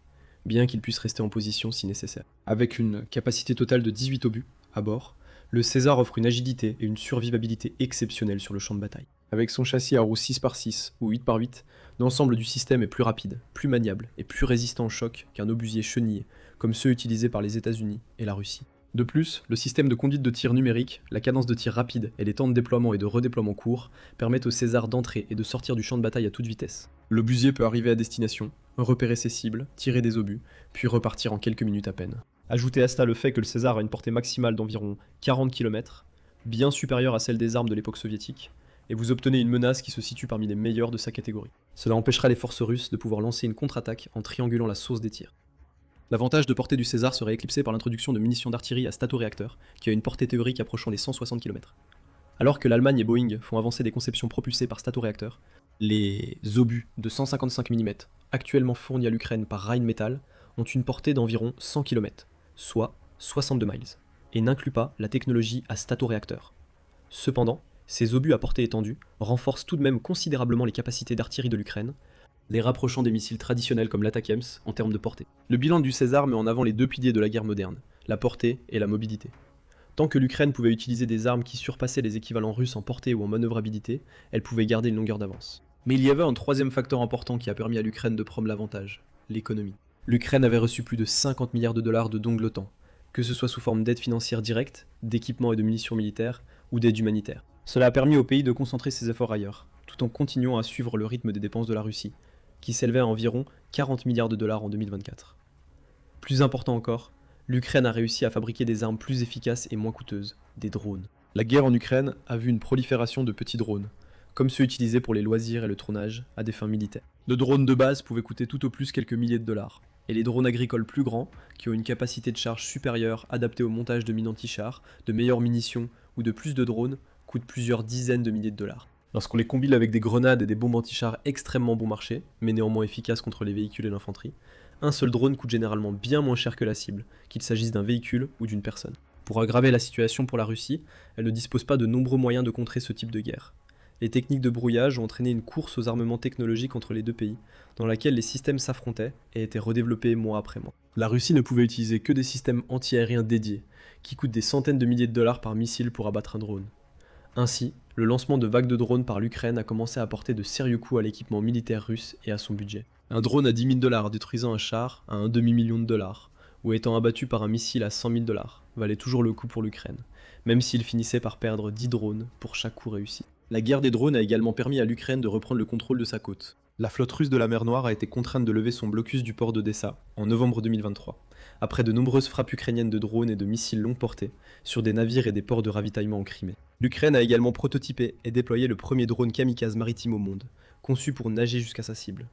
bien qu'il puisse rester en position si nécessaire. Avec une capacité totale de 18 obus à bord, le César offre une agilité et une survivabilité exceptionnelles sur le champ de bataille. Avec son châssis à roues 6x6 ou 8x8, l'ensemble du système est plus rapide, plus maniable et plus résistant au choc qu'un obusier chenillé, comme ceux utilisés par les États-Unis et la Russie. De plus, le système de conduite de tir numérique, la cadence de tir rapide et les temps de déploiement et de redéploiement courts permettent au César d'entrer et de sortir du champ de bataille à toute vitesse. L'obusier peut arriver à destination, repérer ses cibles, tirer des obus, puis repartir en quelques minutes à peine. Ajoutez à cela le fait que le César a une portée maximale d'environ 40 km, bien supérieure à celle des armes de l'époque soviétique, et vous obtenez une menace qui se situe parmi les meilleures de sa catégorie. Cela empêchera les forces russes de pouvoir lancer une contre-attaque en triangulant la source des tirs. L'avantage de portée du César serait éclipsé par l'introduction de munitions d'artillerie à statoréacteur, qui a une portée théorique approchant les 160 km. Alors que l'Allemagne et Boeing font avancer des conceptions propulsées par statoréacteur, les obus de 155 mm, actuellement fournis à l'Ukraine par Rheinmetall, ont une portée d'environ 100 km, soit 62 miles, et n'incluent pas la technologie à statoréacteur. Cependant, ces obus à portée étendue renforcent tout de même considérablement les capacités d'artillerie de l'Ukraine, les rapprochant des missiles traditionnels comme l'ATACMS en termes de portée. Le bilan du César met en avant les deux piliers de la guerre moderne, la portée et la mobilité. Tant que l'Ukraine pouvait utiliser des armes qui surpassaient les équivalents russes en portée ou en manœuvrabilité, elle pouvait garder une longueur d'avance. Mais il y avait un troisième facteur important qui a permis à l'Ukraine de prendre l'avantage, l'économie. L'Ukraine avait reçu plus de 50 milliards de dollars de dons de l'OTAN, que ce soit sous forme d'aide financière directe, d'équipements et de munitions militaires, ou d'aide humanitaire. Cela a permis au pays de concentrer ses efforts ailleurs, tout en continuant à suivre le rythme des dépenses de la Russie, qui s'élevait à environ 40 milliards de dollars en 2024. Plus important encore, L'Ukraine a réussi à fabriquer des armes plus efficaces et moins coûteuses, des drones. La guerre en Ukraine a vu une prolifération de petits drones, comme ceux utilisés pour les loisirs et le tournage à des fins militaires. Le drone de base pouvait coûter tout au plus quelques milliers de dollars, et les drones agricoles plus grands, qui ont une capacité de charge supérieure adaptée au montage de mines anti-chars, de meilleures munitions ou de plus de drones, coûtent plusieurs dizaines de milliers de dollars. Lorsqu'on les combine avec des grenades et des bombes anti-chars extrêmement bon marché, mais néanmoins efficaces contre les véhicules et l'infanterie, un seul drone coûte généralement bien moins cher que la cible, qu'il s'agisse d'un véhicule ou d'une personne. Pour aggraver la situation pour la Russie, elle ne dispose pas de nombreux moyens de contrer ce type de guerre. Les techniques de brouillage ont entraîné une course aux armements technologiques entre les deux pays, dans laquelle les systèmes s'affrontaient et étaient redéveloppés mois après mois. La Russie ne pouvait utiliser que des systèmes anti-aériens dédiés, qui coûtent des centaines de milliers de dollars par missile pour abattre un drone. Ainsi, le lancement de vagues de drones par l'Ukraine a commencé à apporter de sérieux coups à l'équipement militaire russe et à son budget. Un drone à 10 000 dollars détruisant un char à un demi-million de dollars, ou étant abattu par un missile à 100 000 dollars, valait toujours le coup pour l'Ukraine, même s'il finissait par perdre 10 drones pour chaque coup réussi. La guerre des drones a également permis à l'Ukraine de reprendre le contrôle de sa côte. La flotte russe de la mer Noire a été contrainte de lever son blocus du port d'Odessa en novembre 2023, après de nombreuses frappes ukrainiennes de drones et de missiles longue portée sur des navires et des ports de ravitaillement en Crimée. L'Ukraine a également prototypé et déployé le premier drone kamikaze maritime au monde, conçu pour nager jusqu'à sa cible.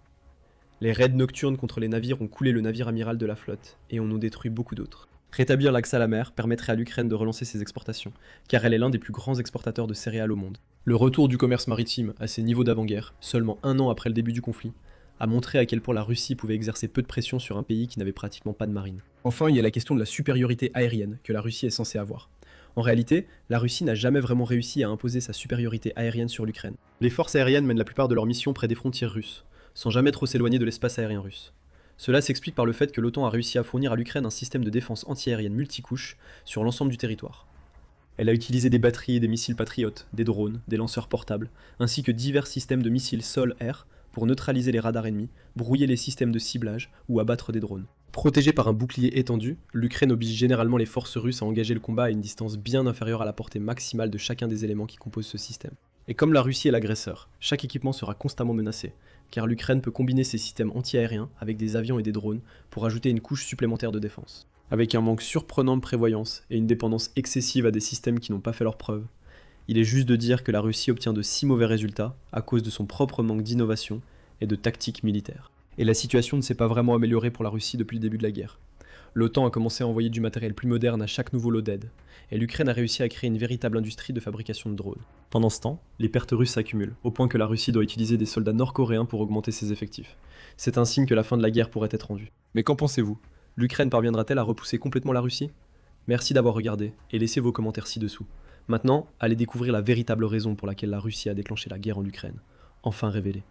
Les raids nocturnes contre les navires ont coulé le navire amiral de la flotte et en ont détruit beaucoup d'autres. Rétablir l'accès à la mer permettrait à l'Ukraine de relancer ses exportations, car elle est l'un des plus grands exportateurs de céréales au monde. Le retour du commerce maritime à ses niveaux d'avant-guerre, seulement un an après le début du conflit, a montré à quel point la Russie pouvait exercer peu de pression sur un pays qui n'avait pratiquement pas de marine. Enfin, il y a la question de la supériorité aérienne que la Russie est censée avoir. En réalité, la Russie n'a jamais vraiment réussi à imposer sa supériorité aérienne sur l'Ukraine. Les forces aériennes mènent la plupart de leurs missions près des frontières russes, sans jamais trop s'éloigner de l'espace aérien russe. Cela s'explique par le fait que l'OTAN a réussi à fournir à l'Ukraine un système de défense antiaérienne multicouche sur l'ensemble du territoire. Elle a utilisé des batteries et des missiles patriotes, des drones, des lanceurs portables, ainsi que divers systèmes de missiles sol-air pour neutraliser les radars ennemis, brouiller les systèmes de ciblage ou abattre des drones. Protégée par un bouclier étendu, l'Ukraine oblige généralement les forces russes à engager le combat à une distance bien inférieure à la portée maximale de chacun des éléments qui composent ce système. Et comme la Russie est l'agresseur, chaque équipement sera constamment menacé, car l'Ukraine peut combiner ses systèmes anti-aériens avec des avions et des drones pour ajouter une couche supplémentaire de défense. Avec un manque surprenant de prévoyance et une dépendance excessive à des systèmes qui n'ont pas fait leurs preuves, il est juste de dire que la Russie obtient de si mauvais résultats à cause de son propre manque d'innovation et de tactique militaire. Et la situation ne s'est pas vraiment améliorée pour la Russie depuis le début de la guerre. L'OTAN a commencé à envoyer du matériel plus moderne à chaque nouveau lot d'aide, et l'Ukraine a réussi à créer une véritable industrie de fabrication de drones. Pendant ce temps, les pertes russes s'accumulent, au point que la Russie doit utiliser des soldats nord-coréens pour augmenter ses effectifs. C'est un signe que la fin de la guerre pourrait être rendue. Mais qu'en pensez-vous ? L'Ukraine parviendra-t-elle à repousser complètement la Russie ? Merci d'avoir regardé, et laissez vos commentaires ci-dessous. Maintenant, allez découvrir la véritable raison pour laquelle la Russie a déclenché la guerre en Ukraine, enfin révélée.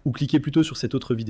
Ou cliquez plutôt sur cette autre vidéo.